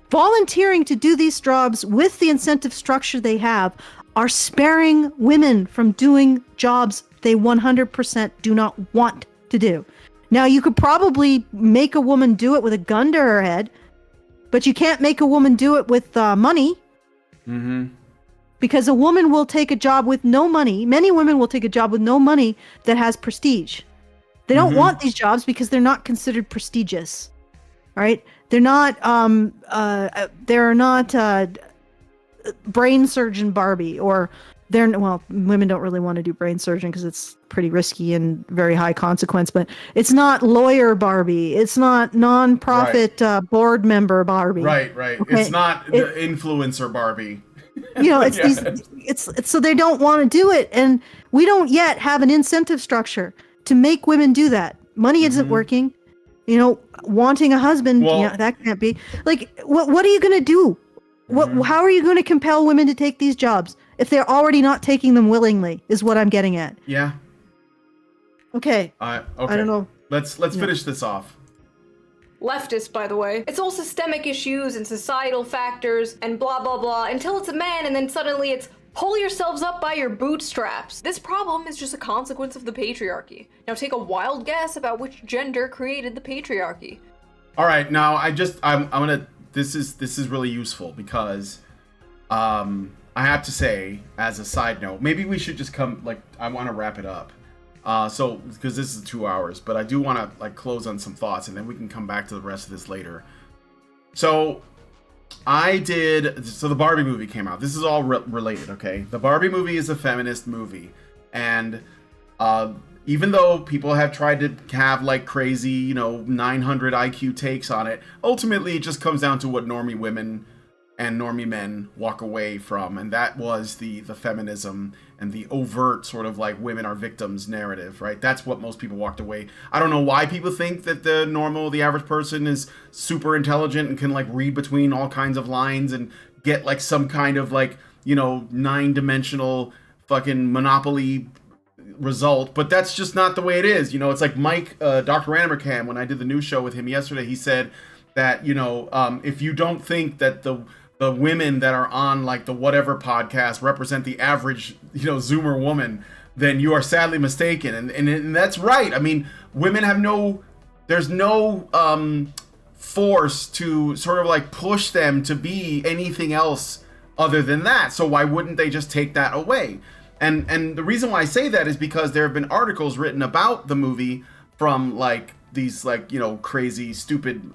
volunteering to do these jobs with the incentive structure they have are sparing women from doing jobs they 100% do not want to do. Now, you could probably make a woman do it with a gun to her head, but you can't make a woman do it with money. Because a woman will take a job with no money. Many women will take a job with no money that has prestige. They don't want these jobs because they're not considered prestigious. All right? They're not brain surgeon Barbie, or women don't really want to do brain surgeon because it's pretty risky and very high consequence, but it's not lawyer Barbie. It's not nonprofit board member Barbie. Right. Okay? It's not the influencer Barbie. You know, it's it's so they don't want to do it. And we don't yet have an incentive structure to make women do that. Money isn't working. You know, wanting a husband, that can't be. Like, what are you going to do? How are you going to compel women to take these jobs if they're already not taking them willingly, is what I'm getting at. Yeah. Okay. Okay. I don't know. Let's finish this off. Leftist, by the way. It's all systemic issues and societal factors and blah blah blah until it's a man and then suddenly it's pull yourselves up by your bootstraps. This problem is just a consequence of the patriarchy. Now take a wild guess about which gender created the patriarchy. All right, now I'm gonna this is really useful because I have to say, as a side note, maybe we should just come, like, I want to wrap it up. So because this is 2 hours, but I do want to like close on some thoughts, and then we can come back to the rest of this later. So the Barbie movie came out. This is all related, okay? The Barbie movie is a feminist movie, and even though people have tried to have like crazy, 900 IQ takes on it, ultimately it just comes down to what normie women and normie men walk away from, and that was the feminism and the overt sort of like women are victims narrative, right? That's what most people walked away. I don't know why people think that the average person is super intelligent and can like read between all kinds of lines and get like some kind of like, 9-dimensional fucking Monopoly result, but that's just not the way it is. It's like Mike, Dr. Ranamercam, when I did the news show with him yesterday, he said that, if you don't think that the women that are on like the whatever podcast represent the average, Zoomer woman, then you are sadly mistaken. And that's right. I mean, women have there's no force to sort of like push them to be anything else other than that. So why wouldn't they just take that away? And the reason why I say that is because there have been articles written about the movie from like these like, crazy, stupid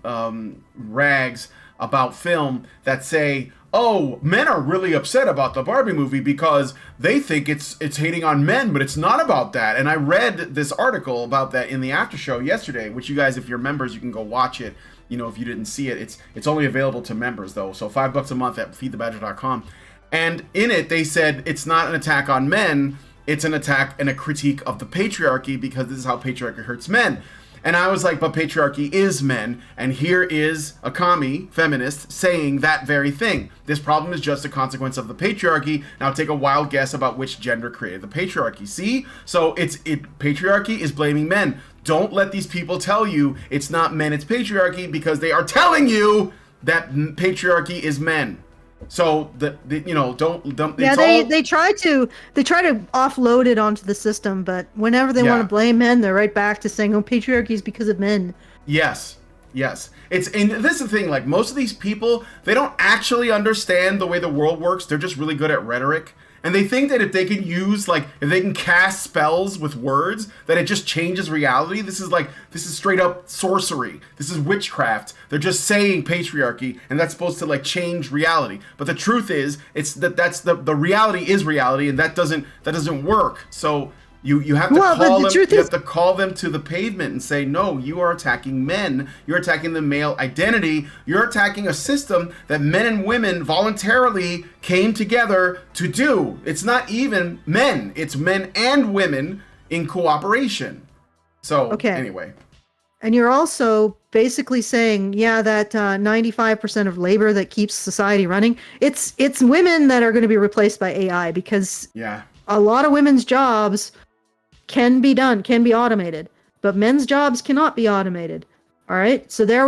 rags about film that say, oh, men are really upset about the Barbie movie because they think it's hating on men, but it's not about that. And I read this article about that in the after show yesterday, which you guys, if you're members, you can go watch it. If you didn't see it, it's only available to members though. So $5 a month at feedthebadger.com. And in it, they said it's not an attack on men, it's an attack and a critique of the patriarchy because this is how patriarchy hurts men. And I was like, but patriarchy is men, and here is a commie feminist saying that very thing. This problem is just a consequence of the patriarchy. Now take a wild guess about which gender created the patriarchy. See? So patriarchy is blaming men. Don't let these people tell you it's not men, it's patriarchy, because they are telling you that patriarchy is men. So don't. Yeah, they try to offload it onto the system, but whenever they want to blame men, they're right back to saying, "Oh, patriarchy is because of men." Yes. And this is the thing. Like most of these people, they don't actually understand the way the world works. They're just really good at rhetoric. And they think that if they can cast spells with words, that it just changes reality. This is straight up sorcery. This is witchcraft. They're just saying patriarchy, and that's supposed to like change reality. But the truth is, that's the reality is reality, and that doesn't work. So you have to call them to the pavement and say, no, you are attacking men. You're attacking the male identity. You're attacking a system that men and women voluntarily came together to do. It's not even men. It's men and women in cooperation. So anyway. And you're also basically saying, that 95% of labor that keeps society running, it's women that are going to be replaced by AI because a lot of women's jobs can be automated, but men's jobs cannot be automated. All right, so here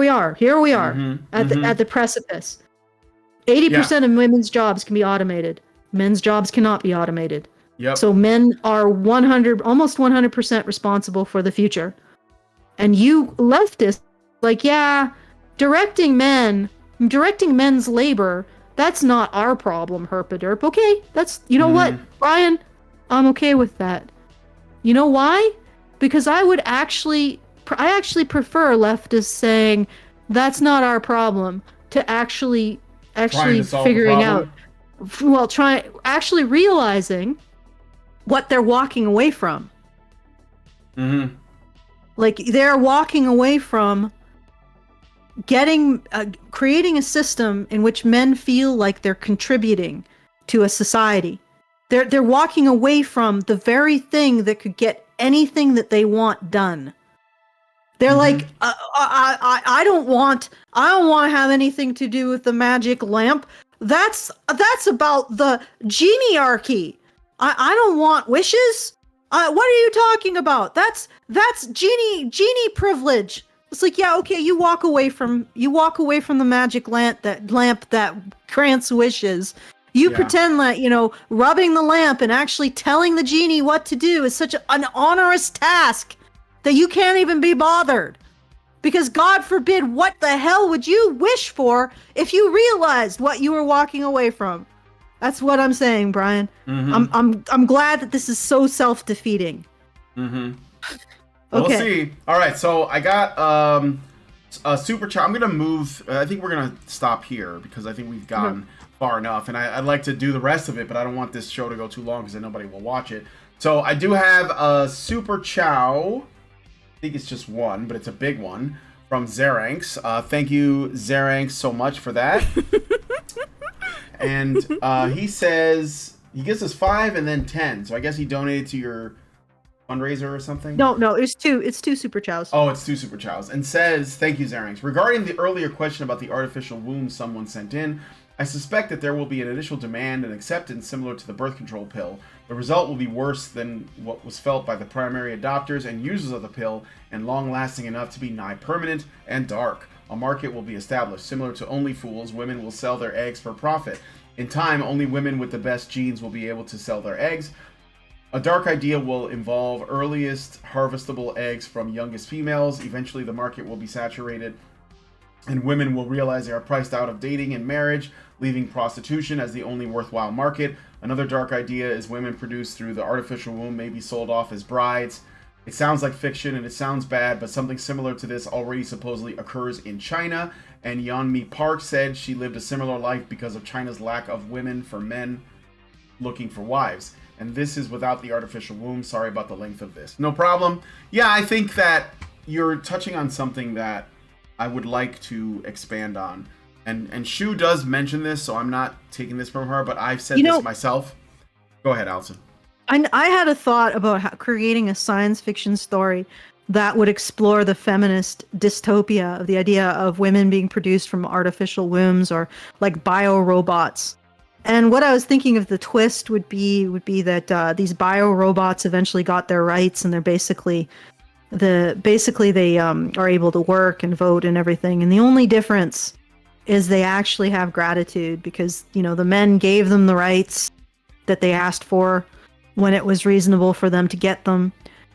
we are at the precipice. 80% of women's jobs can be automated. Men's jobs cannot be automated. Yep. So men are almost 100% responsible for the future. And you leftists, directing men's labor, that's not our problem, herpaderp. Okay, that's, what, Brian, I'm okay with that. You know why? Because I actually prefer leftists saying that's not our problem to actually figuring out, actually realizing what they're walking away from. Mm-hmm. Like they're walking away from creating a system in which men feel like they're contributing to a society. They're walking away from the very thing that could get anything that they want done. They're like, I don't want to have anything to do with the magic lamp. That's about the geniarchy. I don't want wishes. What are you talking about? That's genie privilege. It's like, you walk away from the magic lamp that grants wishes. You pretend like, rubbing the lamp and actually telling the genie what to do is such an onerous task that you can't even be bothered. Because God forbid, what the hell would you wish for if you realized what you were walking away from? That's what I'm saying, Brian. I'm glad that this is so self-defeating. Okay. Okay. We'll see. All right, so I got a super chat. I'm gonna move. I think we're gonna stop here because I think we've gone far enough, and I'd like to do the rest of it, but I don't want this show to go too long because then nobody will watch it. So I do have a super chow. I think it's just one, but it's a big one from Zeranx. Thank you, Zeranx, so much for that. And he says he gives us 5 and then 10. So I guess he donated to your fundraiser or something. No, it's two super chows. Oh, it's 2 super chows. And says, thank you, Zeranx. Regarding the earlier question about the artificial womb someone sent in, I suspect that there will be an initial demand and acceptance similar to the birth control pill. The result will be worse than what was felt by the primary adopters and users of the pill, and long-lasting enough to be nigh permanent and dark. A market will be established. Similar to Only Fools, women will sell their eggs for profit. In time, only women with the best genes will be able to sell their eggs. A dark idea will involve earliest harvestable eggs from youngest females. Eventually, the market will be saturated, and women will realize they are priced out of dating and marriage, leaving prostitution as the only worthwhile market. Another dark idea is women produced through the artificial womb may be sold off as brides. It sounds like fiction and it sounds bad, but something similar to this already supposedly occurs in China. And Yeonmi Park said she lived a similar life because of China's lack of women for men looking for wives. And this is without the artificial womb. Sorry about the length of this. No problem. Yeah, I think that you're touching on something that I would like to expand on. And Shu does mention this, so I'm not taking this from her, but I've said this myself. Go ahead, Allison. I had a thought about creating a science fiction story that would explore the feminist dystopia of the idea of women being produced from artificial wombs or like bio-robots. And what I was thinking of the twist would be that these bio-robots eventually got their rights, and they're basically they are able to work and vote and everything. And the only difference is they actually have gratitude because, the men gave them the rights that they asked for when it was reasonable for them to get them.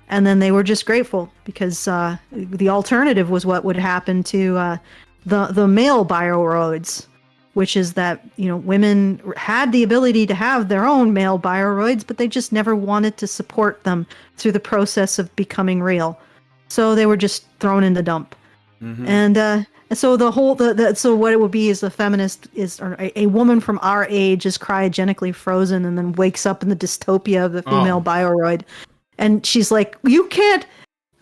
And then they were just grateful because the alternative was what would happen to the male bioroids, which is that, women had the ability to have their own male bioroids, but they just never wanted to support them through the process of becoming real. So they were just thrown in the dump. And so so what it would be is a feminist or a woman from our age is cryogenically frozen and then wakes up in the dystopia of the female bioroid. And she's like, you can't.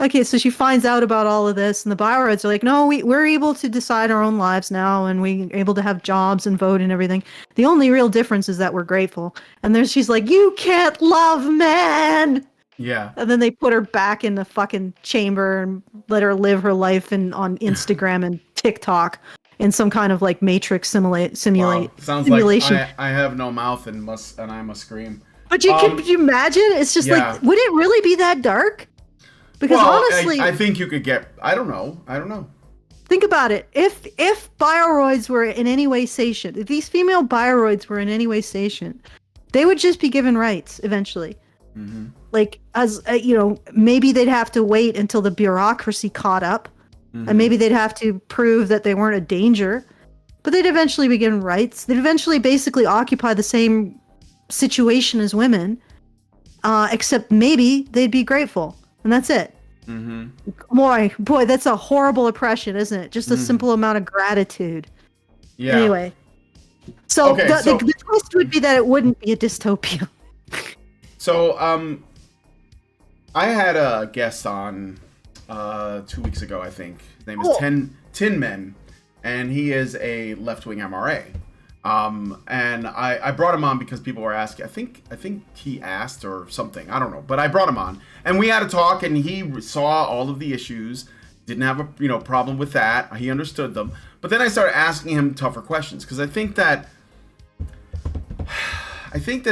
Okay, so she finds out about all of this, and the bioroids are like, no, we're able to decide our own lives now, and we're able to have jobs and vote and everything. The only real difference is that we're grateful. And then she's like, you can't love men. Yeah. And then they put her back in the fucking chamber and let her live her life on Instagram and TikTok in some kind of like Matrix simulation. Like I have no mouth and I must scream. But could you imagine? It's just like, would it really be that dark? Because honestly, I think you could get. I don't know. Think about it. If bioroids were in any way sentient, if these female bioroids were in any way sentient, they would just be given rights eventually. Mm-hmm. Like, as maybe they'd have to wait until the bureaucracy caught up, and maybe they'd have to prove that they weren't a danger, but they'd eventually be given rights. They'd eventually basically occupy the same situation as women, except maybe they'd be grateful, and that's it. Boy, that's a horrible oppression, isn't it? Just a simple amount of gratitude. Yeah. Anyway, so the twist would be that it wouldn't be a dystopia. So, I had a guest on 2 weeks ago, I think. His name is Tin Men, and he is a left-wing MRA. And I brought him on because people were asking. I think he asked or something. I don't know, but I brought him on, and we had a talk, and he saw all of the issues. Didn't have a problem with that. He understood them, but then I started asking him tougher questions because I think that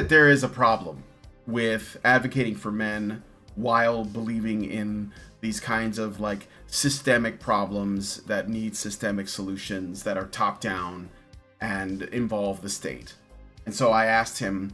there is a problem with advocating for men while believing in these kinds of like systemic problems that need systemic solutions that are top down and involve the state. And so I asked him,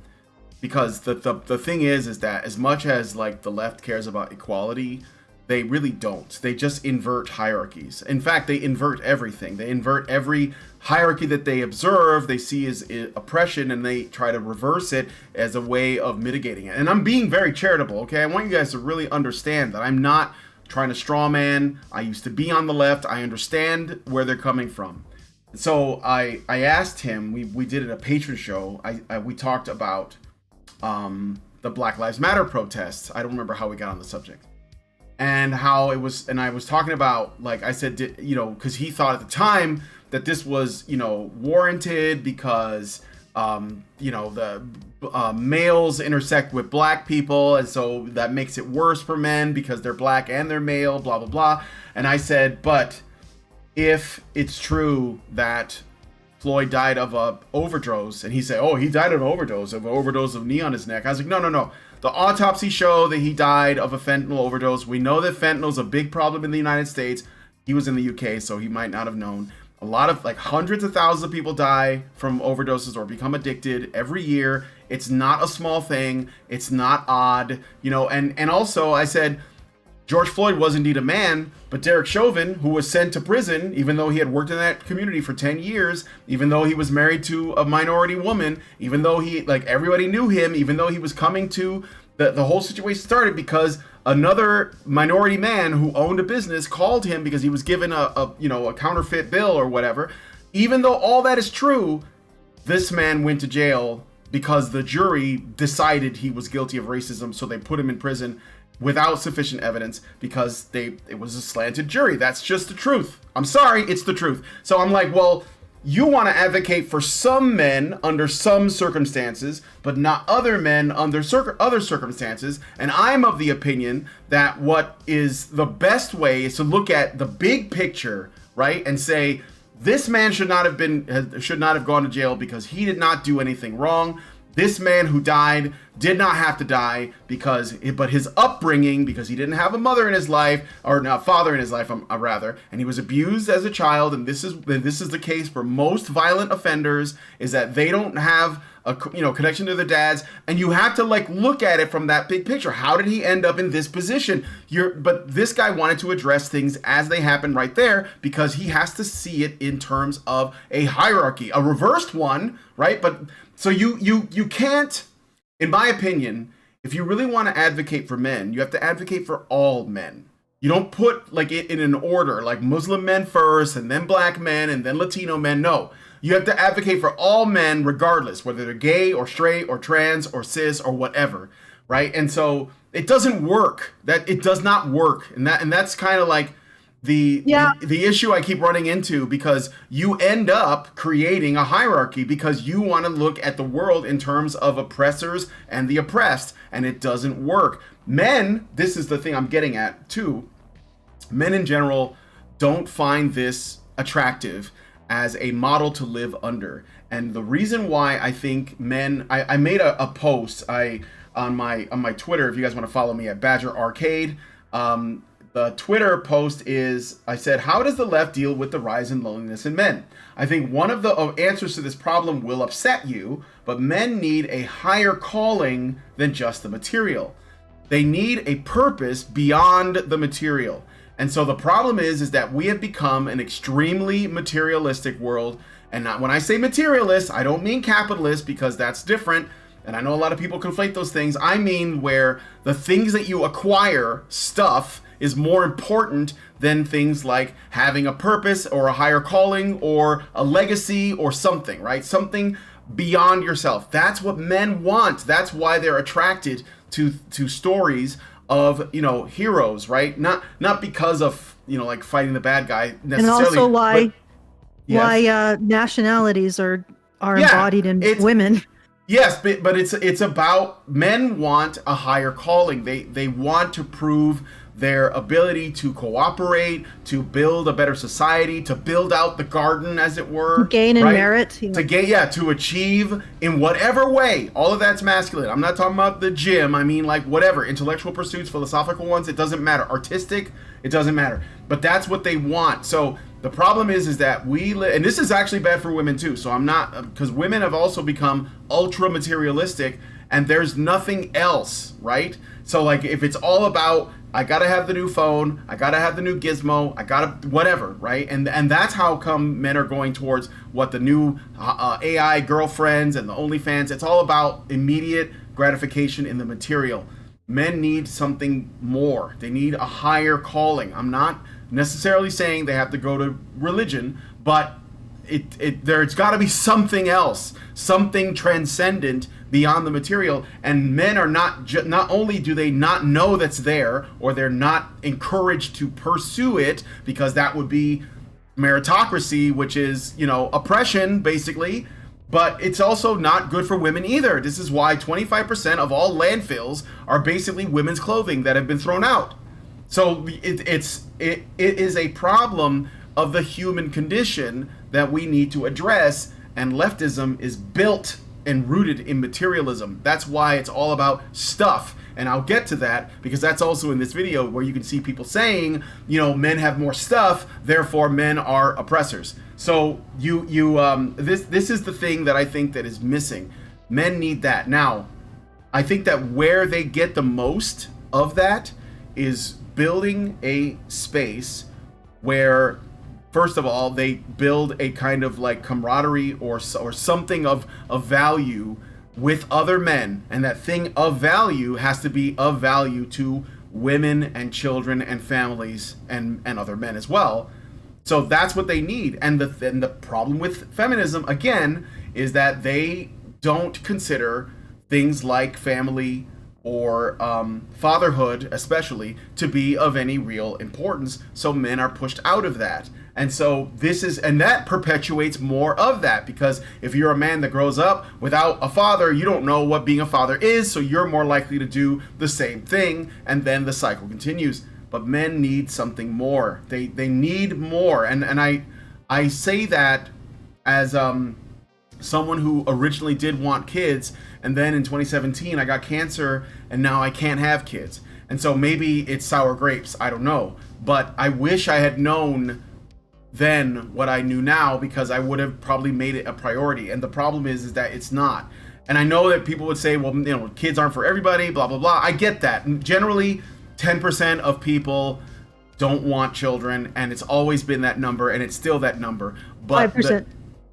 because the thing is that as much as like the left cares about equality, They really don't. They just invert hierarchies. In fact, they invert everything. They invert every hierarchy that they observe, they see as oppression, and they try to reverse it as a way of mitigating it. And I'm being very charitable, okay? I want you guys to really understand that I'm not trying to straw man. I used to be on the left. I understand where they're coming from. So I asked him, we did a patron show. We talked about the Black Lives Matter protests. I don't remember how we got on the subject. And how it was, and I was talking about, like I said, because he thought at the time that this was, warranted because, the males intersect with black people, and so that makes it worse for men because they're black and they're male, blah, blah, blah. And I said, but if it's true that Floyd died of a overdose, and he said, oh, he died of an overdose of knee on his neck. I was like, no. The autopsy showed that he died of a fentanyl overdose. We know that fentanyl is a big problem in the United States. He was in the UK, so he might not have known. A lot of, hundreds of thousands of people die from overdoses or become addicted every year. It's not a small thing. It's not odd, and also I said, George Floyd was indeed a man, but Derek Chauvin, who was sent to prison, even though he had worked in that community for 10 years, even though he was married to a minority woman, even though everybody knew him, even though he was coming to, the whole situation started because another minority man who owned a business called him because he was given a counterfeit bill or whatever. Even though all that is true, this man went to jail because the jury decided he was guilty of racism, so they put him in prison without sufficient evidence because it was a slanted jury. That's just the truth. I'm sorry, it's the truth. So I'm like, well, you want to advocate for some men under some circumstances, but not other men under other circumstances. And I'm of the opinion that what is the best way is to look at the big picture, right? And say, this man should not have gone to jail because he did not do anything wrong. This man who died did not have to die but his upbringing, because he didn't have a mother in his life, or not father in his life, rather, and he was abused as a child. And this is the case for most violent offenders, is that they don't have a connection to their dads, and you have to look at it from that big picture. How did he end up in this position? But this guy wanted to address things as they happen right there because he has to see it in terms of a hierarchy, a reversed one, right? But so you can't, in my opinion, if you really want to advocate for men, you have to advocate for all men. You don't put it in an order, like Muslim men first, and then black men, and then Latino men. No, you have to advocate for all men, regardless, whether they're gay or straight or trans or cis or whatever, right? And so it doesn't work. It does not work, and that's kind of like the issue I keep running into, because you end up creating a hierarchy because you want to look at the world in terms of oppressors and the oppressed, and it doesn't work. Men, this is the thing I'm getting at too, men in general don't find this attractive as a model to live under. And the reason why I think men, I made a post on my Twitter, if you guys want to follow me at Badger Arcade. The Twitter post is, I said, how does the left deal with the rise in loneliness in men? I think one of the answers to this problem will upset you, but men need a higher calling than just the material. They need a purpose beyond the material. And so the problem is that we have become an extremely materialistic world. And when I say materialist, I don't mean capitalist, because that's different. And I know a lot of people conflate those things. I mean where the things that you acquire, stuff, is more important than things like having a purpose or a higher calling or a legacy or something, right? Something beyond yourself. That's what men want. That's why they're attracted to stories of, heroes, right? Not because of, fighting the bad guy necessarily. And also why nationalities are embodied in women. Yes, but it's about, men want a higher calling. They want to prove their ability to cooperate, to build a better society, to build out the garden, as it were. Gain in merit. To achieve in whatever way. All of that's masculine. I'm not talking about the gym. I mean, whatever. Intellectual pursuits, philosophical ones, it doesn't matter. Artistic, it doesn't matter. But that's what they want. So The problem is that and this is actually bad for women too. So I'm not, because women have also become ultra materialistic, and there's nothing else, right? So like, if it's all about, I gotta have the new phone, I gotta have the new gizmo, I gotta whatever, right? And that's how come men are going towards what the new AI girlfriends and the OnlyFans. It's all about immediate gratification in the material. Men need something more. They need a higher calling. I'm not necessarily saying they have to go to religion, but there's got to be something else, something transcendent beyond the material. And men are not only do they not know that's there, or they're not encouraged to pursue it, because that would be meritocracy, which is, you know, oppression basically. But it's also not good for women either. This is why 25% of all landfills are basically women's clothing that have been thrown out. So it is a problem of the human condition that we need to address, and leftism is built and rooted in materialism. That's why it's all about stuff, and I'll get to that, because that's also in this video where you can see people saying, you know, men have more stuff, therefore men are oppressors. So this is the thing that I think that is missing. Men need that. Now, I think that where they get the most of that is building a space where, first of all, they build a kind of like camaraderie or something of value with other men, and that thing of value has to be of value to women and children and families and other men as well. So that's what they need. And the problem with feminism, again, is that they don't consider things like family or fatherhood, especially, to be of any real importance. So men are pushed out of that. And so that perpetuates more of that, because if you're a man that grows up without a father, you don't know what being a father is, so you're more likely to do the same thing, and then the cycle continues. But men need something more. They need more. And I say that as someone who originally did want kids, and then in 2017 I got cancer, and now I can't have kids. And so maybe it's sour grapes, I don't know. But I wish I had known then what I knew now, because I would have probably made it a priority. And the problem is that it's not. And I know that people would say, well, you know, kids aren't for everybody, blah, blah, blah. I get that. And generally, 10% of people don't want children, and it's always been that number, and it's still that number. But 5%.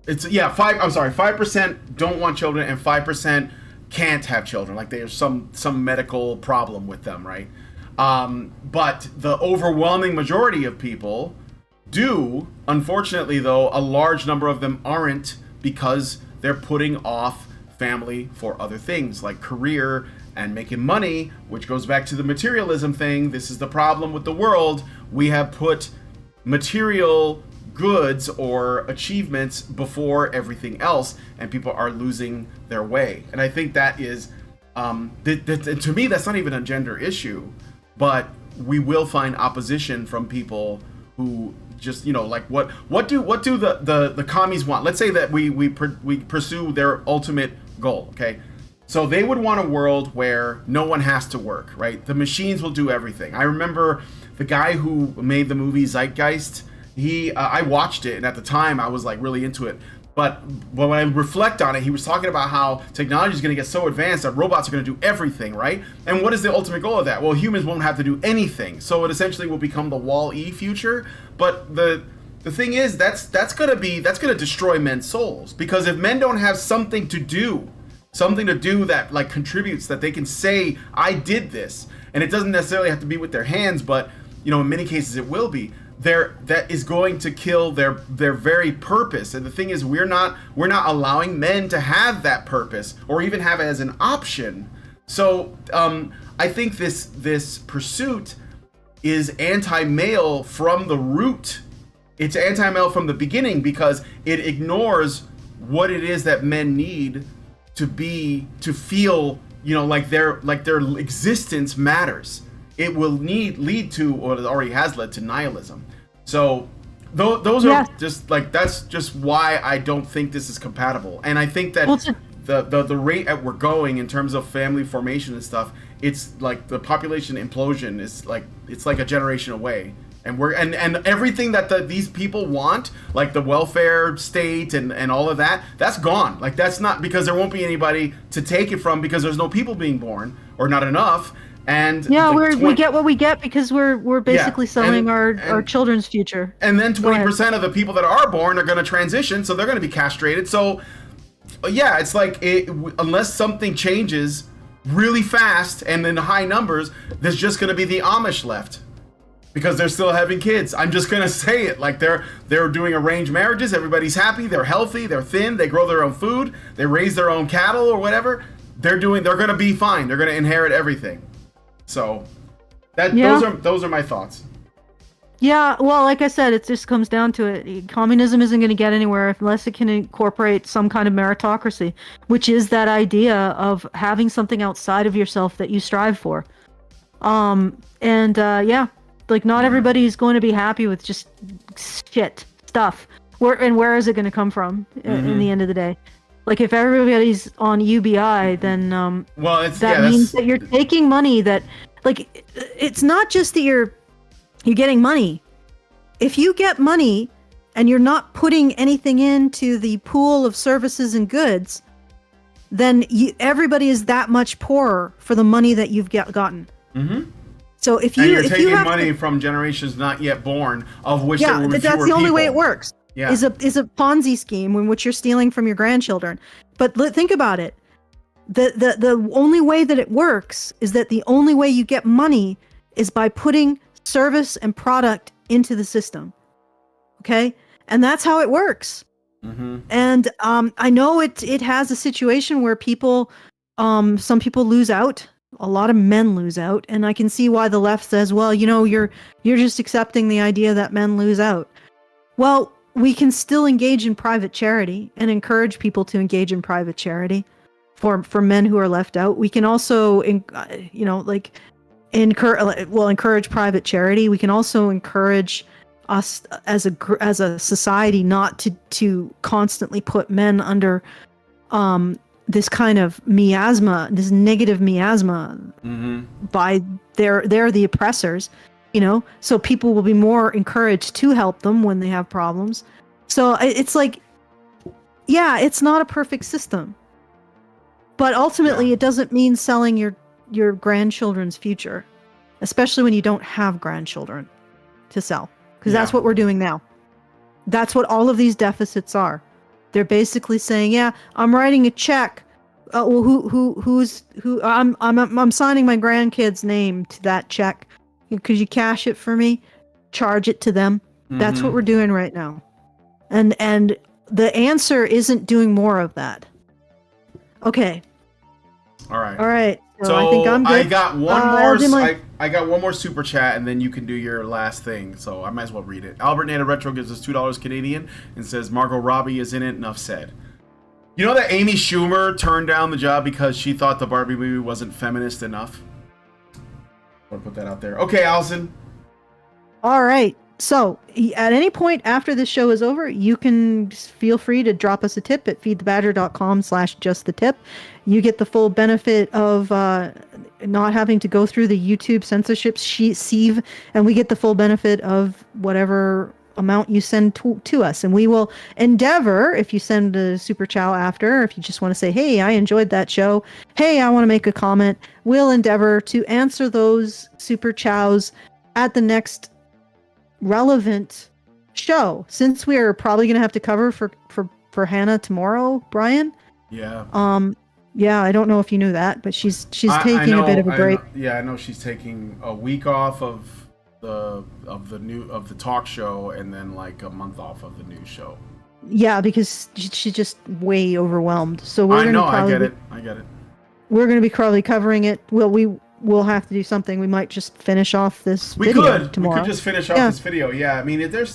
5% don't want children, and 5% can't have children. Like there's some medical problem with them, right? But the overwhelming majority of people do. Unfortunately, though, a large number of them aren't, because they're putting off family for other things like career and making money, which goes back to the materialism thing. This is the problem with the world. We have put material goods or achievements before everything else, and people are losing their way. And I think that is, to me, that's not even a gender issue, but we will find opposition from people who just, you know, like what do the commies want? Let's say that we pursue their ultimate goal, okay? So they would want a world where no one has to work, right? The machines will do everything. I remember the guy who made the movie Zeitgeist. I watched it, and at the time I was like really into it. But when I reflect on it, he was talking about how technology is going to get so advanced that robots are going to do everything, right? And what is the ultimate goal of that? Well, humans won't have to do anything. So it essentially will become the Wall-E future. But the thing is, that's going to destroy men's souls, because if men don't have something to do that like contributes, that they can say, I did this, and it doesn't necessarily have to be with their hands, but you know, in many cases it will be. That is going to kill their very purpose. And the thing is, we're not allowing men to have that purpose, or even have it as an option. So I think this pursuit is anti-male from the root. It's anti-male from the beginning, because it ignores what it is that men need to feel, you know, like their existence matters. It will lead to, or it already has led to, nihilism. So those are just like, that's just why I don't think this is compatible. And I think that the rate at we're going in terms of family formation and stuff, it's like the population implosion is like, it's like a generation away. And everything that these people want, like the welfare state and all of that, that's gone. Like that's not, because there won't be anybody to take it from, because there's no people being born, or not enough. And yeah, we get what we get because we're basically selling our children's future. And then 20% of the people that are born are going to transition, so they're going to be castrated. So yeah, it's like unless something changes really fast and in high numbers, there's just going to be the Amish left, because they're still having kids. I'm just going to say it. Like they're doing arranged marriages. Everybody's happy. They're healthy. They're thin. They grow their own food. They raise their own cattle or whatever. They're going to be fine. They're going to inherit everything. So those are my thoughts. Yeah, well, like I said, it just comes down to it. Communism isn't going to get anywhere unless it can incorporate some kind of meritocracy, which is that idea of having something outside of yourself that you strive for. Like not everybody is going to be happy with just shit stuff. Where is it going to come from in the end of the day? Like if everybody's on UBI, then that means that you're taking money that, like, it's not just that you're getting money. If you get money and you're not putting anything into the pool of services and goods, then everybody is that much poorer for the money that you've gotten. Mm-hmm. So if you're taking money from generations not yet born, of which there will be that's the only people. way it works. Yeah. Is a Ponzi scheme in which you're stealing from your grandchildren. But think about it. The only way that it works is that the only way you get money is by putting service and product into the system. Okay? And that's how it works. Mm-hmm. And I know it has a situation where people, some people lose out. A lot of men lose out, and I can see why the left says, well, you're just accepting the idea that men lose out. Well, we can still engage in private charity and encourage people to engage in private charity for men who are left out. We can also, encourage private charity. We can also encourage us as a society not to constantly put men under this kind of miasma, this negative miasma, by they're the oppressors. So people will be more encouraged to help them when they have problems. So it's like, yeah, it's not a perfect system, but ultimately it doesn't mean selling your grandchildren's future, especially when you don't have grandchildren to sell, because that's what we're doing now. That's what all of these deficits are. They're basically saying, yeah, I'm writing a check. Well, who? I'm signing my grandkid's name to that check. Could you cash it for me? Charge it to them. Mm-hmm. That's what we're doing right now. And the answer isn't doing more of that. Okay. All right. So I think I'm good. I got one more. I got one more super chat, and then you can do your last thing. So I might as well read it. Albert Nada Retro gives us $2 Canadian and says Margot Robbie is in it. Enough said. You know that Amy Schumer turned down the job because she thought the Barbie movie wasn't feminist enough? I'll put that out there. Okay, Allison. All right. So at any point after this show is over, you can feel free to drop us a tip at feedthebadger.com/justthetip. You get the full benefit of not having to go through the YouTube censorship sieve, and we get the full benefit of whatever amount you send to us. And we will endeavor, if you send a super chow after, if you just want to say, hey, I enjoyed that show, hey, I want to make a comment, we'll endeavor to answer those super chows at the next relevant show, since we are probably going to have to cover for Hannah tomorrow, Brian. Yeah. Yeah, I don't know if you knew that, but she's taking a bit of a break. I know she's taking a week off of the talk show, and then like a month off of the news show. Yeah, because she's just way overwhelmed. So we're I get it. We're going to be probably covering it. We'll have to do something. We might just finish off this video tomorrow. We could just finish off this video. Yeah, I mean, there's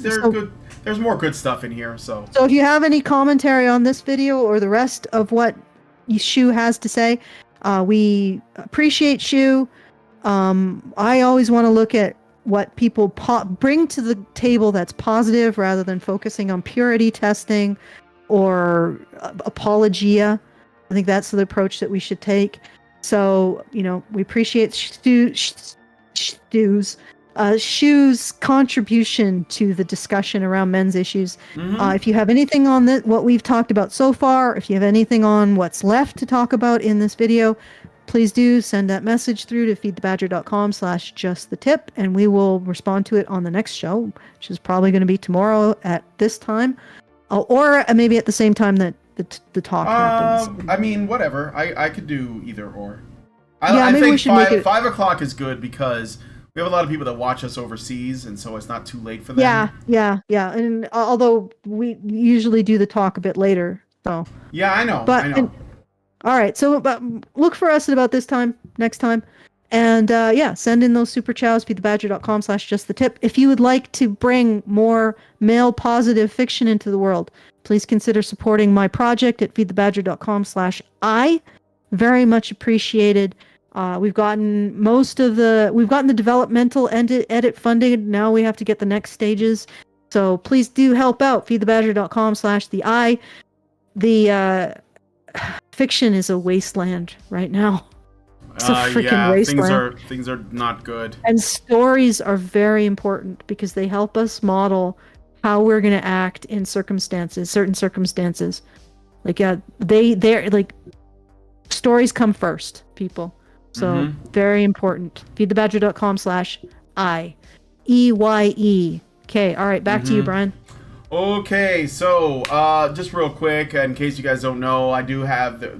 more good stuff in here. So if you have any commentary on this video or the rest of what Shoe has to say, we appreciate Shoe. I always want to look at what people bring to the table that's positive, rather than focusing on purity testing or apologia. I think that's the approach that we should take. So, we appreciate Stu's Shoe's contribution to the discussion around men's issues. If you have anything on what we've talked about so far, if you have anything on what's left to talk about in this video, please do send that message through to feedthebadger.com/justthetip, and we will respond to it on the next show, which is probably going to be tomorrow at this time, or maybe at the same time that the talk happens. I mean, whatever. I could do either or. I think we should make it 5 o'clock is good because we have a lot of people that watch us overseas, and so it's not too late for them. Yeah. And although we usually do the talk a bit later, so. Yeah, I know. All right, so look for us at about this time next time, and send in those super chows. feedthebadger.com/justthetip. If you would like to bring more male positive fiction into the world, please consider supporting my project at feedthebadger.com/I. Very much appreciated. We've gotten the developmental edit funded. Now we have to get the next stages. So please do help out. feedthebadger.com/I. The fiction is a wasteland right now. It's a freaking wasteland. Things are not good. And stories are very important because they help us model how we're going to act in certain circumstances. Like they're like, stories come first, people. So very important. feedthebadger.com/I. EYEK. All right, back to you, Brian. Okay, so just real quick, in case you guys don't know,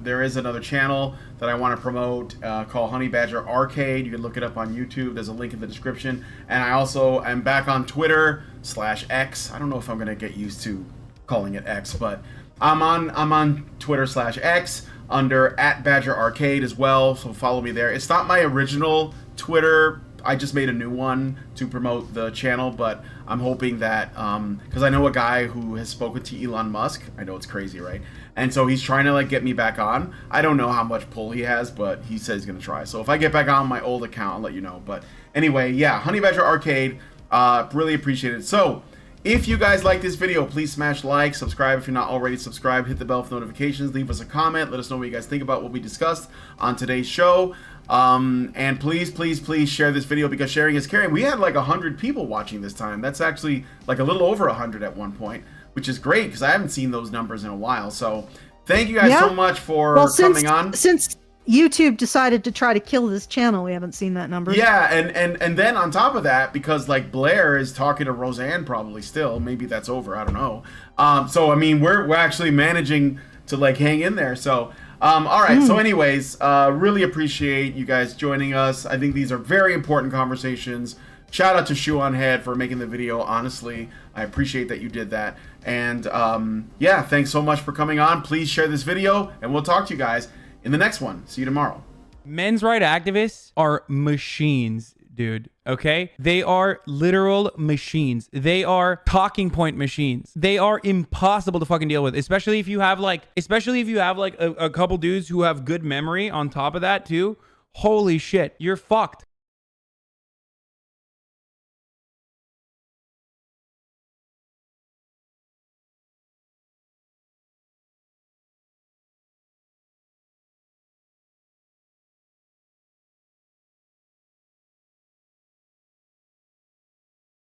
there is another channel that I want to promote called Honey Badger Arcade. You can look it up on YouTube. There's a link in the description. And I also am back on Twitter/X. I don't know if I'm gonna get used to calling it X, but I'm on Twitter/X under @BadgerArcade as well. So follow me there. It's not my original Twitter. I just made a new one to promote the channel, but I'm hoping that, because I know a guy who has spoken to Elon Musk. I know it's crazy, right? And so he's trying to like get me back on. I don't know how much pull he has, but he says he's gonna try. So if I get back on my old account, I'll let you know. But anyway, yeah, Honey Badger Arcade, really appreciate it. So if you guys like this video, please smash like, subscribe if you're not already subscribed, hit the bell for notifications, leave us a comment, let us know what you guys think about what we discussed on today's show. And please share this video because sharing is caring. We had like 100 people watching this time. That's actually like a little over 100 at one point, which is great because I haven't seen those numbers in a while. So thank you guys so much for coming on. Since YouTube decided to try to kill this channel, we haven't seen that number. Yeah, and then on top of that, because like Blair is talking to Roseanne probably still, maybe that's over, I don't know. So I mean, we're actually managing to like hang in there. So all right. So anyways, really appreciate you guys joining us. I think these are very important conversations. Shout out to Shoe0nHead for making the video. Honestly, I appreciate that you did that. And yeah, thanks so much for coming on. Please share this video, and we'll talk to you guys in the next one. See you tomorrow. Men's rights activists are machines, dude. Okay? They are literal machines. They are talking point machines. They are impossible to fucking deal with, especially if you have like a couple dudes who have good memory on top of that too. Holy shit, you're fucked.